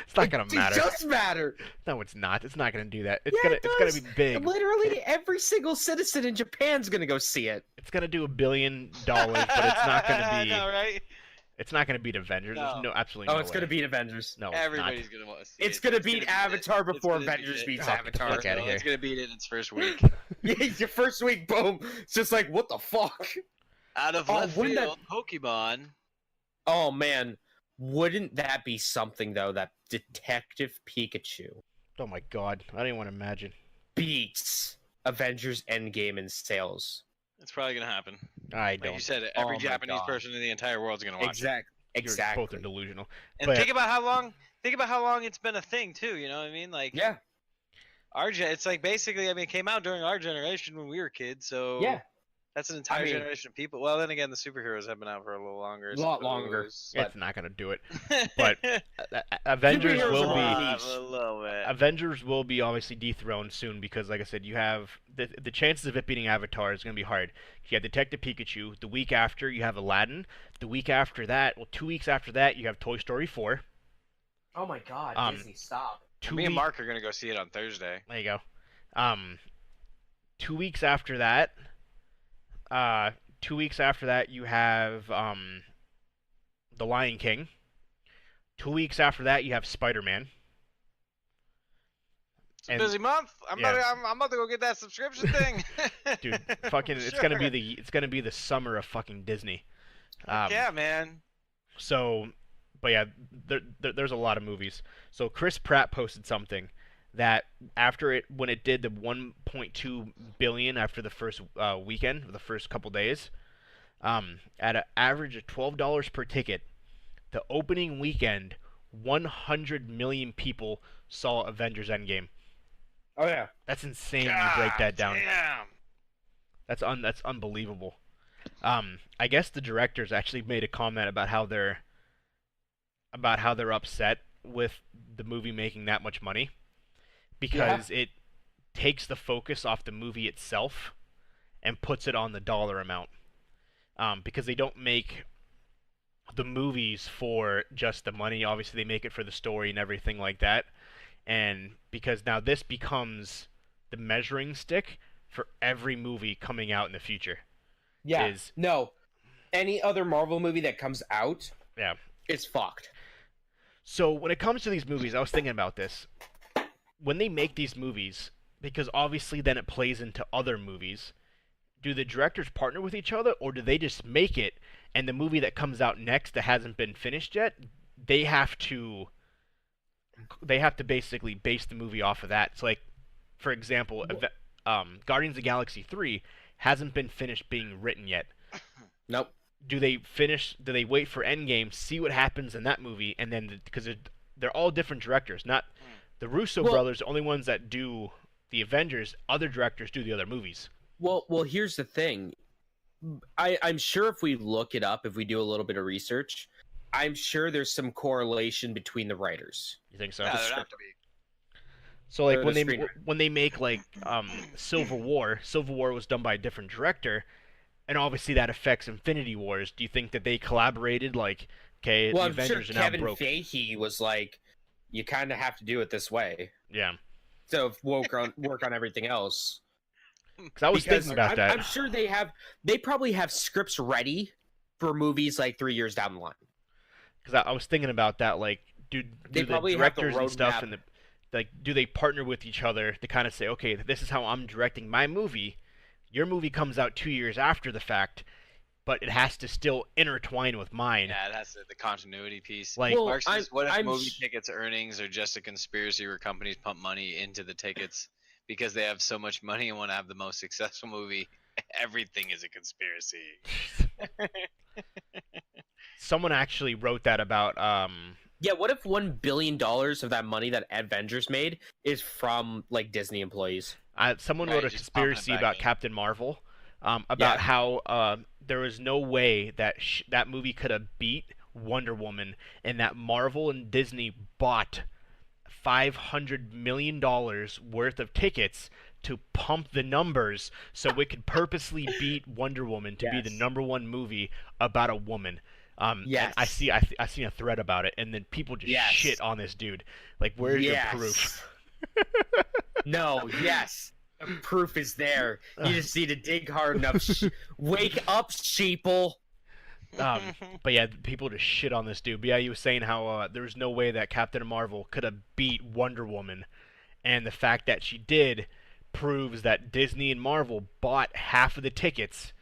It's not gonna matter. It does matter. No, it's not. It's not gonna do that. It's Yeah, gonna it it's gonna does. be big. Literally every single citizen in Japan's gonna go see it. It's gonna do $1 billion, but it's not gonna I be. know, right? It's not gonna beat Avengers. No. There's no absolutely Oh, no it's way. gonna beat Avengers. No, it's Everybody's gonna want to see It's it. gonna beat Avatar before It's gonna Avengers beat it. beats Oh, get the Avatar. fuck outta here. It's gonna beat it its first week. Yeah, your first week, boom. It's just like, what the fuck? Out of Oh, left wouldn't field, Pokemon. Oh man, wouldn't that be something though? That Detective Pikachu Oh my god, I don't even want to imagine. beats Avengers Endgame in sales. It's probably gonna happen. I Like don't. you said, Oh every my Japanese God. person in the entire world's gonna watch it. Exactly. You're both Exactly. are delusional. And But- think about how long. Think about how long it's been a thing too. You know what I mean? Like Yeah. it's like basically. I mean, it came out during our generation when we were kids. So Yeah. that's an entire mean- generation of people. Well, then again, the superheroes have been out for a little longer. A lot longer. suppose. It's not gonna do it. But Avengers Superheroes will are be. niche. a little bit. Avengers will be obviously dethroned soon because, like I said, you have the chances of it beating Avatar is going to be hard. You have Detective Pikachu. The week after, you have Aladdin. The week after that, 2 weeks after that, you have Toy Story 4. Oh my God, Disney, stop. Me and Mark are gonna go see it on Thursday. There you go. 2 weeks after that, 2 weeks after that, you have The Lion King. 2 weeks after that, you have Spider-Man. It's a busy month. I'm about to go get that subscription thing. Dude, fucking, it's Sure. gonna be the summer of fucking Disney. Yeah, man. So, but yeah, there's a lot of movies. So Chris Pratt posted something that when it did the 1.2 billion after the first weekend, the first couple days, at an average of $12 per ticket, the opening weekend, 100 million people saw Avengers Endgame. Oh yeah. That's insane when you break that down. Damn. That's unbelievable. I guess the directors actually made a comment about how they're upset with the movie making that much money because it takes the focus off the movie itself and puts it on the dollar amount. Because they don't make the movies for just the money. Obviously, they make it for the story and everything like that. And because now this becomes the measuring stick for every movie coming out in the future. Yeah. No. Any other Marvel movie that comes out, Yeah. it's fucked. So when it comes to these movies, I was thinking about this. When they make these movies, because obviously then it plays into other movies, do the directors partner with each other, or do they just make it, and the movie that comes out next that hasn't been finished yet, they have to basically base the movie off of that. So like, for example, Guardians of the Galaxy 3 hasn't been finished being written yet. Nope. Do they wait for Endgame, see what happens in that movie, and then because they're all different directors, not the Russo brothers, the only ones that do the Avengers, other directors do the other movies. Well, here's the thing. I'm sure if we look it up, if we do a little bit of research, I'm sure there's some correlation between the writers. You think so? Yeah, there'd have to be. So like Or when the they screenwriter. when they make like Civil War was done by a different director, and obviously that affects Infinity Wars. Do you think that they collaborated? Like, okay, Well, the I'm sure Avengers are now Kevin broke. Feige was like, you kind of have to do it this way. Yeah, So work on everything else. because I was Because thinking about that. I'm sure they probably have scripts ready for movies like 3 years down the line. Because I was thinking about that. Like, They do the probably have the directors and stuff roadmap. and do they partner with each other to kind of say, okay, this is how I'm directing my movie. Your movie comes out 2 years after the fact, but it has to still intertwine with mine. Yeah, it has the continuity piece. Like, Well, Mark says, what if I'm movie sh- tickets earnings are just a conspiracy where companies pump money into the tickets because they have so much money and want to have the most successful movie? Everything is a conspiracy. someone actually wrote that about Yeah, what if $1 billion of that money that Avengers made is from like Disney employees? someone Right, wrote a just pumping it conspiracy back about in. Captain Marvel, about Yeah. how there was no way that that movie could have beat Wonder Woman, and that Marvel and Disney bought $500 million worth of tickets to pump the numbers so it could purposely beat Wonder Woman to be the Yes. #1 movie about a woman. And Yes. I seen a thread about it, and then people just Yes. shit on this dude. Like, where's your proof? No, yes. The proof is there. You just need to dig hard enough. Wake up, sheeple. But yeah, people just shit on this dude. But yeah, he was saying how there was no way that Captain Marvel could have beat Wonder Woman, and the fact that she did proves that Disney and Marvel bought half of the tickets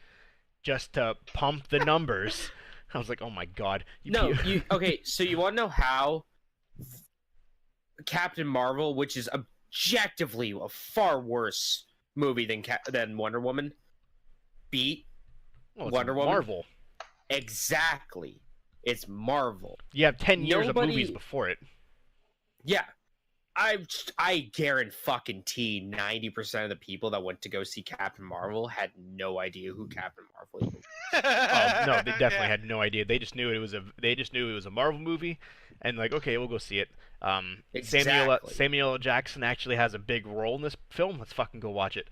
just to pump the numbers. I was like, oh my god. No, okay, so you want to know how Captain Marvel, which is objectively a far worse movie than Wonder Woman, beat Well, it's Wonder Woman? Marvel. Exactly. It's Marvel. You have 10 years of Nobody- movies before it. Yeah. I guarantee 90% of the people that went to go see Captain Marvel had no idea who Captain Marvel is. Oh, no, they definitely had no idea. They just knew it was a Marvel movie, and like, okay, we'll go see it. Exactly. Samuel L. Jackson actually has a big role in this film. Let's fucking go watch it.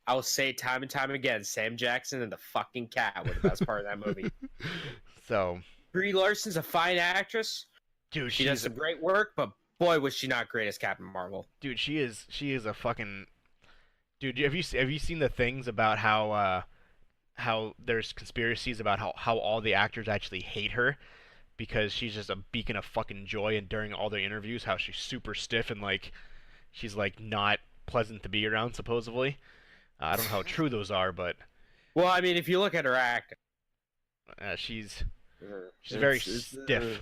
I'll say it time and time again, Sam Jackson and the fucking cat were the best part of that movie. So, Brie Larson's a fine actress. dude, She does some great work, but boy, was she not great as Captain Marvel. dude, she is a fucking dude. Have you seen the things about how there's conspiracies about how all the actors actually hate her because she's just a beacon of fucking joy, and during all their interviews, how she's super stiff and like she's like not pleasant to be around supposedly. I don't know how true those are, but Well, I mean, if you look at her acting, she's very it's, stiff.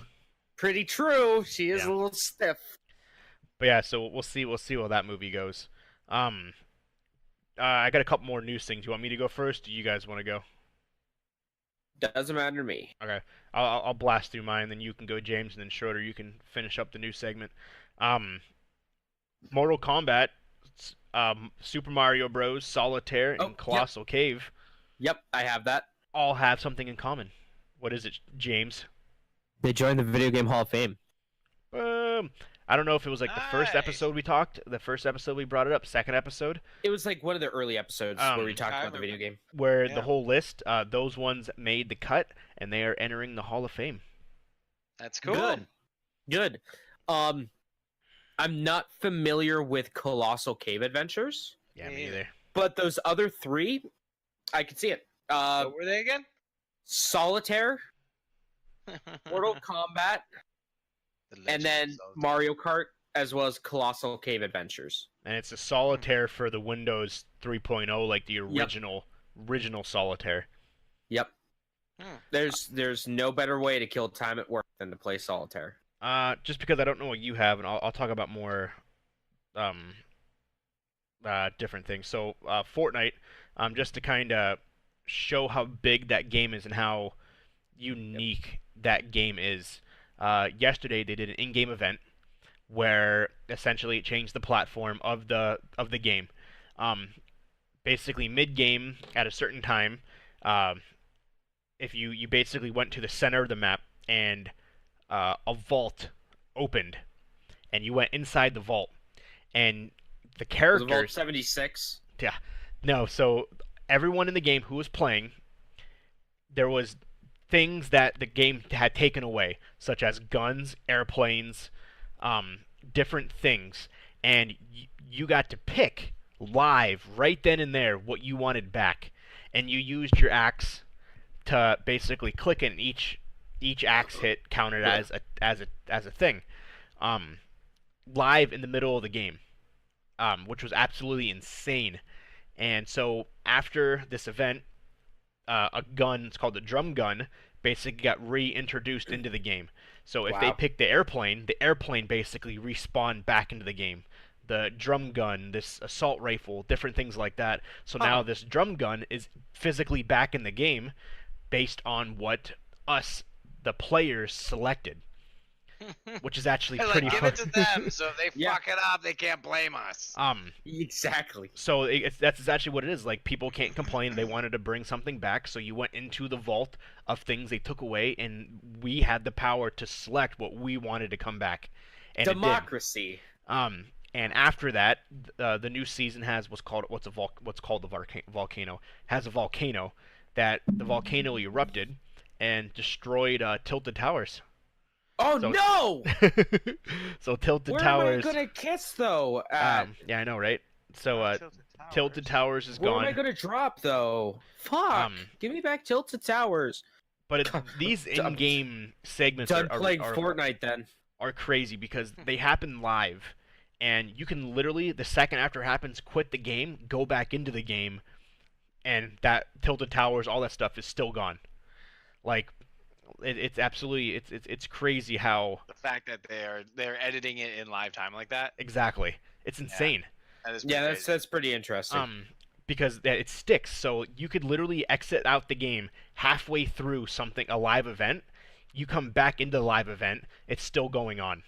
Pretty true. She is Yeah. a little stiff. But yeah, so we'll see how that movie goes. I got a couple more news things. You want me to go first? Or do you guys want to go? Doesn't matter to me. Okay, I'll blast through mine, then you can go, James, and then Schroeder, you can finish up the news segment. Mortal Kombat, Super Mario Bros, Solitaire, Oh, and yep. Colossal Cave Yep, I have that. all have something in common. What is it, James? They joined the Video Game Hall of Fame. I don't know if it was like the first Nice. episode the first episode we brought it up, second episode, It was like one of the early episodes where we talked I about the video remember. game. where Yeah. the whole list, those ones made the cut, and they are entering the Hall of Fame. That's cool. Good. I'm not familiar with Colossal Cave Adventures, Yeah, me Me either. but those other three, I could see it. What were they again? Solitaire, Mortal Kombat, The and Legend then of Zelda. Mario Kart, as well as Colossal Cave Adventures. And it's a Solitaire for the Windows 3.0, like the original Solitaire. Yep. Hmm. There's no better way to kill time at work than to play Solitaire. Just because I don't know what you have, and I'll talk about more different things. So Fortnite, just to kind of show how big that game is and how unique that game is. Yesterday they did an in-game event where essentially it changed the platform of the game. Um, Basically, mid game at a certain time, uh, if you basically went to the center of the map and a vault opened, and you went inside the vault, and the Was it Vault characters, 76? yeah, no, so everyone in the game who was playing, there was things that the game had taken away, such as guns, airplanes, um, different things, and you got to pick live right then and there what you wanted back, and you used your axe to basically click it, and each axe hit counted as a thing, um, live in the middle of the game, which was absolutely insane. And so after this event, a gun, it's called the drum gun, basically got reintroduced into the game. So if they Wow. picked the airplane basically respawned back into the game. The drum gun, this assault rifle, different things like that. So now Huh. this drum gun is physically back in the game based on what us, the players, selected, which is actually They're pretty like, give fun. it to them, so if they Yeah. fuck it up, they can't blame us. Exactly. So that's actually what it is. Like, people can't complain. They wanted to bring something back, so you went into the vault of things they took away, and we had the power to select what we wanted to come back, and it did. Democracy. And after that, the new season has what's called the volcano, has a volcano, that the volcano erupted and destroyed Tilted Towers. Oh So- no! So Tilted Where Towers. am I gonna kiss though? Yeah, I know, right? So Tilted Towers is Where gone. am I gonna drop though? Fuck! Give me back Tilted Towers. But these Done- in-game segments Done are, playing are, Fortnite then. are crazy because they happen live, and you can literally, the second after it happens, quit the game, go back into the game, and that Tilted Towers, all that stuff is still gone. Like, it's absolutely, it's crazy how, The fact that they're editing it in live time like that, exactly, it's insane. that is Yeah, pretty that's crazy. pretty interesting. Because it sticks. So you could literally exit out the game halfway through a live event. You come back into the live event, it's still going on.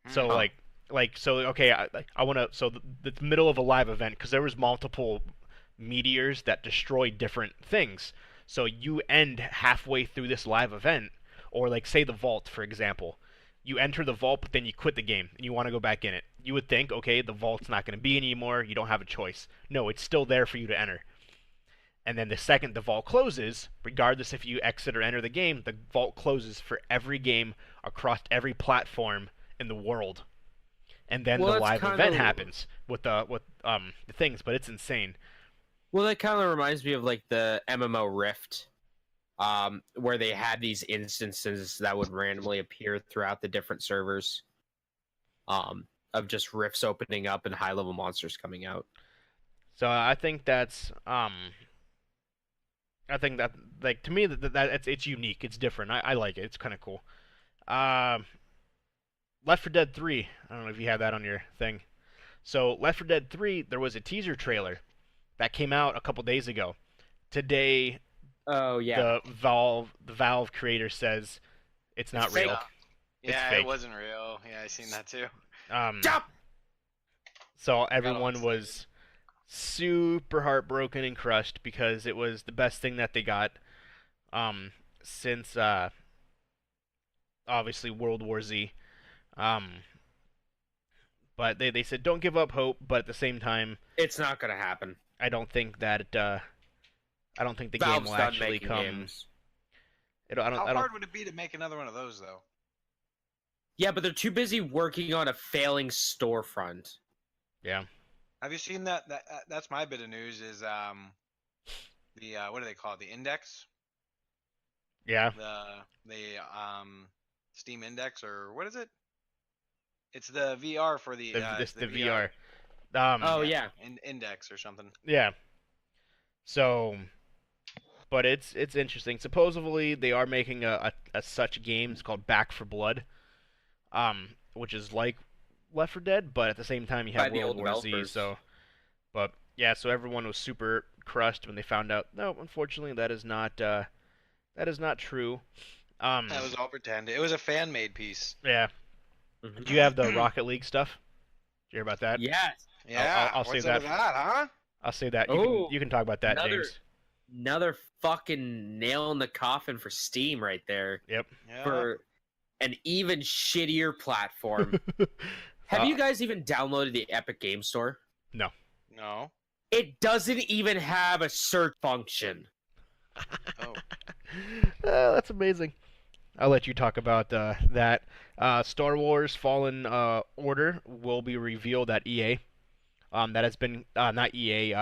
So Huh. so okay, I want to, so the middle of a live event, because there was multiple meteors that destroyed different things. So you end halfway through this live event, or like say the vault, for example. You enter the vault, but then you quit the game and you want to go back in it. You would think, okay, the vault's not going to be anymore. You don't have a choice. No, it's still there for you to enter. And then the second the vault closes, regardless if you exit or enter the game, the vault closes for every game across every platform in the world. And then Well, the that's live kind event of- happens with the things, but it's insane. Well, that kind of reminds me of like the MMO Rift, where they had these instances that would randomly appear throughout the different servers, of just rifts opening up and high-level monsters coming out. So I think that's I think that, like, to me, that it's unique. It's different. I like it. It's kind of cool. Left 4 Dead 3. I don't know if you have that on your thing. So Left 4 Dead 3, there was a teaser trailer that came out a couple days ago. Today, Oh yeah, the Valve creator says it's not It's fake. real. Yeah, fake. it wasn't real. Yeah, I seen that too. Stop! So everyone excited. was super heartbroken and crushed because it was the best thing that they got since obviously World War Z. But they said don't give up hope, but at the same time, It's not gonna happen. I don't think that I don't think the Valve's game will done actually making come. games. I don't. How I don't. hard would it be to make another one of those though? Yeah, but they're too busy working on a failing storefront. Yeah. Have you seen that? That's my bit of news. Is the what do they call it? The Index, Yeah. the Steam Index, or what is it? It's the VR for the The VR. Oh yeah, Index or something. Yeah. So, but it's interesting. Supposedly they are making a such game. It's called Back for Blood, which is like Left 4 Dead, but at the same time you By have the World old War Z. developers. So, but yeah, so everyone was super crushed when they found out. No, unfortunately, that is not true. That was all pretend. It was a fan made piece. Yeah. Mhm. Do you have the Rocket League stuff? Did you hear about that? Yes. Yeah. I'll What's save up that. with that, huh? I'll say that. Oh, You can talk about that, another James. another fucking nail in the coffin for Steam right there. Yep. Yeah. For an even shittier platform. Have you guys even downloaded the Epic Game Store? No. No. It doesn't even have a search function. Oh. That's amazing. I'll let you talk about that. Star Wars Fallen Order will be revealed at EA. That has been not EA,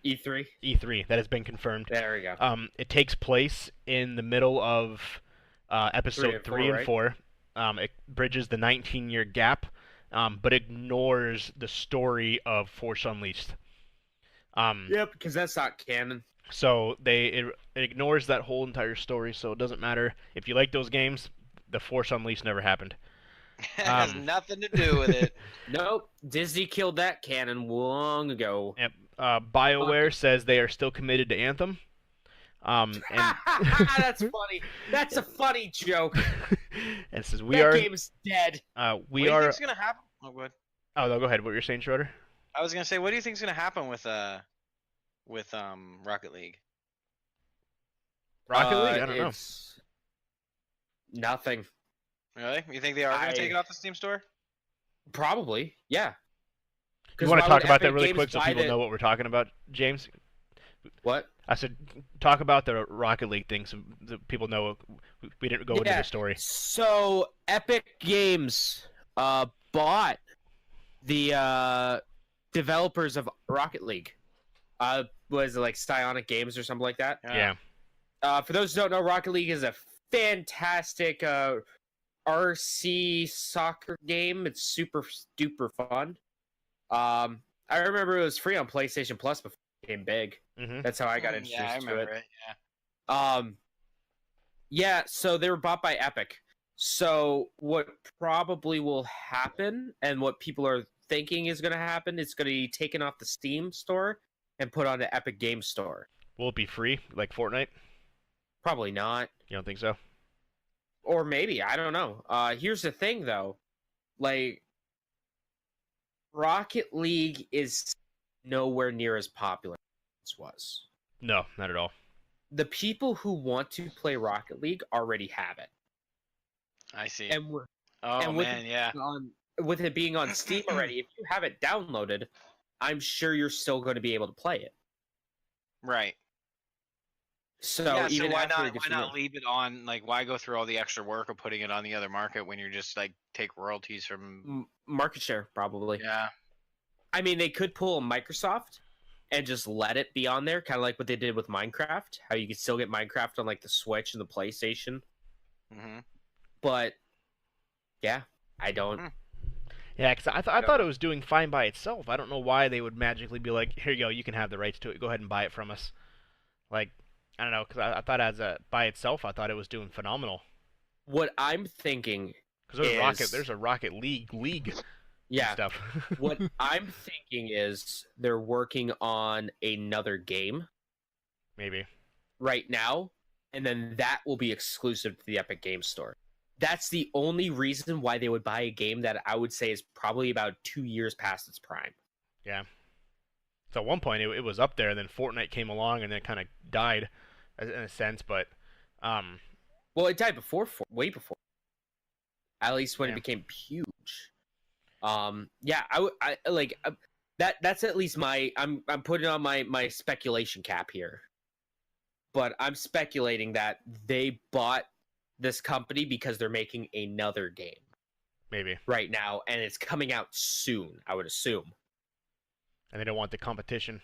E3. E3. That has been confirmed. There we go. It takes place in the middle of episode 3 and 4. It bridges the 19-year gap, but ignores the story of Force Unleashed. Yep, because that's not canon. So it ignores that whole entire story. So it doesn't matter if you like those games. The Force Unleashed never happened. It has nothing to do with it. Nope, Disney killed that canon long ago. Yep. BioWare says they are still committed to Anthem. And That's funny. That's a funny joke. and it says That game's dead. What do you think's gonna happen? Oh, good. Oh no, go ahead. What you're saying, Schroeder? I was gonna say, what do you think's gonna happen with Rocket League? Rocket League? I don't know. It's nothing. Really? You think they are gonna take it off the Steam store? Probably, yeah. You want to talk about that really Games quick so buy people the- know what we're talking about, James? What? I said talk about the Rocket League thing so the people know we didn't go into Yeah. the story. So Epic Games bought the developers of Rocket League. Was it like Psionic Games or something like that? Yeah. For those who don't know, Rocket League is a fantastic RC soccer game. It's super duper fun. I remember it was free on PlayStation Plus before it became big. Mm-hmm. That's how I got introduced Yeah, I to remember it. it. Yeah. Yeah, so they were bought by Epic. So what probably will happen, and what people are thinking is going to happen, it's going to be taken off the Steam store and put on the Epic Game Store. Will it be free like Fortnite? Probably not. You don't think so? Or maybe, I don't know. Here's the thing, though. Like, Rocket League is nowhere near as popular as it was. No, not at all. The people who want to play Rocket League already have it. I see. And we're Oh and with man, yeah. with it being on Steam already, if you have it downloaded, I'm sure you're still going to be able to play it. Right. So Yeah, even why after not? it gets Why not real- leave it on? Like, why go through all the extra work of putting it on the other market when you're just like take royalties from? market share probably. Yeah. I mean, they could pull a Microsoft and just let it be on there, kind of like what they did with Minecraft. How you could still get Minecraft on like the Switch and the PlayStation, Mm-hmm. but yeah, I don't. Yeah, because I thought it was doing fine by itself. I don't know why they would magically be like, here you go, you can have the rights to it. Go ahead and buy it from us. Like, I don't know, because I thought by itself, I thought it was doing phenomenal. What I'm thinking, Because is- there's a Rocket League and yeah, stuff. what I'm thinking is they're working on another game Maybe. right now, and then that will be exclusive to the Epic Game Store. That's the only reason why they would buy a game that I would say is probably about 2 years past its prime. Yeah. So at one point it was up there, and then Fortnite came along, and then it kind of died, in a sense. But, Well, it died way before. At least when Yeah. it became huge. Yeah, I like that's at least my. I'm putting on my speculation cap here, but I'm speculating that they bought this company because they're making another game maybe. right now, and it's coming out soon. I would assume. And they don't want the competition.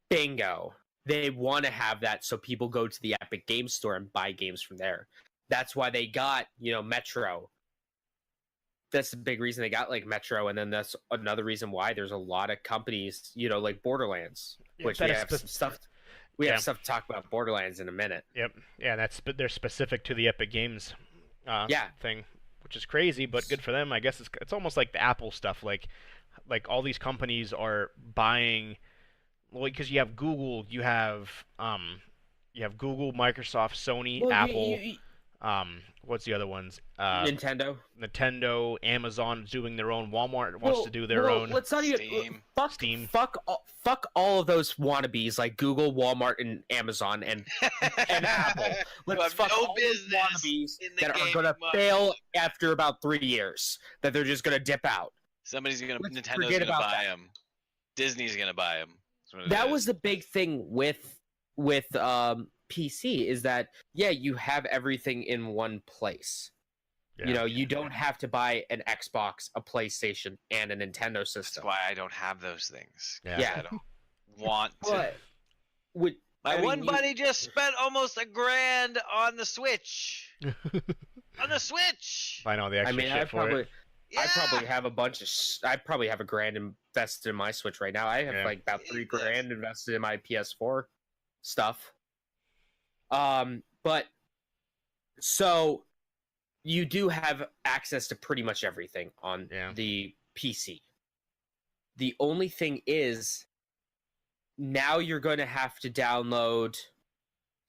Bingo. They want to have that so people go to the Epic Game Store and buy games from there. That's why they got, Metro. That's the big reason they got like Metro, and then that's another reason why there's a lot of companies, like Borderlands, Yeah, which that we is have spe- some stuff. We Yeah. have stuff to talk about Borderlands in a minute. Yep. Yeah, they're specific to the Epic Games Yeah. thing, which is crazy, but good for them. I guess it's almost like the Apple stuff. Like all these companies are buying, well, because you have Google, you have Google, Microsoft, Sony, Well, Apple. What's the other ones? Nintendo. Nintendo, Amazon doing their own. Walmart wants to do their own. Let's not even Steam. Steam. fuck all of those wannabes like Google, Walmart, and Amazon and Apple. Who Let's have fuck no all those business wannabes in the that are gaming gonna market. fail after about 3 years. That they're just gonna dip out. Somebody's gonna Let's Nintendo's forget gonna about buy that. them. Disney's gonna buy them. That was the big thing with PC is that you have everything in one place. Yeah. You know, you don't have to buy an Xbox, a PlayStation, and a Nintendo That's system. why I don't have those things. Yeah. I don't want to. But would My I mean, one you- buddy just spent almost $1,000 on the Switch. On the Switch. I know the extra shit for it. Yeah. I probably have a bunch of. I probably have $1,000 invested in my Switch right now. I have Yeah. like about $3,000 invested in my PS4 stuff. But so you do have access to pretty much everything on Yeah. the PC. The only thing is, now you're going to have to download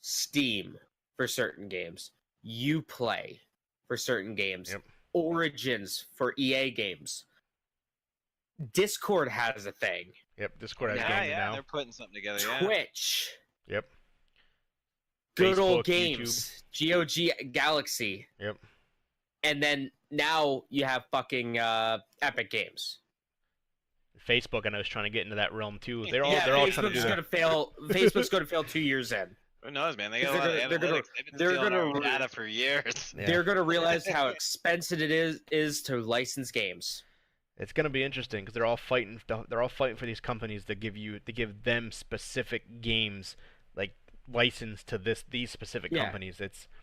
Steam for certain games, Uplay for certain games, Yep. Origins for EA games. Discord has a thing. Yep, Discord has Yeah, gaming now. they're putting something together. Yeah. Twitch, Yep. good old Facebook, games, GOG Galaxy, Yep. and then now you have fucking Epic Games. Facebook, I know, is trying to get into that realm too. They're all Yeah, they're all trying to do Facebook's that. gonna fail. Facebook's gonna fail 2 years in. Who knows, man? They Because got a lot they're of gonna- analytics. They've been they're stealing gonna our re- data for years. Yeah. They're gonna realize how expensive it is to license games. It's gonna be interesting because they're all fighting. They're all fighting for these companies to give them specific games, like licensed to these specific Yeah. companies.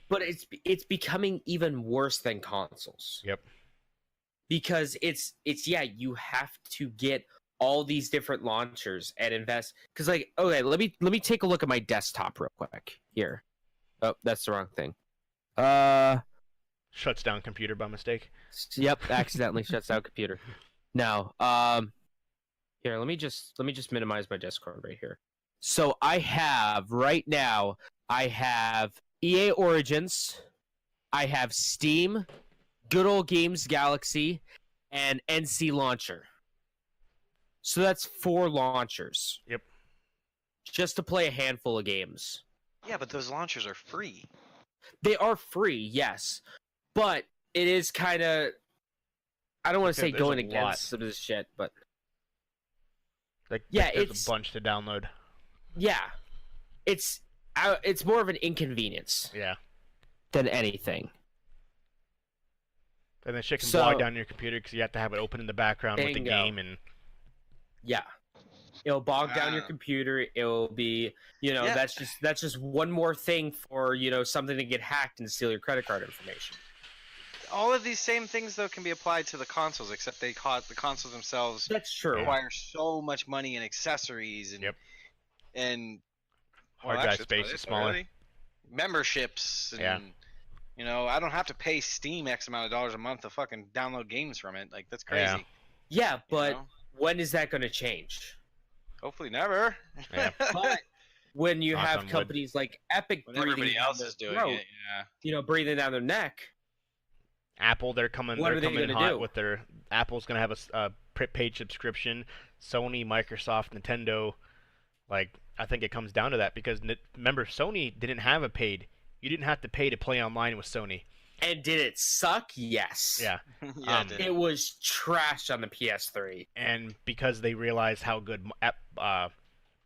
But it's becoming even worse than consoles. Yep. Because it's you have to get all these different launchers and invest. Because like, okay, let me take a look at my desktop real quick here. Oh, that's the wrong thing. Shuts down computer by mistake. Yep, accidentally shuts down computer. No. Here, let me just minimize my Discord right here. So I have right now, I have EA Origins, I have Steam, Good Old Games Galaxy, and NC Launcher. So that's 4 launchers. Yep. Just to play a handful of games. Yeah, but those launchers are free. They are free, yes. But it is kind of, I don't want to say There's going a lot. against some of this shit, but Like Yeah, there's it's- a bunch to download. yeah. It's more of an inconvenience Yeah. than anything. And then shit can So- bog down your computer because you have to have it open in the background with the Bingo. game and Yeah. It'll bog down your Ah. computer. It'll be, Yeah. that's just one more thing for, something to get hacked and steal your credit card information. All of these same things though can be applied to the consoles, except the consoles themselves That's true. require so much money and accessories and Yep. and hard well, drive actually, space that's is about it, smaller. really. Memberships and Yeah. I don't have to pay Steam X amount of dollars a month to fucking download games from it. Like that's crazy. Yeah. Yeah, you but know? when is that going to change? Hopefully never. Yeah. But when you Knock have on wood. companies like Epic when breathing everybody down else their is doing throat, it, yeah. breathing down their neck. Apple, they're coming. What They're are they coming in gonna hot do? with their. Apple's gonna have a paid subscription. Sony, Microsoft, Nintendo. Like I think it comes down to that because remember Sony didn't have a paid. You didn't have to pay to play online with Sony. And did it suck? Yes. Yeah. Yeah, Um, it did. It was trash on the PS3. And because they realized how good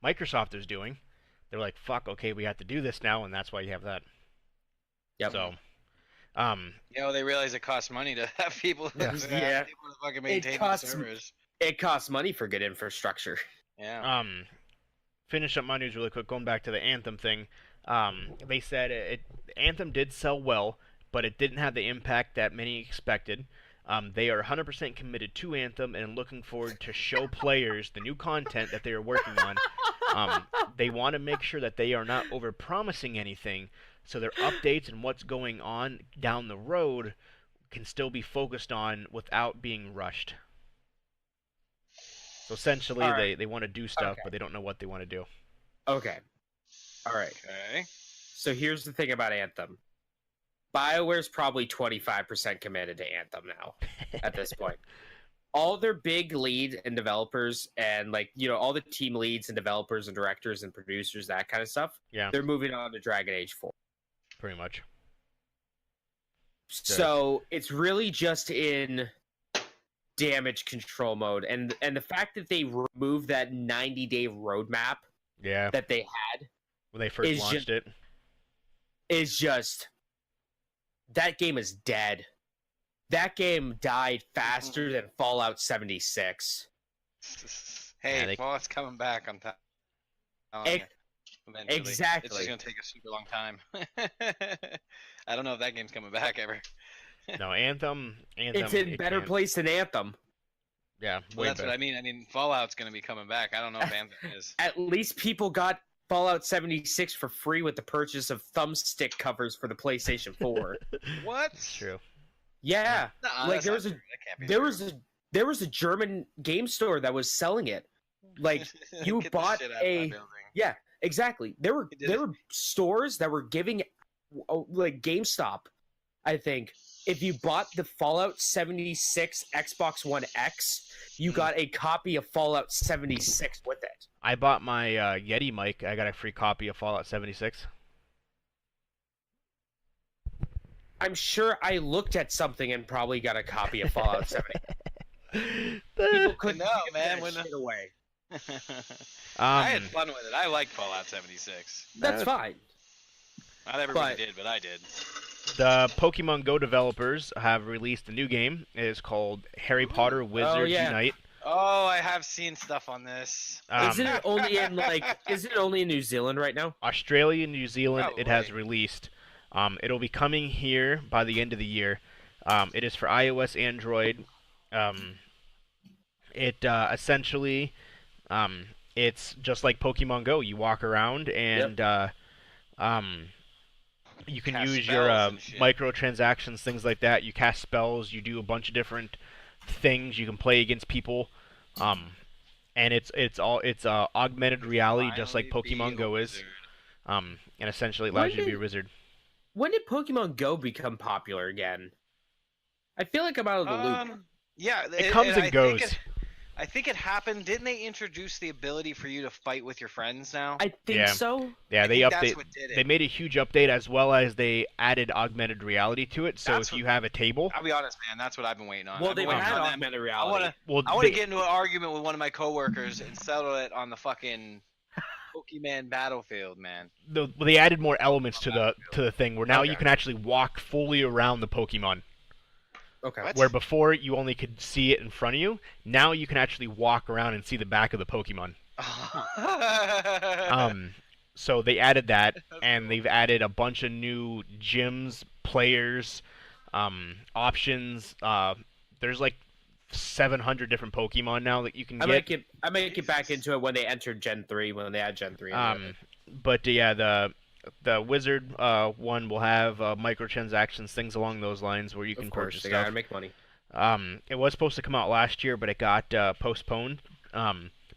Microsoft is doing, they're like, "Fuck, okay, we have to do this now," and that's why you have that. Yep. So, they realize it costs money to have people, Yeah. Yeah. people to fucking maintain the costs- servers. It costs money for good infrastructure. Yeah. finish up my news really quick. Going back to the Anthem thing, they said Anthem did sell well, but it didn't have the impact that many expected. They are 100% committed to Anthem and looking forward to show players the new content that they are working on. They want to make sure that they are not over-promising anything, so their updates and what's going on down the road can still be focused on without being rushed. So essentially, All right. they want to do stuff, Okay. but they don't know what they want to do. Okay. All right. Okay. So here's the thing about Anthem. BioWare's probably 25% committed to Anthem now at this point. All their big lead and developers and like, all the team leads and developers and directors and producers, that kind of stuff, Yeah, they're moving on to Dragon Age 4. pretty much. So it's really just in damage control mode, and the fact that they removed that 90-day roadmap Yeah, that they had when they first is launched it. is just, that game is dead. That game died faster than Fallout 76. Hey, Yeah, they- Fallout's coming back on time. Eventually. Exactly. It's just gonna take a super long time. I don't know if that game's coming back ever. No, Anthem. It's in it better can't- place than Anthem. Yeah, Well, way that's better. what I mean. I mean, Fallout's gonna be coming back. I don't know if Anthem is. At least people got Fallout 76 for free with the purchase of thumbstick covers for the PlayStation 4. What? It's true. Yeah, Nuh-uh, like that's there not was a true. That can't be there true. was a German game store that was selling it. Like, you Get the bought shit out of my a- building. Yeah, exactly. There were He did it. stores that were giving, like GameStop, I think, if you bought the Fallout 76 Xbox One X, you got a copy of Fallout 76 with it. I bought my Yeti mic. I got a free copy of Fallout 76. I'm sure I looked at something and probably got a copy of Fallout 70. People couldn't No, give man, that when- shit away. I had fun with it. I liked Fallout 76. That's fine. Not everybody But- did, but I did. The Pokemon Go developers have released a new game. It is called Harry Potter Wizards yeah. Unite. Oh, I have seen stuff on this. Isn't it only in New Zealand right now? Australia, New Zealand, Oh, it has right. released. It'll be coming here by the end of the year. It is for iOS, Android. Essentially, it's just like Pokemon Go. You walk around and you can Cast use your spells and shit. microtransactions, things like that. You cast spells. You do a bunch of different things. You can play against people. And it's augmented reality, just like Finally be Pokemon a Go is. wizard. And essentially it allows you to be a wizard. When did Pokemon Go become popular again? I feel like I'm out of the loop. Yeah, It comes and goes. I think it happened. Didn't they introduce the ability for you to fight with your friends now? I think Yeah. so. Yeah, I they think that's update. what did it. They made a huge update as well as they added augmented reality to it. So That's if what- you have a table, I'll be honest, man. That's what I've been waiting on. Well, I've been they've waiting had on them. augmented I reality. want to. well, I want to they- get into an argument with one of my coworkers and settle it on the fucking Pokemon battlefield, man. they added more elements to the thing where now you Okay. can actually walk fully around the Pokemon. Okay. What? Where before you only could see it in front of you, now you can actually walk around and see the back of the Pokemon. So they added that, and they've added a bunch of new gyms, players, options. There's like 700 different Pokemon now that you can I get. might get back into it when they enter Gen 3, when they add Gen 3. But yeah, the Wizard one will have microtransactions, things along those lines where you can Of course, purchase they stuff. gotta make money. It was supposed to come out last year, but it got postponed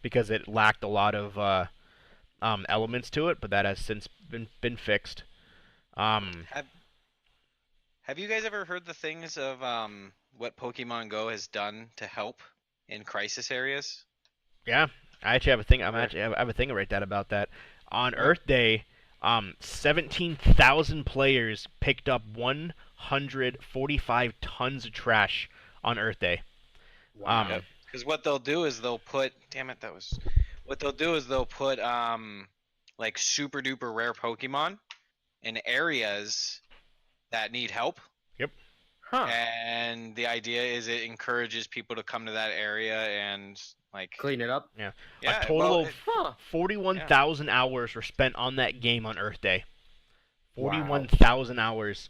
because it lacked a lot of elements to it. But that has since been fixed. Have you guys ever heard the things of what Pokemon Go has done to help in crisis areas? Yeah, I actually have a thing. I have a thing to write that about that. On Earth Day, 17,000 players picked up 145 tons of trash on Earth Day. Wow. Because what they'll do is they'll put, what they'll do is they'll put like super duper rare Pokemon in areas that need help. Huh. And the idea is it encourages people to come to that area and like Clean it up. yeah, A total well, of Huh. 41,000 hours were spent on that game on Earth Day. Wow. 41,000 hours.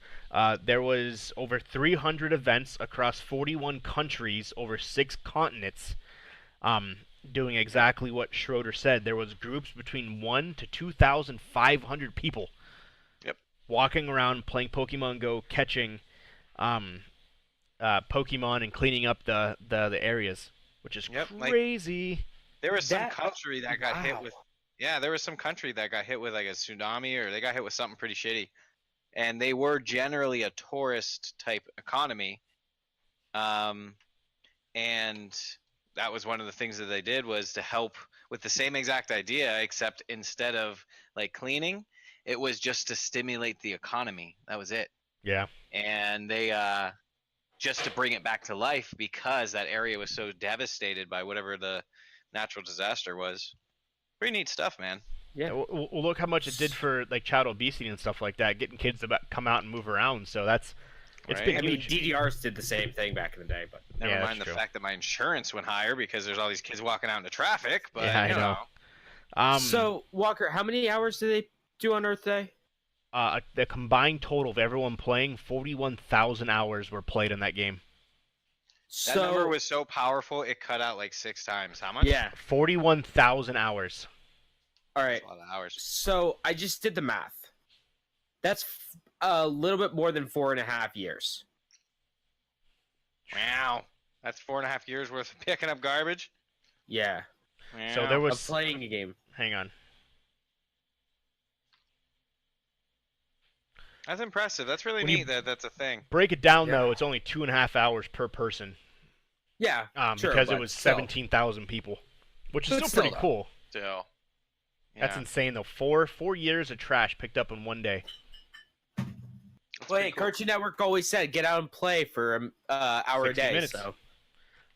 There was over 300 events across 41 countries over 6 continents, doing exactly what Schroeder said. There was groups between 1 to 2,500 people. Yep. Walking around playing Pokemon Go, catching Pokemon and cleaning up the areas, which is Yep, like- crazy. there was some That- country that got hit wow. with there was some country that got hit with like a tsunami or they got hit with something pretty shitty. and they were generally a tourist type economy. And that was one of the things that they did, was to help with the same exact idea, except instead of like cleaning, it was just to stimulate the economy. That was it. Yeah. And they just to bring it back to life, because that area was so devastated by whatever the natural disaster was. Pretty neat stuff, man. Yeah. Well, look how much it did for like child obesity and stuff like that, getting kids to come out and move around. So it's Right. been I mean, huge. DDRs did the same thing back in the day, but Never Yeah, mind the that's true. fact that my insurance went higher because there's all these kids walking out into traffic. But Yeah, I you know. so Walker, how many hours do they do on Earth Day? The combined total of everyone playing, 41,000 hours were played in that game. that So number was so powerful it cut out like 6 times. How much? yeah. 41,000 hours. All That's right. a lot of hours. So I just did the math. That's a little bit more than 4.5 years. Wow. That's 4.5 years worth of picking up garbage. Yeah. So Wow. there Of was. playing a game. Hang on. That's impressive. That's really When you- neat that that's a thing. Break it down Yeah. though, it's only 2.5 hours per person. Yeah. Sure, Because it but was still. 17,000 people, which is But still still, pretty though. cool. Still. That's Yeah. insane though. Four years of trash picked up in one day. That's Well, pretty hey, cool. Cartoon Network always said get out and play for an hour a 60 day. minutes. So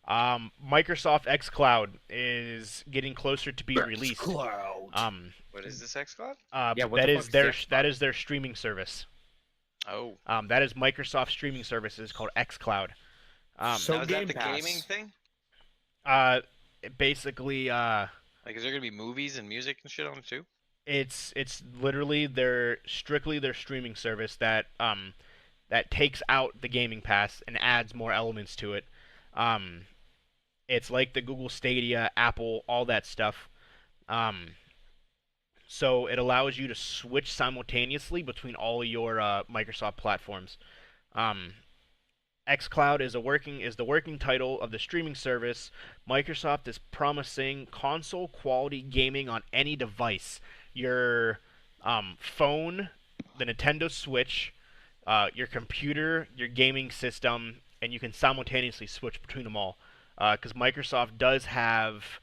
Microsoft xCloud is getting closer to being released. Cloud. What is this xCloud? Yeah, what that the is fuck their is that is their streaming service. Oh. That is Microsoft streaming services called xCloud. So- Now, is that Game the Pass. gaming thing? Basically, Like, is there gonna be movies and music and shit on it too? it's literally strictly their streaming service that that takes out the Gaming Pass and adds more elements to it. It's like the Google Stadia, Apple, all that stuff. So it allows you to switch simultaneously between all your Microsoft platforms. xCloud is the working title of the streaming service. Microsoft is promising console quality gaming on any device. Your phone, the Nintendo Switch, your computer, your gaming system, and you can simultaneously switch between them all. Because Microsoft does have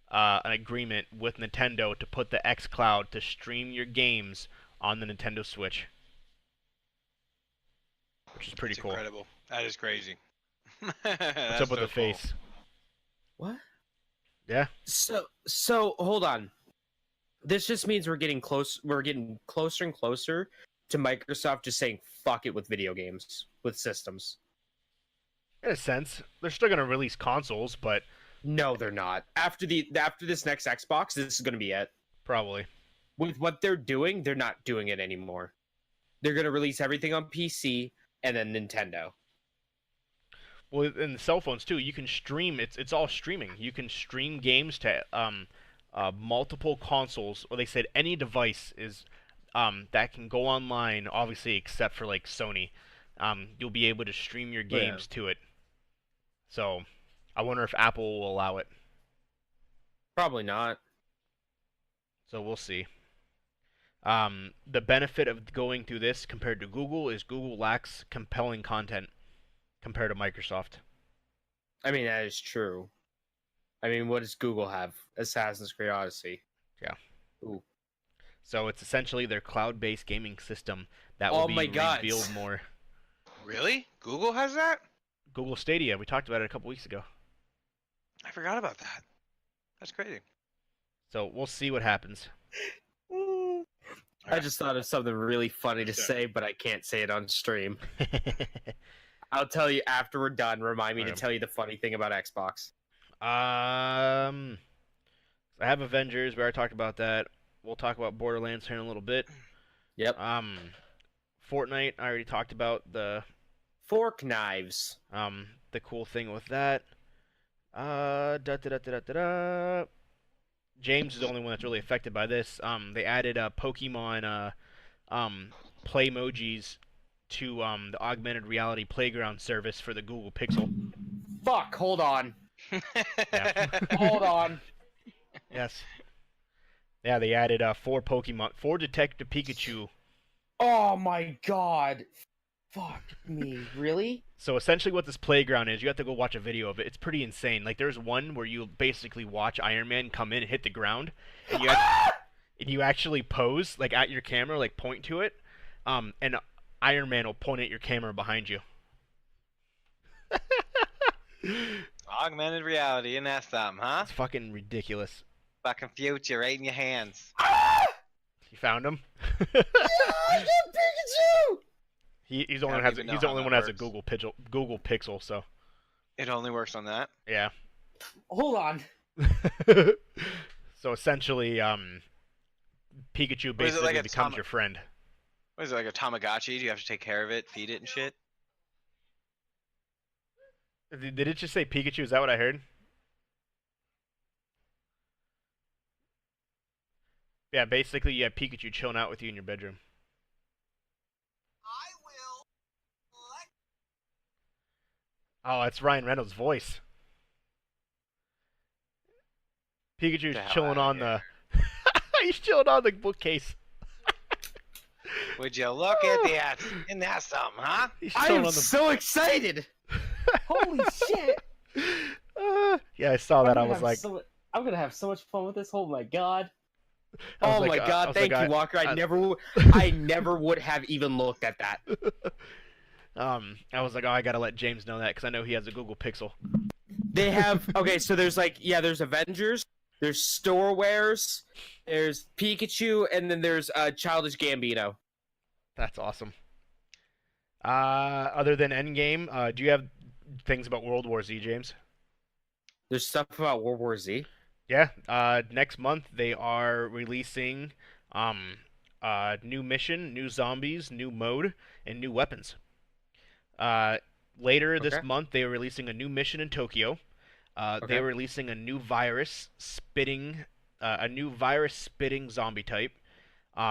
an agreement with Nintendo to put the xCloud to stream your games on the Nintendo Switch, which is pretty It's cool. incredible. That is crazy. What's up with the face? What? Yeah. So hold on. This just means we're getting close. We're getting closer and closer to Microsoft just saying "fuck it" with video games, with systems. In a sense, they're still gonna release consoles, but No, they're not. After this next Xbox, this is going to be it. probably. With what they're doing, they're not doing it anymore. They're going to release everything on PC and then Nintendo. Well, in the cell phones too, you can stream. It's all streaming. You can stream games to multiple consoles, or they said any device is that can go online. Obviously, except for like Sony, you'll be able to stream your Yeah. games to it. So, I wonder if Apple will allow it. Probably not. So we'll see. The benefit of going through this compared to Google is Google lacks compelling content compared to Microsoft. I mean, that is true. I mean, what does Google have? Assassin's Creed Odyssey. So it's essentially their cloud-based gaming system that Oh will be my God. revealed more. Really? Google has that? Google Stadia, we talked about it a couple weeks ago. I forgot about that. That's crazy. So we'll see what happens. I just thought of something really funny to Sure. say, but I can't say it on stream. I'll tell you after we're done. Remind me to Okay. tell you the funny thing about Xbox. I have Avengers. We already talked about that. We'll talk about Borderlands here in a little bit. Yep. Fortnite. I already talked about Fork knives. the cool thing with that. Da, da, da, da, da, da, da. James is the only one that's really affected by this. They added Pokemon Playmojis to the augmented reality playground service for the Google Pixel. Fuck, hold on. Yeah. Hold on. Yes. Yeah, they added four Detective Pikachu Oh my god. Fuck me. Really? So essentially what this playground is, you have to go watch a video of it. It's pretty insane. Like there's one where you basically watch Iron Man come in and hit the ground, and you actually pose like at your camera, like point to it, and Iron Man will point at your camera behind you. Augmented reality, and that's something, huh? It's fucking ridiculous. Fucking future right in your hands. You found him? Yeah, I got Pikachu! He's the only I one don't even he's know the only how one that that has a works. Google Pixel, so It only works on that. yeah. Hold on. So essentially, Pikachu Or is it basically like a becomes your friend. What is it, like a Tamagotchi? Do you have to take care of it, feed it and shit? Did it just say Pikachu? Is that what I heard? Yeah, basically you have Pikachu chilling out with you in your bedroom. Oh, that's Ryan Reynolds' voice. Pikachu's The hell chilling outta on here. the. He's chilling on the bookcase. Would you look at that? Isn't that something, huh? He's I chilling am on the. so excited. Holy shit. Yeah, I saw that. I was like, I'm gonna have so much fun with this. Oh my god. I was Oh like, my I god, was thank like, you, Walker. I- I never would have even looked at that. I was like, oh, I gotta let James know that because I know he has a Google Pixel. They have okay, so there's there's Avengers, there's Storewares, there's Pikachu, and then there's Childish Gambino. That's awesome. Other than Endgame, do you have things about World War Z, James? There's stuff about World War Z. Yeah. Next month they are releasing new mission, new zombies, new mode, and new weapons. Later this Okay. month they are releasing a new mission in Tokyo. They Okay. are releasing a new virus spitting zombie type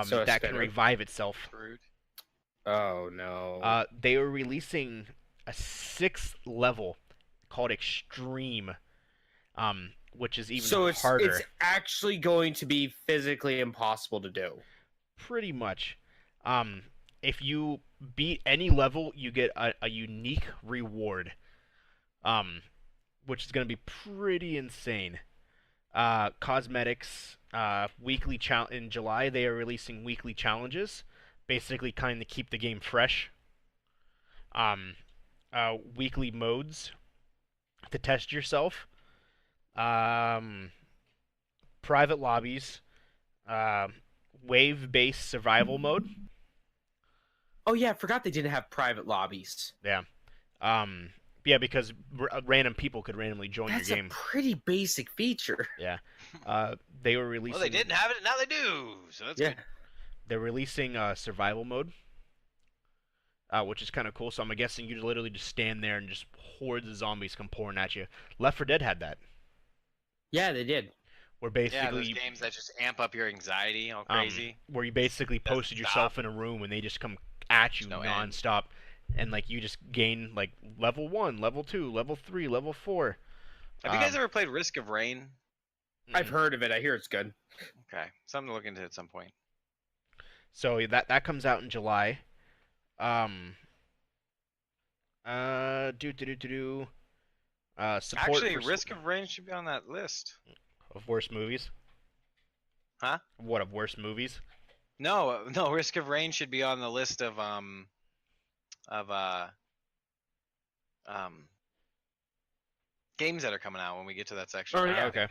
So a that can spinner. revive itself. Rude. Oh no. They are releasing a 6th level called Extreme, which is even so harder. it's actually going to be physically impossible to do. Pretty much. If you beat any level, you get a unique reward, which is going to be pretty insane. Cosmetics, weekly in July they are releasing weekly challenges, basically kind of keep the game fresh. Weekly modes to test yourself. Private lobbies. Wave-based survival mode. Oh yeah, I forgot they didn't have private lobbies. Yeah. Yeah, because random people could randomly join That's your a game. pretty basic feature. Yeah. They were releasing. Well, they didn't have it, and now they do. So that's Yeah. good. They're releasing survival mode, which is kind of cool. So I'm guessing you literally just stand there and just hordes of zombies come pouring at you. Left 4 Dead had that, Yeah, they did. where Yeah, those basically games that just amp up your anxiety all crazy. where you basically Doesn't posted yourself in a room and they just come at you There's no end. nonstop, and like you just gain like level 1, level 2, level 3, level 4. Have you guys ever played Risk of Rain? I've heard of it. I hear it's good. Okay, something to look into at some point. So that comes out in July. Support Actually, for Risk of Rain should be on that list. of worst movies. Huh? What, of worst movies? No, no, Risk of Rain should be on the list of games that are coming out when we get to that section. Oh, yeah. Okay.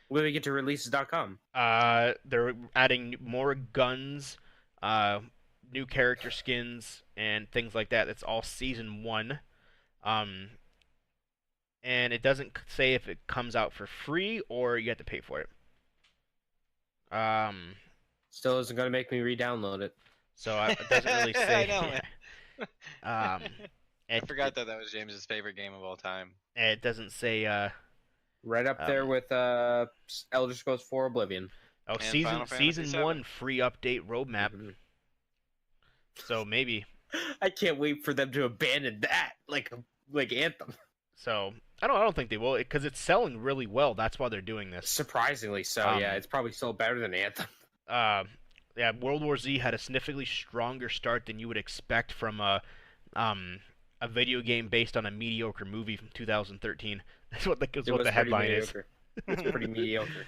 When we get to releases.com. They're adding more guns, new character skins, and things like that. It's all season 1. And it doesn't say if it comes out for free or you have to pay for it. Still isn't going to make me re-download it. So it doesn't really say. I know, man. I It, forgot that was James's favorite game of all time. it doesn't say. Right up there with Elder Scrolls 4 Oblivion. Oh, And Final Fantasy season VII. 1 free update roadmap. Mhm. So maybe. I can't wait for them to abandon that, like Anthem. So I don't think they will because it's selling really well. That's why they're doing this. Surprisingly so, yeah. It's probably still better than Anthem. Yeah, World War Z had a significantly stronger start than you would expect from a video game based on a mediocre movie from 2013. That's what It what was the pretty headline is. mediocre. It's pretty mediocre.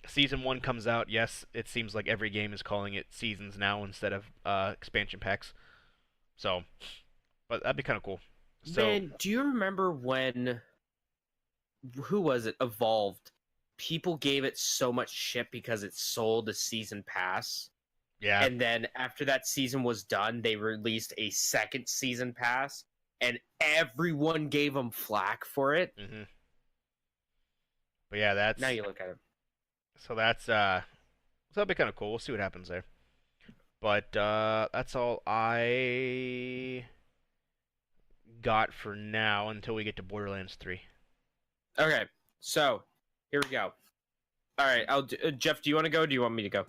Season 1 comes out. Yes, it seems like every game is calling it seasons now instead of expansion packs. So, but that'd be kind of cool. So, Man, do you remember when? Who was it? Evolved. People gave it so much shit because it sold a season pass. yeah. And then after that season was done, they released a second season pass, and everyone gave them flack for it. hmm But yeah, that's Now you look at it. so that's so that'd be kind of cool. We'll see what happens there. But that's all I got for now until we get to Borderlands 3. Okay, so here we go. All right, Jeff, do you want to go? Or do you want me to go?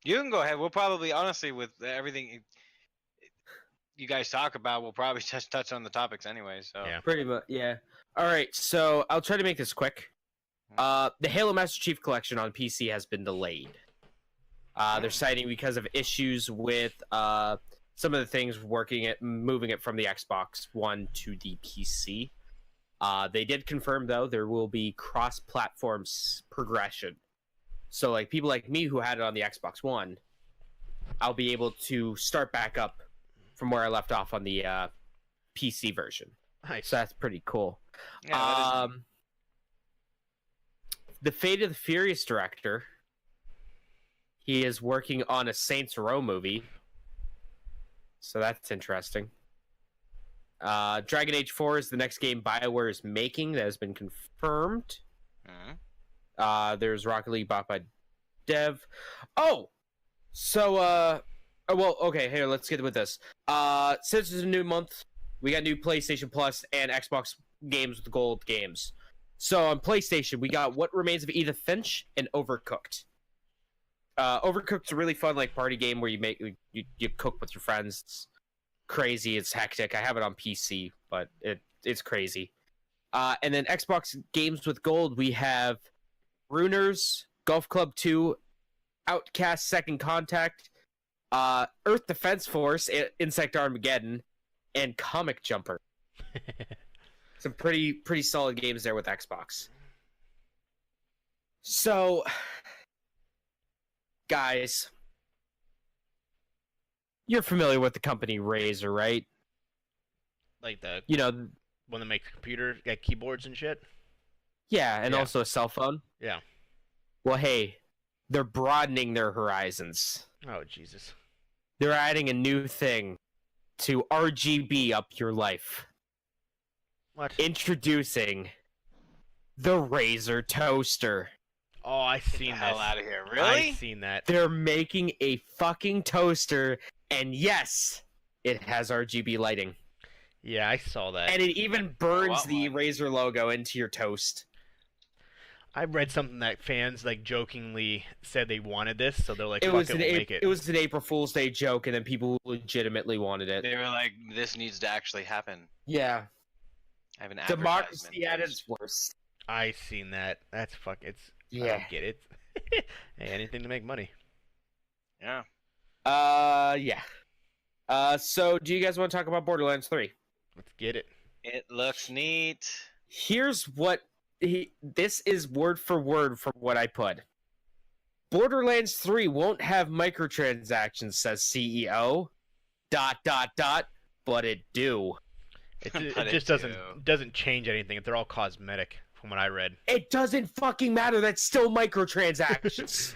You can go ahead. We'll probably, honestly, with everything you guys talk about, we'll probably just touch on the topics anyway. So Yeah. Pretty much, yeah. All right, so I'll try to make this quick. The Halo Master Chief Collection on PC has been delayed. They're citing because of issues with some of the things moving it from the Xbox One to the PC. They did confirm, though, there will be cross-platform progression. So, like, people like me who had it on the Xbox One, I'll be able to start back up from where I left off on the PC version. Nice. So that's pretty cool. yeah, that is- The Fate of the Furious director, he is working on a Saints Row movie. So that's interesting. Dragon Age 4 is the next game BioWare is making that has been confirmed. Mhm. There's Rocket League bought by Dev. Oh! So, well, okay, here, let's get with this. Since it's a new month, we got new PlayStation Plus and Xbox games with gold games. So on PlayStation, we got What Remains of Edith Finch and Overcooked. Overcooked's a really fun, like, party game where you cook with your friends. It's crazy, it's hectic. I have it on PC, but it's crazy. And then Xbox games with gold, we have Runers, Golf Club 2, Outcast Second Contact, Earth Defense Force, Insect Armageddon, and Comic Jumper. Some pretty solid games there with Xbox. So, guys, you're familiar with the company Razer, right? Like the You know, one that makes computer like keyboards and shit. yeah, and Yeah. also a cell phone. Yeah. Well, hey, they're broadening their horizons. Oh Jesus. They're adding a new thing to RGB up your life. What? Introducing the Razer Toaster. Oh, I Get the seen hell this. out of here! Really? I seen that. They're making a fucking toaster, and yes, it has RGB lighting. Yeah, I saw that. And it even burns what the one? Razer logo into your toast. I read something that fans like jokingly said they wanted this, so they're like, It "Fuck was it, an we'll make it." it was an April Fool's Day joke, and then people legitimately wanted it. They were like, "This needs to actually happen." Yeah, I have an democracy at advertisement. its worst. I seen that. That's fuck. It's. I Yeah. don't get it. Hey, anything to make money. Yeah. Yeah. So do you guys want to talk about Borderlands 3? Let's get it. It looks neat. Here's what this is word for word from what I put. Borderlands 3 won't have microtransactions, says CEO. ... But it do. It But it just do. doesn't change anything. They're all cosmetic, from what I read. It doesn't fucking matter. That's still microtransactions.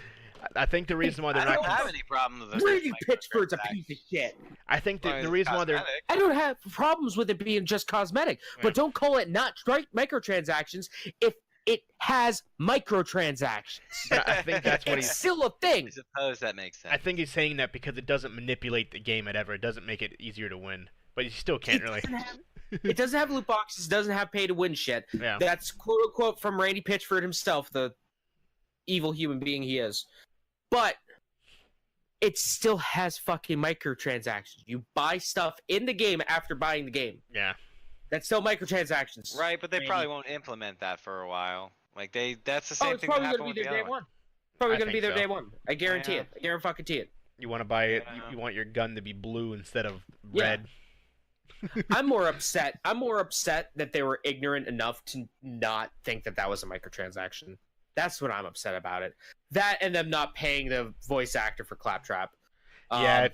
I think the reason why they're I not. don't have any problem with Brady Pitchford's a piece of shit. I think the reason why they're. I don't have problems with it being just cosmetic, but don't call it not microtransactions if it has microtransactions. But I think that's what It's he's. still a thing. I suppose that makes sense. I think he's saying that because it doesn't manipulate the game ever. It doesn't make it easier to win. But you still can't really. It doesn't have loot boxes, doesn't have pay to win shit. Yeah. That's quote unquote from Randy Pitchford himself, the evil human being he is. But it still has fucking microtransactions. You buy stuff in the game after buying the game. Yeah. That's still microtransactions. Right, but they Maybe. probably won't implement that for a while. Like that's the Oh, same it's thing that probably happened gonna with be the there day other one. one. Probably I gonna be think there so. day one. I guarantee Yeah. it. I guarantee it. You want to buy it? Yeah. You want your gun to be blue instead of Yeah. red. I'm more upset. I'm more upset that they were ignorant enough to not think that that was a microtransaction. That's what I'm upset about it. That and them not paying the voice actor for Claptrap. Yeah,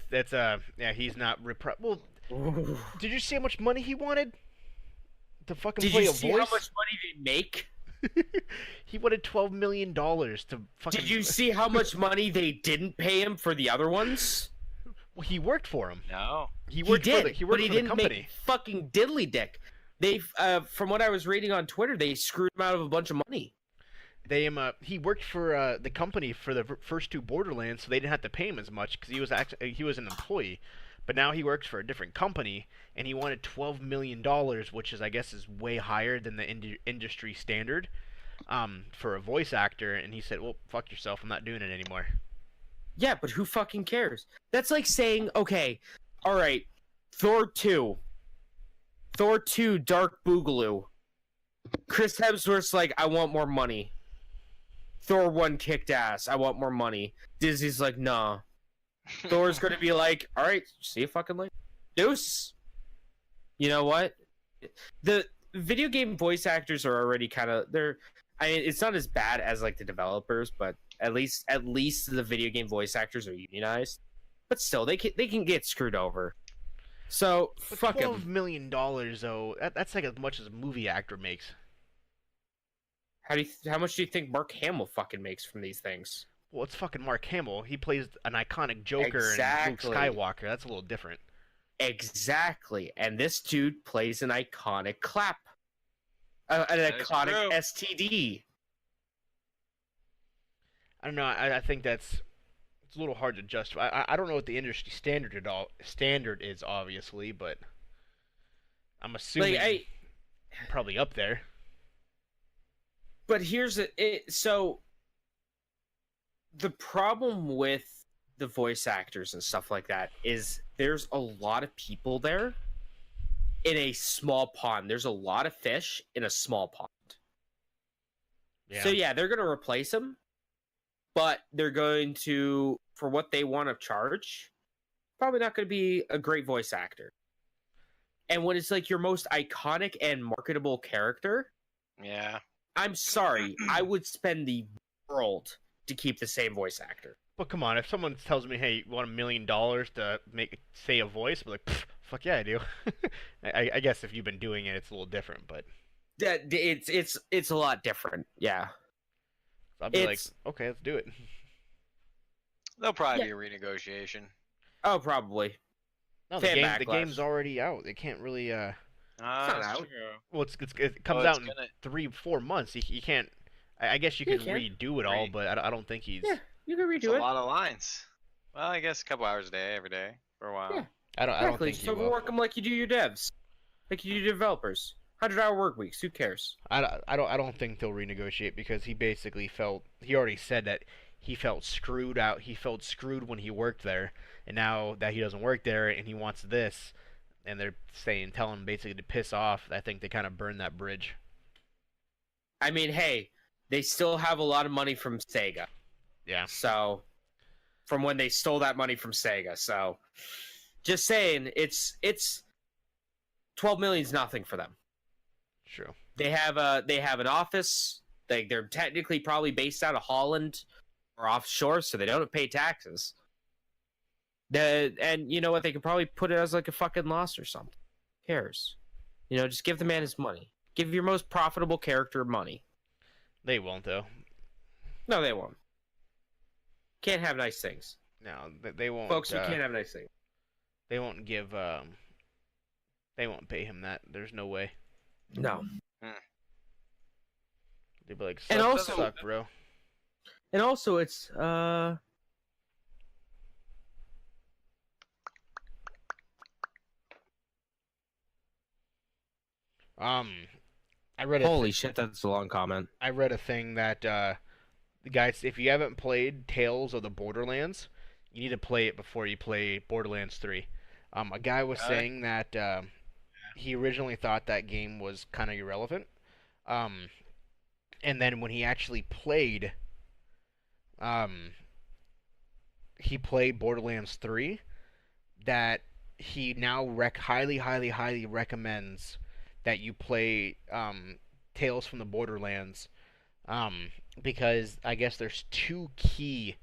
yeah. He's not Well, Ooh. did you see how much money he wanted to fucking Did play you a see voice? how much money they make? He wanted $12 million to fucking. Did you see how much money they didn't pay him for the other ones? Well, he worked for him. No. He worked did, for the. He but worked he for the didn't company. make fucking diddly dick. They, from what I was reading on Twitter, they screwed him out of a bunch of money. He worked for the company for the first two Borderlands, so they didn't have to pay him as much because he was an employee. But now he works for a different company, and he wanted $12 million, which is I guess is way higher than the industry standard, for a voice actor. And he said, "Well, fuck yourself. I'm not doing it anymore." Yeah, but who fucking cares? That's like saying, okay, all right, Thor 2, Dark Boogaloo. Chris Hemsworth's like, I want more money. Thor 1 kicked ass. I want more money. Disney's like, nah. Thor's gonna be like, all right, see you fucking later. Deuce. You know what? The video game voice actors are already kind of I mean, it's not as bad as like the developers, but at least the video game voice actors are unionized. But still, they can get screwed over. So But fuck $12 him. million though, that's like as much as a movie actor makes. How much do you think Mark Hamill fucking makes from these things? Well, it's fucking Mark Hamill. He plays an iconic Joker Exactly. and Luke Skywalker. That's a little different. Exactly. And this dude plays an iconic clap. An That is iconic true. STD. I don't know. I think it's a little hard to justify. I don't know what the industry standard is, obviously, but I'm assuming Like probably up there. but here's so the problem with the voice actors and stuff like that is there's a lot of people there in a small pond. There's a lot of fish in a small pond. Yeah. So yeah, they're going to replace him, but they're going to, for what they want to charge, probably not going to be a great voice actor. And when it's like your most iconic and marketable character, Yeah. I'm sorry, I would spend the world to keep the same voice actor. But come on, if someone tells me, "Hey, you want $1 million to say a voice," I'm like, "Pfft, fuck yeah, I do. I guess if you've been doing it, it's a little different, but That it's a lot different. Yeah. I'll be like, It's okay, let's do it. There'll probably Yeah. be a renegotiation. oh probably. No, Fan the backlash. game's already out. They can't really Ah, not that's out. true. well, it comes Oh, out it's in gonna- 3-4 months. You can't. I guess you You can can. redo it all, Re- but I don't think he's. Yeah, you can It's redo a it. lot of lines. Well, I guess a couple hours a day, every day for a while. Yeah. I don't Exactly. think he So will. work them like you do your devs, like you do your developers. 100-hour work weeks. Who cares? I don't think they'll renegotiate because he basically he already said that he felt screwed out. He felt screwed when he worked there, and now that he doesn't work there and he wants this, and they're telling him basically to piss off. I think they kind of burned that bridge. I mean, hey, they still have a lot of money from Sega. Yeah. So, from when they stole that money from Sega. So, just saying, it's 12 million is nothing for them. True. They have an office. They're technically probably based out of Holland or offshore, so they don't pay taxes. And you know what? They could probably put it as like a fucking loss or something. Who cares? You know, just give the man his money. Give your most profitable character money. They won't though. No, they won't. Can't have nice things, No, they won't. folks. You can't have nice things. They won't give. They won't pay him that. There's no way. No. They'd be like, And suck, also- suck, bro. And also, it's I read holy shit, that's a long comment. I read a thing that the guys, if you haven't played Tales of the Borderlands, you need to play it before you play Borderlands 3. A guy was Really? saying that he originally thought that game was kind of irrelevant, and then when he actually played um, he played Borderlands 3, that he now highly recommends that you play Tales from the Borderlands, um, because I guess there's two key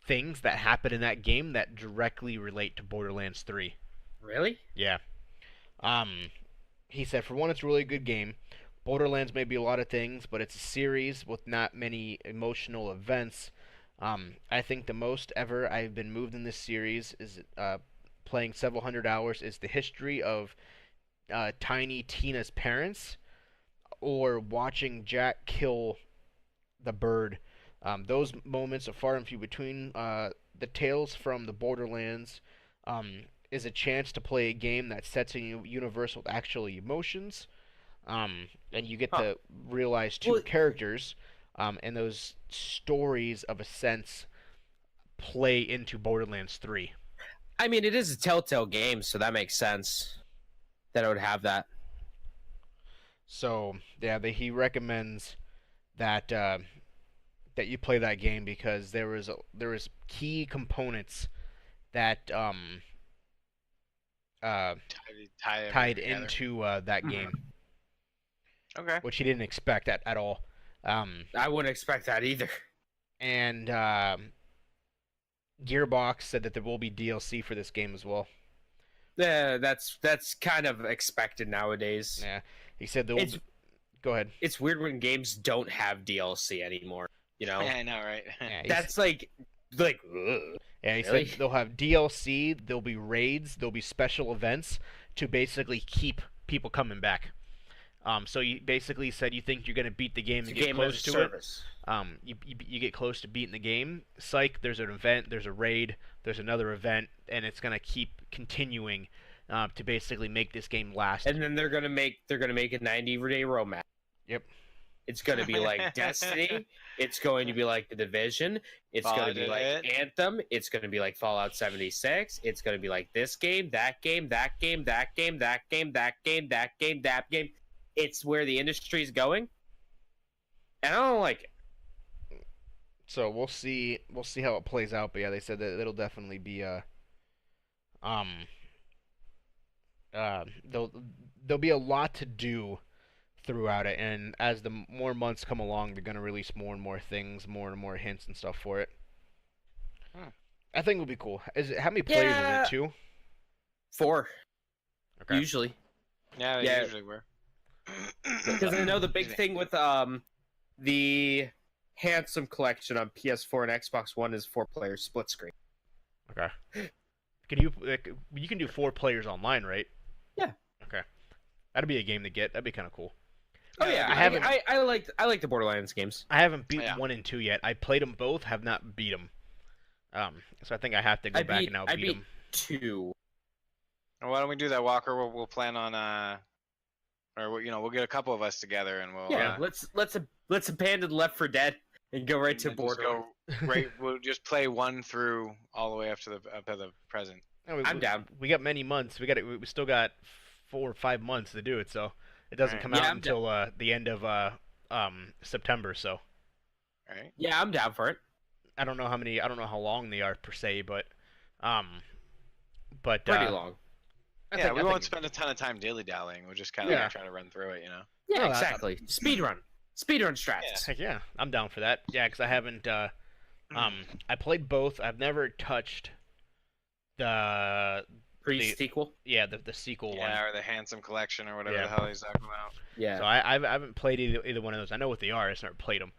things that happen in that game that directly relate to Borderlands 3. Really? Yeah. Um, he said, for one, it's a really good game. Borderlands may be a lot of things, but it's a series with not many emotional events. I think the most ever I've been moved in this series is playing several hundred hours is the history of Tiny Tina's parents, or watching Jack kill the bird. Those moments are far and few between. The Tales from the Borderlands is a chance to play a game that sets a universe with actual emotions, and you get to realize two Well- characters, and those stories, of a sense, play into Borderlands 3. I mean, it is a Telltale game, so that makes sense that it would have that. So yeah, he recommends that that you play that game because there was key components that Tie tied everything together. into that game, Okay. which he didn't expect at all. I wouldn't expect that either. And Gearbox said that there will be DLC for this game as well. Yeah, that's kind of expected nowadays. Yeah, he said there will. Go ahead. It's weird when games don't have DLC anymore. You know, Yeah, I know, right? Yeah, that's like, ugh. yeah, he really? said they'll have DLC, there'll be raids, there'll be special events to basically keep people coming back. So you basically said you think you're gonna beat the game It's a and get game close as a to service. it. You get close to beating the game. Psych, there's an event, there's a raid, there's another event, and it's gonna keep continuing to basically make this game last. And then they're gonna make a 90-day roadmap. Yep. It's gonna be like Destiny. It's going to be like The Division. It's gonna be like Fallout. Anthem. It's gonna be like Fallout 76. It's gonna be like this game, that game, that game, that game, that game, that game, that game, that game. It's where the industry's going, and I don't like it. So we'll see how it plays out. But yeah, they said that it'll definitely be there'll be a lot to do throughout it, and as the more months come along, they're gonna release more and more things, more and more hints and stuff for it. I think it'll be cool. How many players Yeah. is it? 2? 4 Okay. usually, Yeah, they Yeah. usually were. because I know the big thing with the Handsome Collection on PS4 and Xbox One is 4-player split screen. Okay. You can do 4 players online, right? Yeah. Okay. That'd be a game to get. That'd be kind of cool. Oh yeah, I haven't- I like the Borderlands games. I haven't beat Yeah. 1 and 2 yet. I played them both, have not beat them. So I think I have to go back and now I beat beat them. 2. Well, why don't we do that, Walker? We'll plan on or we'll get a couple of us together and we'll Yeah, let's abandon Left 4 Dead and go right to and just Borderlands. go right. We'll just play 1 through all the way up to the present. I'm down. We got many months. We still got 4 or 5 months to do it. So it doesn't Right. come Yeah, out I'm until the end of September. So All right. Yeah, I'm down for it. I don't know how long they are per se, but Pretty long. Yeah, we won't spend a ton of time dilly dallying. We'll just kind of Yeah. try to run through it, you know. Yeah, No, exactly. Speedrun strats. Heck yeah, I'm down for that. Yeah, because I haven't. I played both. I've never touched the Pre-sequel. the sequel one. Yeah, or the Handsome Collection or whatever Yeah. the hell he's talking about. Yeah. So I haven't played either one of those. I know what they are. I just never played them.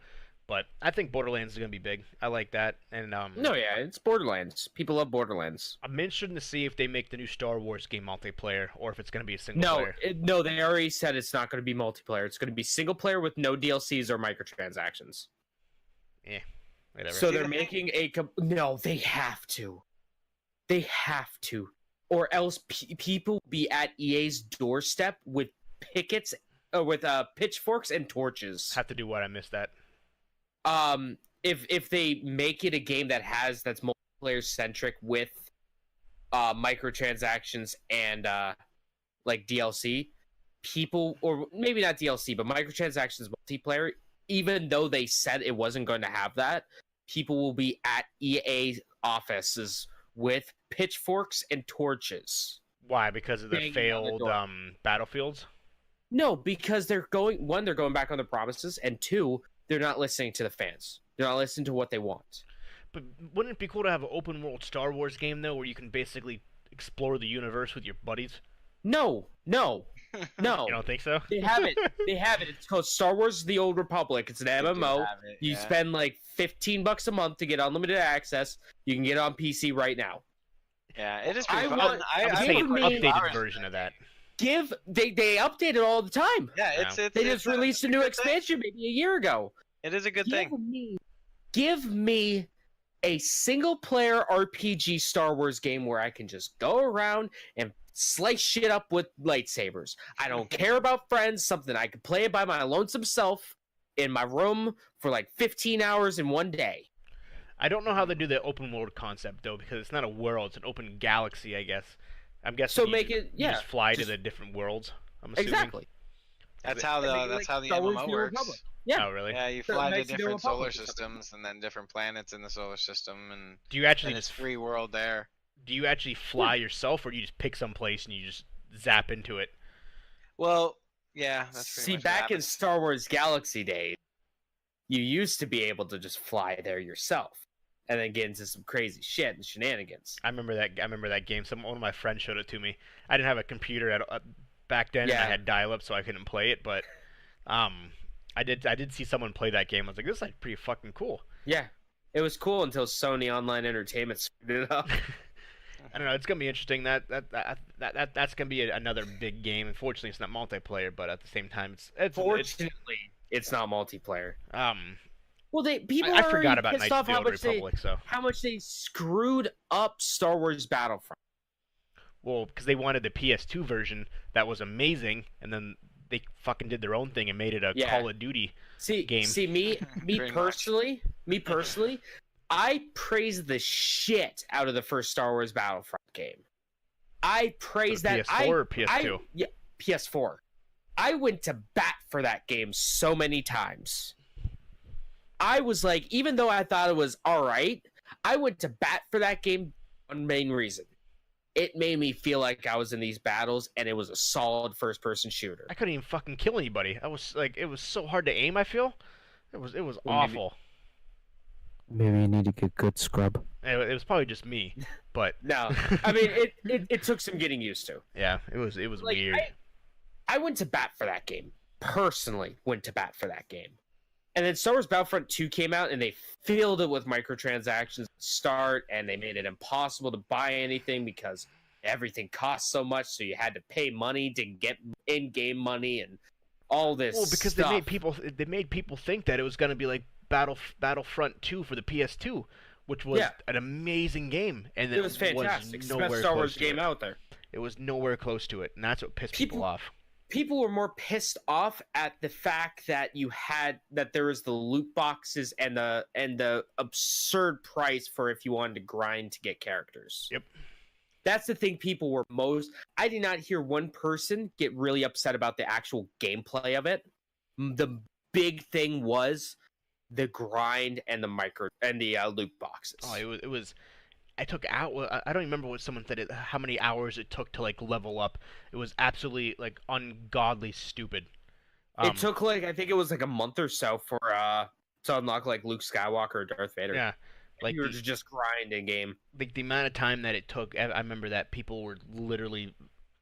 But I think Borderlands is gonna be big. I like that, and No, yeah, it's Borderlands. People love Borderlands. I'm interested to see if they make the new Star Wars game multiplayer or if it's gonna be a single No, player. no, they already said it's not going to be multiplayer. It's going to be single player with no DLCs or microtransactions. Whatever. So they're making no, they have to. They have to. Or else people be at EA's doorstep with pickets, with pitchforks and torches. Have to do what? I missed that. If they make it a game that's multiplayer centric with microtransactions and like DLC, people, or maybe not DLC, but microtransactions multiplayer, even though they said it wasn't going to have that, people will be at EA offices with pitchforks and torches. Why? Because of the Banging on the failed door. battlefields? No, because they're going back on their promises, and two, they're not listening to the fans. They're not listening to what they want. But wouldn't it be cool to have an open world Star Wars game though, where you can basically explore the universe with your buddies? No. You don't think so? They have it. It's called Star Wars: The Old Republic. It's an MMO. You spend like $15 a month to get unlimited access. You can get it on PC right now. Yeah, it is I pretty fun. want- I would I say an me- updated version of that. They update it all the time. Yeah, it's They just released a new good thing. expansion maybe a year ago. It is a good thing. Give me a single player RPG Star Wars game where I can just go around and slice shit up with lightsabers. I don't care about friends, something I can play by my lonesome self in my room for like 15 hours in one day. I don't know how they do the open world concept though, because it's not a world; it's an open galaxy, I guess. I'm guessing. So make it, you yeah. just fly to just- the different worlds. I'm assuming. Exactly. That's how Make it the like Star Wars MMO New works. Republic. Yeah. Oh, really? Yeah, you So it fly to makes it New different solar Republic or something. systems and then different planets in the solar system, and Do you actually then it's just free world there. do you actually fly yourself, or do you just pick some place and you just zap into it? Well, yeah, that's pretty See, much what back in happens. Star Wars Galaxy days, you used to be able to just fly there yourself and then get into some crazy shit and shenanigans. I remember that game. One of my friends showed it to me. I didn't have a computer back then, and Yeah. I had dial-up, so I couldn't play it. But I did see someone play that game. I was like, this is like pretty fucking cool. Yeah. It was cool until Sony Online Entertainment screwed it up. I don't know. It's gonna be interesting. That's gonna be another big game. Unfortunately, it's not multiplayer, but at the same time, it's Fortunately, it's not multiplayer. Well, people I are forgot about pissed Knights off of the how Old much Republic. So how much they screwed up Star Wars Battlefront. well, because they wanted the PS2 version that was amazing, and then they fucking did their own thing and made it a Yeah. Call of Duty. Game. See me Pretty personally, I praise the shit out of the first Star Wars Battlefront game. I praise For the that. PS4 or PS2? Yeah, PS4. I went to bat for that game so many times. I was like, even though I thought it was all right, I went to bat for that game. One main reason, it made me feel like I was in these battles, and it was a solid first-person shooter. I couldn't even fucking kill anybody. I was like, it was so hard to aim. I feel it was Well, maybe- awful. Maybe you need to get good scrub. It was probably just me, but No, I mean it took some getting used to. yeah, it was Like, weird. I went to bat for that game. Personally, went to bat for that game. And then Star Wars Battlefront 2 came out, and they filled it with microtransactions to start, and they made it impossible to buy anything because everything cost so much, so you had to pay money to get in-game money and all this Well, because stuff. they made people think that it was gonna be like Battlefront 2 for the PS2, which was Yeah. an amazing game, and It was fantastic. It's the best nowhere Star close Wars to game it. out there. It was nowhere close to it, and that's what pissed people off. People were more pissed off at the fact that there was the loot boxes and the absurd price for if you wanted to grind to get characters. Yep. That's the thing people were most. I did not hear one person get really upset about the actual gameplay of it. The big thing was the grind and the loot boxes. Oh, it was. I took out. I don't remember what someone said. How many hours it took to like level up? It was absolutely like ungodly stupid. It took I think it was like a month or so for to unlock like Luke Skywalker or Darth Vader. Yeah, like you were just grinding game. like the amount of time that it took. I remember that people were literally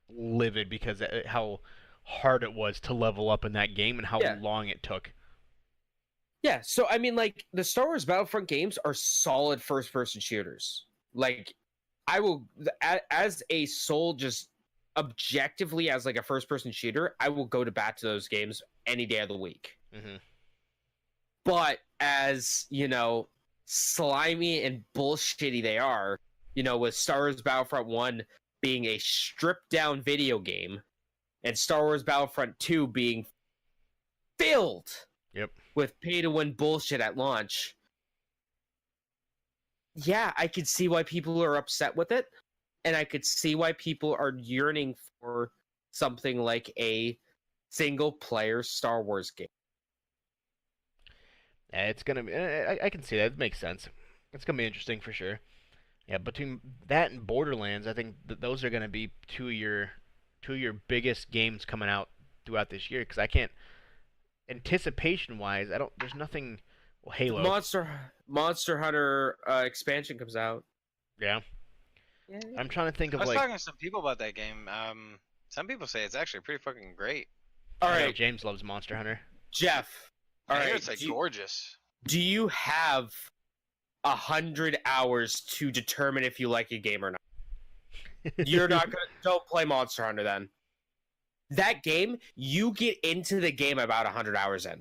livid because how hard it was to level up in that game and how Yeah. long it took. Yeah, so I mean, like the Star Wars Battlefront games are solid first-person shooters. Like, I will, as a sole, just objectively as like a first-person shooter, I will go to bat to those games any day of the week. Hmm. But as slimy and bullshitty they are, with Star Wars Battlefront 1 being a stripped-down video game, and Star Wars Battlefront 2 being filled Yep. with pay-to-win bullshit at launch. Yeah, I could see why people are upset with it, and I could see why people are yearning for something like a single-player Star Wars game. It's gonna be. I can see that. It makes sense. It's gonna be interesting for sure. Yeah, between that and Borderlands, I think those are gonna be two of your biggest games coming out throughout this year. Because I can't anticipation wise, I don't. There's nothing. Well, Halo. Monster Hunter expansion comes out. Yeah. Yeah. I'm trying to think I of was like. talking to some people about that game. Some people say it's actually pretty fucking great. All I know right, James loves Monster Hunter. Jeff. All I hear right, it's like gorgeous. do you have 100 hours to determine if you like a game or not? You're not gonna don't play Monster Hunter then. That game, you get into the game about 100 hours in.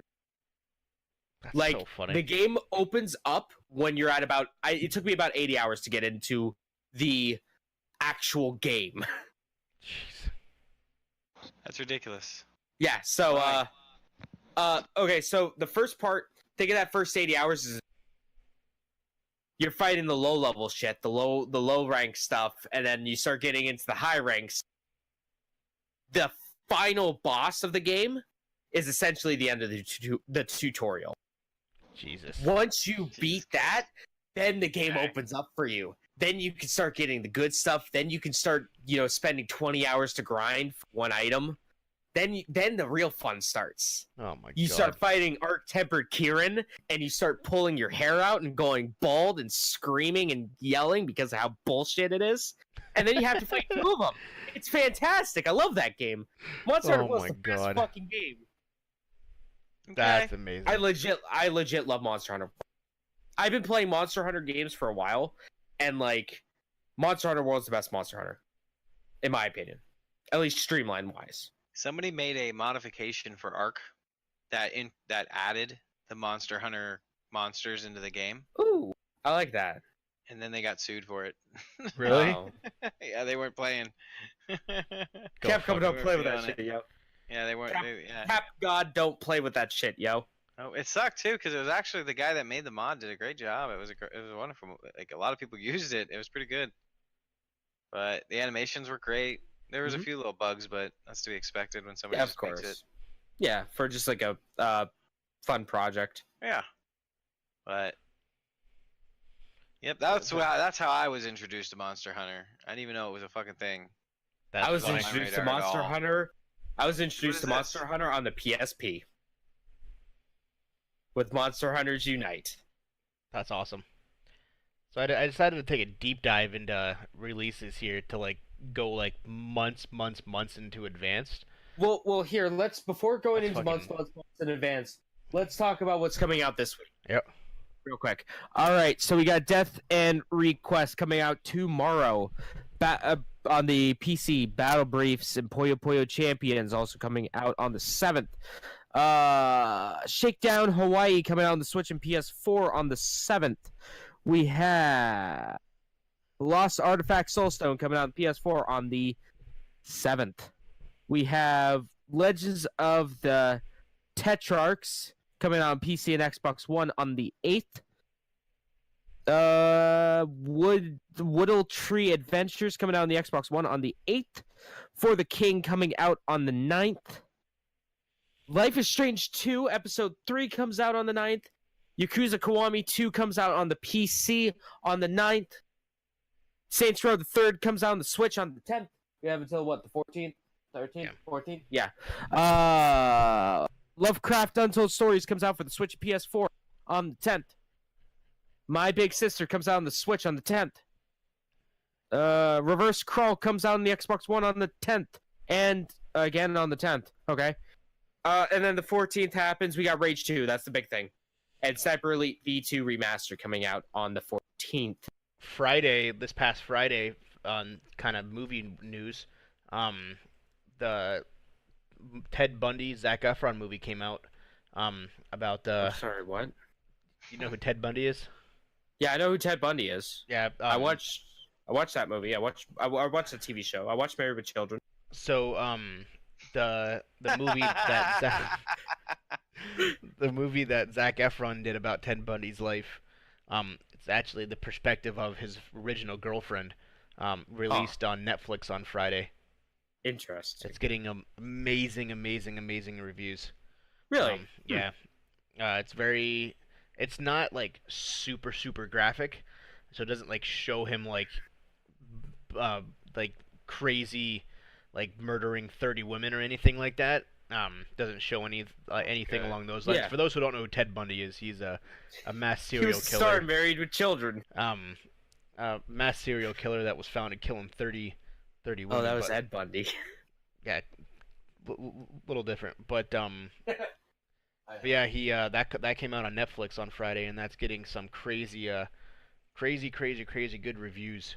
That's Like so funny. the game opens up when you're at about. It took me about 80 hours to get into the actual game. Jeez. That's ridiculous. Yeah. So Why? okay. So the first part, think of that first 80 hours is you're fighting the low level shit, the low rank stuff, and then you start getting into the high ranks. The final boss of the game is essentially the end of the tutorial. Jesus. Once you beat that, then the game Okay. opens up for you. Then you can start getting the good stuff. Then you can start, spending 20 hours to grind for one item. Then the real fun starts. Oh my You god. start fighting Arc-Tempered Kieran, and you start pulling your hair out and going bald and screaming and yelling because of how bullshit it is. And then you have to fight two of them. It's fantastic. I love that game. Monster Hunter Oh was my the best God. fucking game. That's amazing. I legit love Monster Hunter. I've been playing Monster Hunter games for a while, and like Monster Hunter World's the best Monster Hunter, in my opinion, at least streamline wise. Somebody made a modification for Ark that added the Monster Hunter monsters into the game, Ooh, I like that. and then they got sued for it. Really? Wow. Yeah, they weren't playing. Go Capcom fuck don't it. play with Be that on shit, yo. Yeah, they weren't. Cap- Yeah. Cap God don't play with that shit, yo. Oh, it sucked too because it was actually the guy that made the mod did a great job. It was wonderful. Like a lot of people used it. It was pretty good. But the animations were great. There was a Mhm. few little bugs, but that's to be expected when somebody Yeah, of just makes course. it. Yeah, for just like a fun project. Yeah. But yep, that's how I was introduced to Monster Hunter. I didn't even know it was a fucking thing. That's I was funny. introduced to radar at Monster all. Hunter. I was introduced is to this? Monster Hunter on the PSP with Monster Hunters Unite. That's awesome. So I decided to take a deep dive into releases here to like go like months into advanced. Well, here before going That's into fucking- months in advance, let's talk about what's coming out this week. Yep. Real quick. All right, so we got Death and Request coming out tomorrow. On the PC, Battle Briefs and Puyo Puyo Champions also coming out on the 7th. Shakedown Hawaii coming out on the Switch and PS4 on the 7th. We have Lost Artifact Soulstone coming out on PS4 on the 7th. We have Legends of the Tetrarchs coming out on PC and Xbox One on the 8th. Woodle Tree Adventures coming out on the Xbox One on the 8th. For the King coming out on the 9th. Life is Strange 2 Episode 3 comes out on the 9th. Yakuza Kiwami 2 comes out on the PC on the 9th. Saints Row the 3rd comes out on the Switch on the 10th. We have until what, the 14th? 13th? Yeah. 14th? Yeah. Lovecraft Untold Stories comes out for the Switch and PS4 on the 10th. My Big Sister comes out on the Switch on the 10th. Reverse Crawl comes out on the Xbox One on the 10th. And again on the 10th. Okay. And then the 14th happens. We got Rage 2. That's the big thing. And Sniper Elite V2 Remaster coming out on the 14th. This past Friday, on kind of movie news, the Ted Bundy Zac Efron movie came out. About Sorry, what? you know who Ted Bundy is? Yeah, I know who Ted Bundy is. Yeah. I watched that movie. I watched the TV show. I watched Married with Children. So the movie that the movie that Zac Efron did about Ted Bundy's life, it's actually the perspective of his original girlfriend, released on Netflix on Friday. Interesting. It's getting amazing reviews. Really? Yeah. It's very. It's not like super graphic, so it doesn't like show him uh like crazy like murdering 30 women or anything like that. Doesn't show anything good. along those lines. Yeah. For those who don't know who Ted Bundy is, he's a mass He serial was a star killer. in Married with Children. Mass serial killer that was found to killing 30 women. Oh, that was but, Ed Bundy. yeah, little different, but yeah, he that came out on Netflix on Friday, and that's getting some crazy good reviews.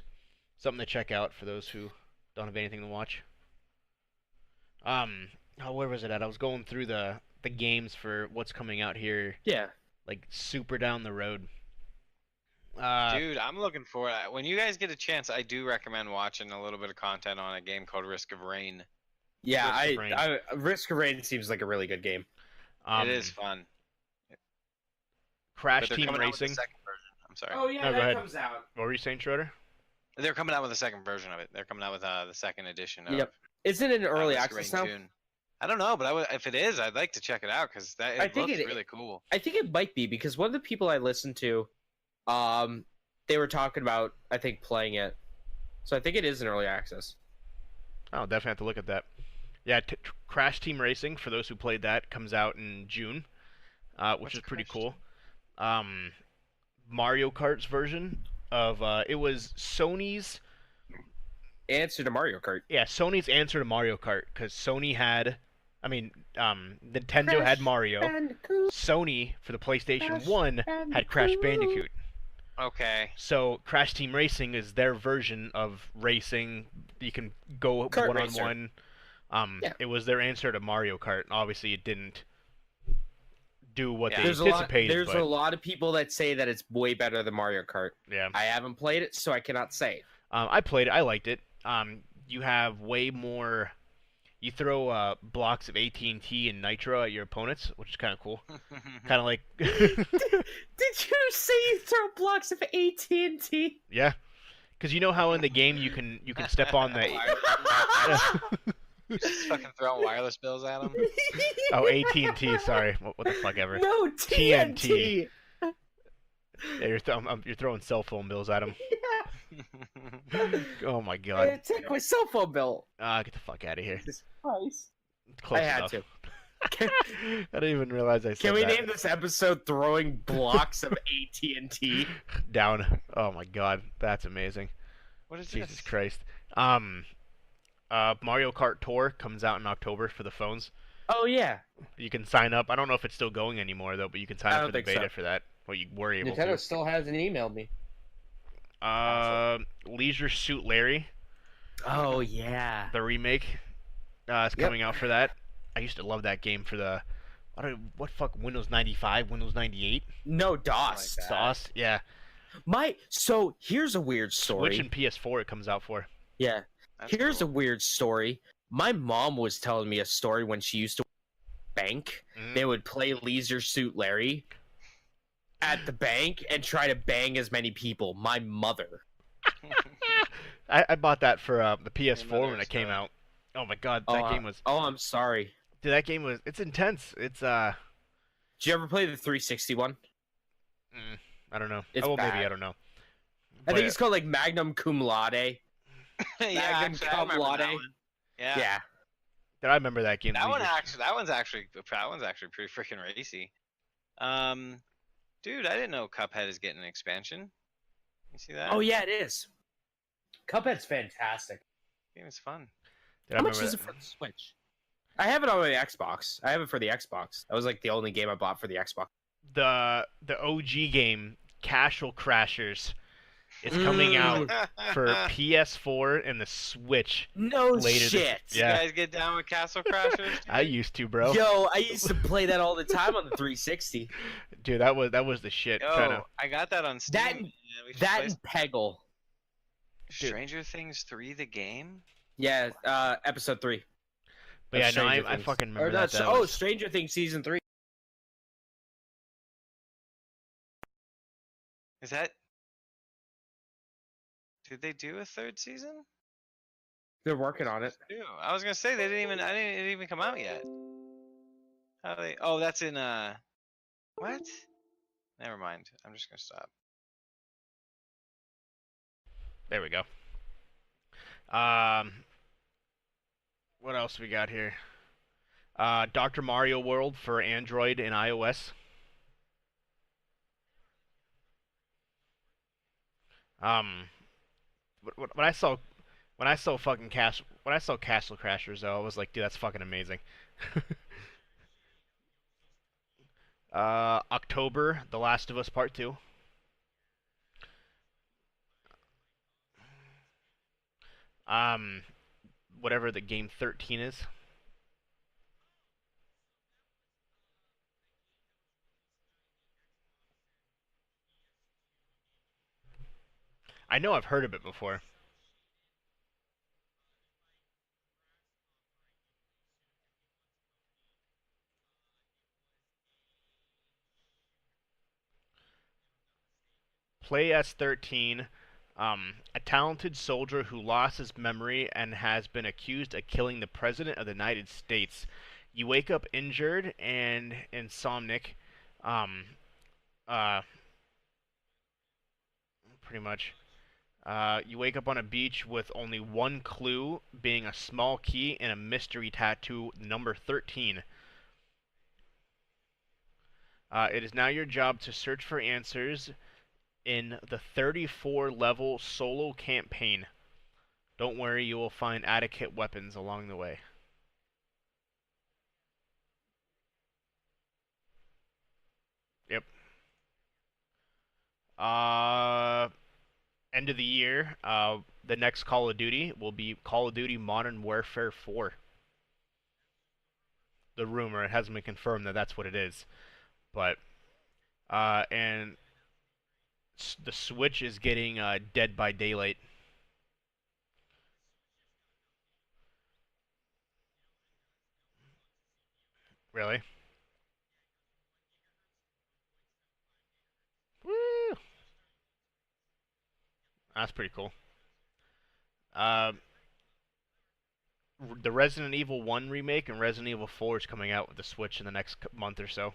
Something to check out for those who don't have anything to watch. Where was it at? I was going through the games for what's coming out here, Yeah. like super down the road. Dude, I'm looking for it. When you guys get a chance, I do recommend watching a little bit of content on a game called Risk of Rain. Yeah, Risk of Rain. Risk of Rain seems like a really good game. It is fun. Crash But they're Team coming out with the Racing. second version. I'm sorry. Oh yeah, No, go that ahead. comes out. What were you saying, Schroeder? They're coming out with the second version of it. They're coming out with the second edition of Yep. Isn't it in early Risk of access Rain now? soon. I don't know, but if it is, I'd like to check it out because I it think looks it- really cool. I think it might be because one of the people I listened to, they were talking about I think playing it, so I think it is in early access. I'll definitely have to look at that. Yeah, Crash Team Racing, for those who played that, comes out in June, which What's is pretty Crash cool. Mario Kart's version of it was Sony's Answer to Mario Kart. Sony's answer to Mario Kart, because Sony had, Nintendo had Mario. Sony for the PlayStation 1 had Crash Bandicoot. Okay. So Crash Team Racing is their version of racing. You can go Kart one on racer. one. Yeah. It was their answer to Mario Kart. Obviously, it didn't do what Yeah. they There's anticipated. there's but, a lot of people that say that it's way better than Mario Kart. yeah, I haven't played it, so I cannot say. I played it. I liked it. You have way more. You throw blocks of AT&T and Nitro at your opponents, which is kind of cool. Kind of like, Did you say you throw blocks of AT&T? yeah, because you know how in the game you can step on the You just fucking throwing wireless bills at them. oh AT&T. Sorry, what the fuck ever. No, TNT. Yeah, you're throwing cell phone bills at him. Oh my god. Yeah. Take my cell phone bill. Get the fuck out of here. Jesus Christ. Close I had enough. to. I didn't even realize I said Can we that. name this episode "Throwing Blocks of AT&T"? Down. Oh my god, that's amazing. What is Jesus this? Christ. Mario Kart Tour comes out in October for the phones. Oh yeah, You can sign up. I don't know if it's still going anymore though, but you can sign I up don't for the think so. beta for that. Well, you were able Nintendo still hasn't emailed me. to. Leisure Suit Larry, Oh yeah. the remake, is coming out for that. I used to love that game for the. Windows 95, Windows 98, No DOS. Like that. DOS, yeah. So here's a weird story. Switch and PS4 it comes out for. Yeah. That's Here's cool. a weird story. My mom was telling me a story when she used to bank. Mm. They would play Leisure Suit Larry at the bank and try to bang as many people. My mother. I bought that for the PS4 when Another it came story. out. Oh my god, that game was. Oh, I'm sorry. Dude, that game was. It's intense. It's Did you ever play the 360 one? I don't know. It's Maybe bad. I don't know. I But, think it's called like Magnum Cum Laude. Yeah, Magnum actually, I Cum remember that Laude. one. Yeah. Yeah. I remember that game. That one's Leisure- actually pretty freaking racy. Dude, I didn't know Cuphead is getting an expansion. You see that? Oh yeah, it is. Cuphead's fantastic. Game is fun. Dude, I How much remember is it that. for the Switch? I have it on my Xbox. I have it for the Xbox. That was like the only game I bought for the Xbox. The OG game, Castle Crashers, is coming out for PS4 and the Switch. No Later this- shit. Yeah. You guys get down with Castle Crashers? I used to, bro. Yo, I used to play that all the time on the 360. Dude, that was the shit. Yo, I got that on Steam. That- Yeah, we should That play and Peggle. Stranger Things 3, the game? Yeah, episode 3. But yeah, of no, Stranger I Things. fucking remember Or that. not, That oh, was- Stranger Things season 3. Is that... Did they do a third season? They're working on it. Ew, I was gonna say they didn't even. It didn't even come out yet. How do they? Oh, that's in what? Never mind. I'm just gonna stop. There we go. Um, what else we got here? Dr. Mario World for Android and iOS. Um, when I saw when I saw Castle Crashers though, I was like, dude, that's fucking amazing. October, The Last of Us Part 2. Um, whatever the game 13 is. I know I've heard of it before. Play as 13, a talented soldier who lost his memory and has been accused of killing the President of the United States. You wake up injured and insomniac, um, uh, pretty much. You wake up on a beach with only one clue, being a small key and a mystery tattoo, number 13. It is now your job to search for answers in the 34-level solo campaign. Don't worry, you will find adequate weapons along the way. Yep. Uh, End of the year, the next Call of Duty will be Call of Duty Modern Warfare 4. The rumor, it hasn't been confirmed that that's what it is. But, and the Switch is getting Dead by Daylight. Really? Woo! That's pretty cool. Uh, the Resident Evil 1 remake and Resident Evil 4 is coming out with the Switch in the next month or so.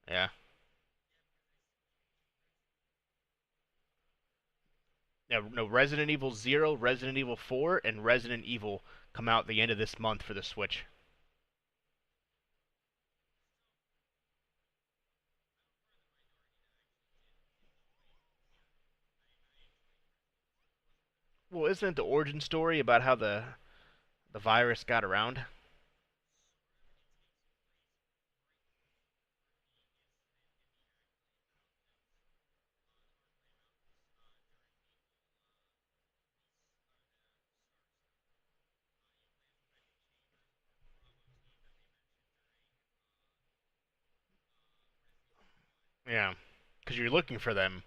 Yeah. Yeah, no, Resident Evil 0, Resident Evil 4, and Resident Evil come out the end of this month for the Switch. Well, isn't it the origin story about how the virus got around? Yeah, because you're looking for them.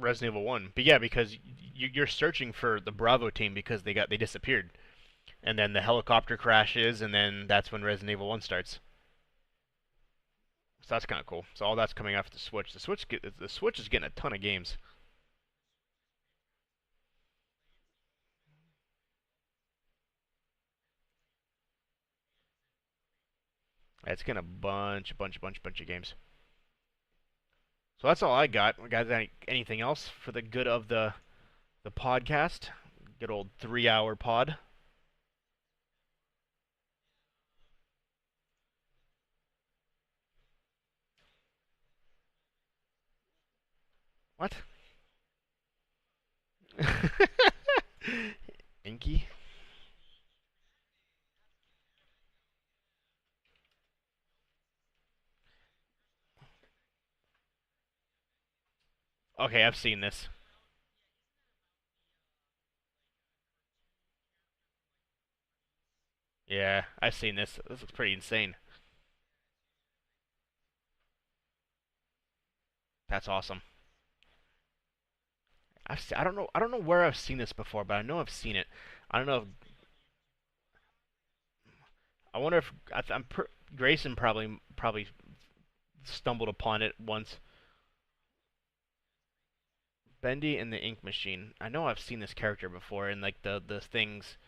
Resident Evil 1. But yeah, because you're searching for the Bravo team because they disappeared. And then the helicopter crashes and then that's when Resident Evil 1 starts. So that's kind of cool. So all that's coming off the Switch. The Switch is getting a ton of games. It's getting a bunch of games. So that's all I got. Guys, anything else for the good of the podcast? Good old 3 hour pod. What? Inky? Okay, I've seen this. Yeah, I've seen this. This looks pretty insane. That's awesome. I don't know where I've seen this before, but I know I've seen it. I don't know if I wonder if Grayson probably stumbled upon it once. Bendy and the Ink Machine. I know I've seen this character before in like the things.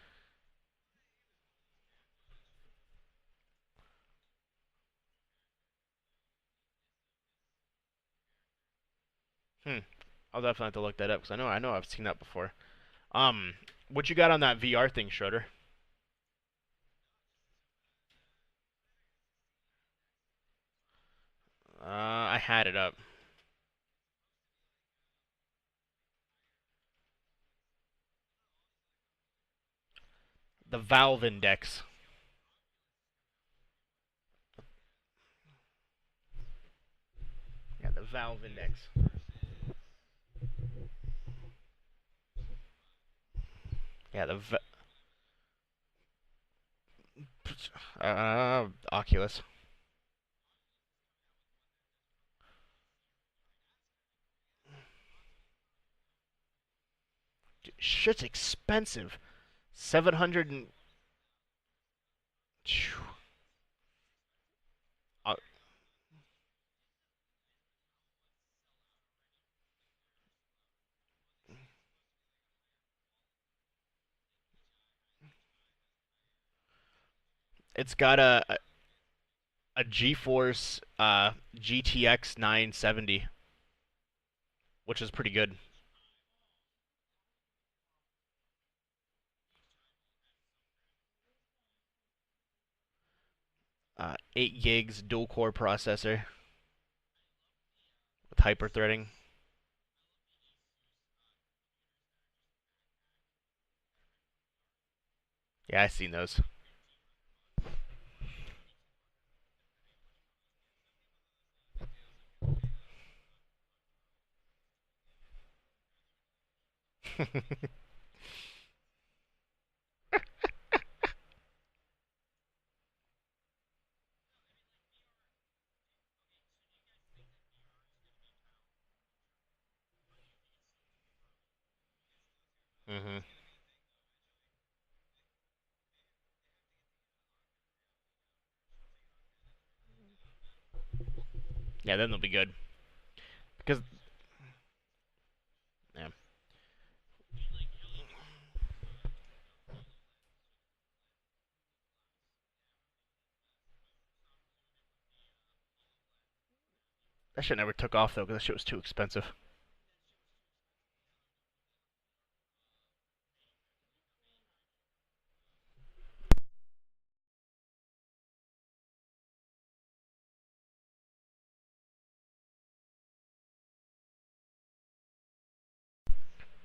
Hmm. I'll definitely have to look that up because I know I've seen that before. Um, what you got on that VR thing, Schroeder? I had it up. The Valve Index. Yeah, the Valve Index. Yeah, Oculus. Shit's expensive. 700 and Phew. uh, it's got a GeForce GTX 970, which is pretty good. 8 gigs dual core processor with hyper-threading. Yeah, I've seen those. hmm Yeah, then they'll be good. Because yeah, that shit never took off though, because that shit was too expensive.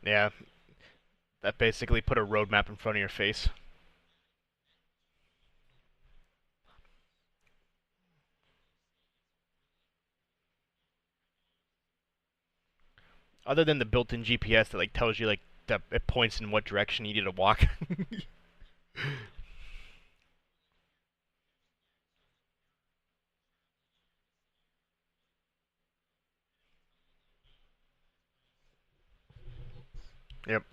Yeah, that basically put a roadmap in front of your face. Other than the built-in GPS that like tells you like that it points in what direction you need to walk. Yep,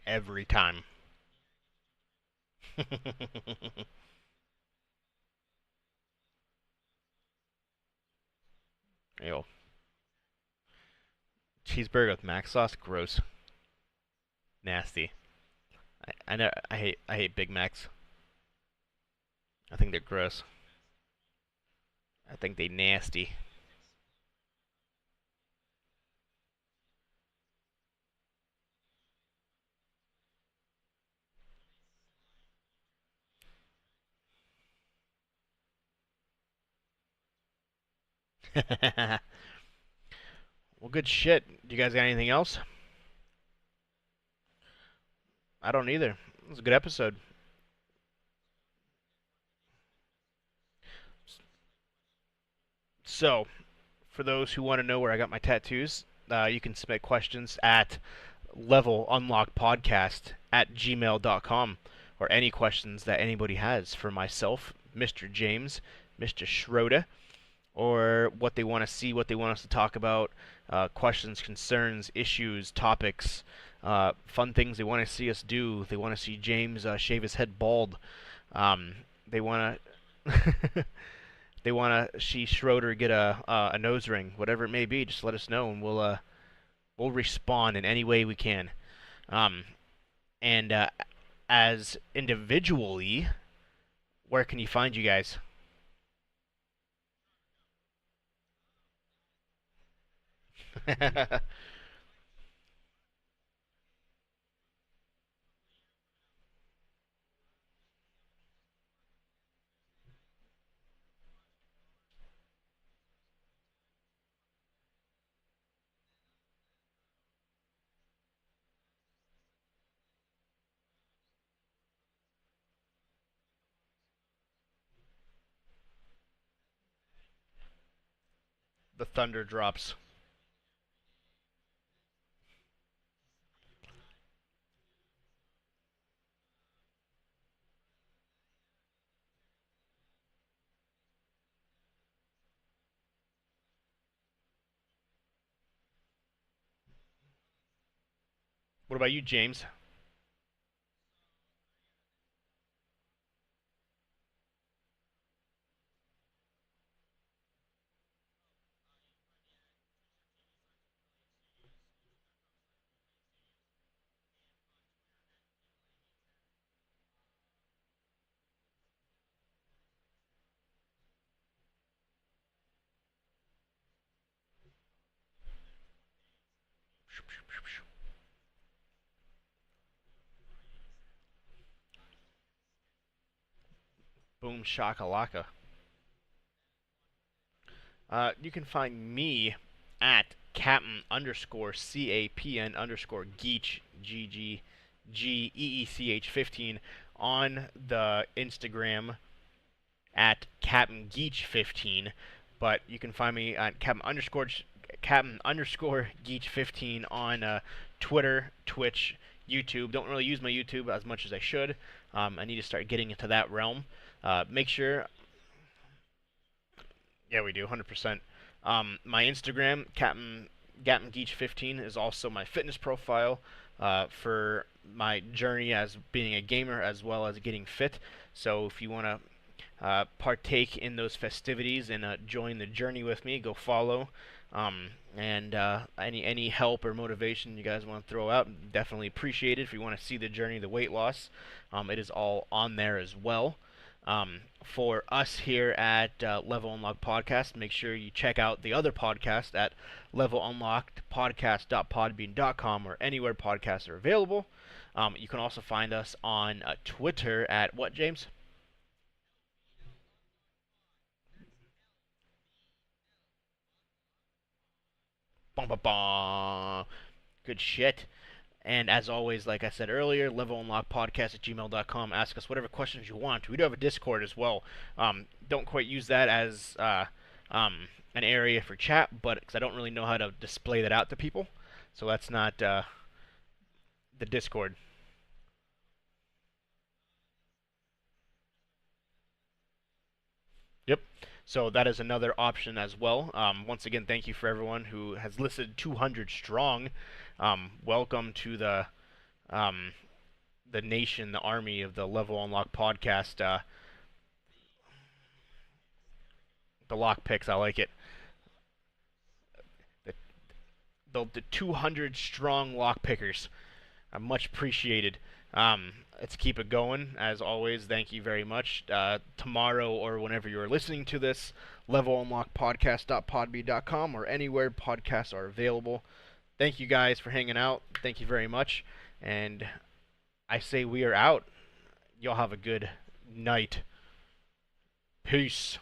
every time. Ew. Cheeseburger with mac sauce, gross, nasty. I hate Big Macs. I think they're gross. I think they nasty. Well, good shit. Do you guys got anything else? I don't either. It was a good episode. So, for those who want to know where I got my tattoos, you can submit questions at levelunlockpodcast@gmail.com, or any questions that anybody has for myself, Mr. James, Mr. Schroeder, or what they want to see, what they want us to talk about, questions, concerns, issues, topics, fun things they want to see us do. They want to see James shave his head bald. They want to they want to see Schroeder get a nose ring, whatever it may be. Just let us know, and we'll respond in any way we can. Um, and as individually, where can you find you guys? The thunder drops. What about you, James? Boom shakalaka. You can find me at Captain underscore CAPN underscore Geech GGGEECH 15 on the Instagram at Captain Geech 15. But you can find me at Captain underscore Geech 15 on Twitter, Twitch, YouTube. Don't really use my YouTube as much as I should. I need to start getting into that realm. Make sure. Yeah, we do, 100%. My Instagram, Captain Geech 15, is also my fitness profile for my journey as being a gamer as well as getting fit. So if you want to partake in those festivities and join the journey with me, go follow. And any help or motivation you guys want to throw out, definitely appreciate it. If you want to see the journey, the weight loss, it is all on there as well. For us here at Level Unlocked Podcast, make sure you check out the other podcast at levelunlockedpodcast.podbean.com or anywhere podcasts are available. You can also find us on Twitter at what, James? Bum, bum, bum. Good shit. And as always, like I said earlier, levelunlockpodcast@gmail.com. Ask us whatever questions you want. We do have a Discord as well. Don't quite use that as an area for chat, but because I don't really know how to display that out to people, so that's not the Discord. Yep. So that is another option as well. Once again, thank you for everyone who has listed 200 strong. Welcome to um, the nation, the army of the Level Unlock podcast. The lock picks, I like it. The, the 200 strong lock pickers are much appreciated. Let's keep it going. As always, thank you very much. Tomorrow or whenever you're listening to this, levelunlockpodcast.podbean.com or anywhere podcasts are available. Thank you guys for hanging out. Thank you very much. And I say we are out. Y'all have a good night. Peace.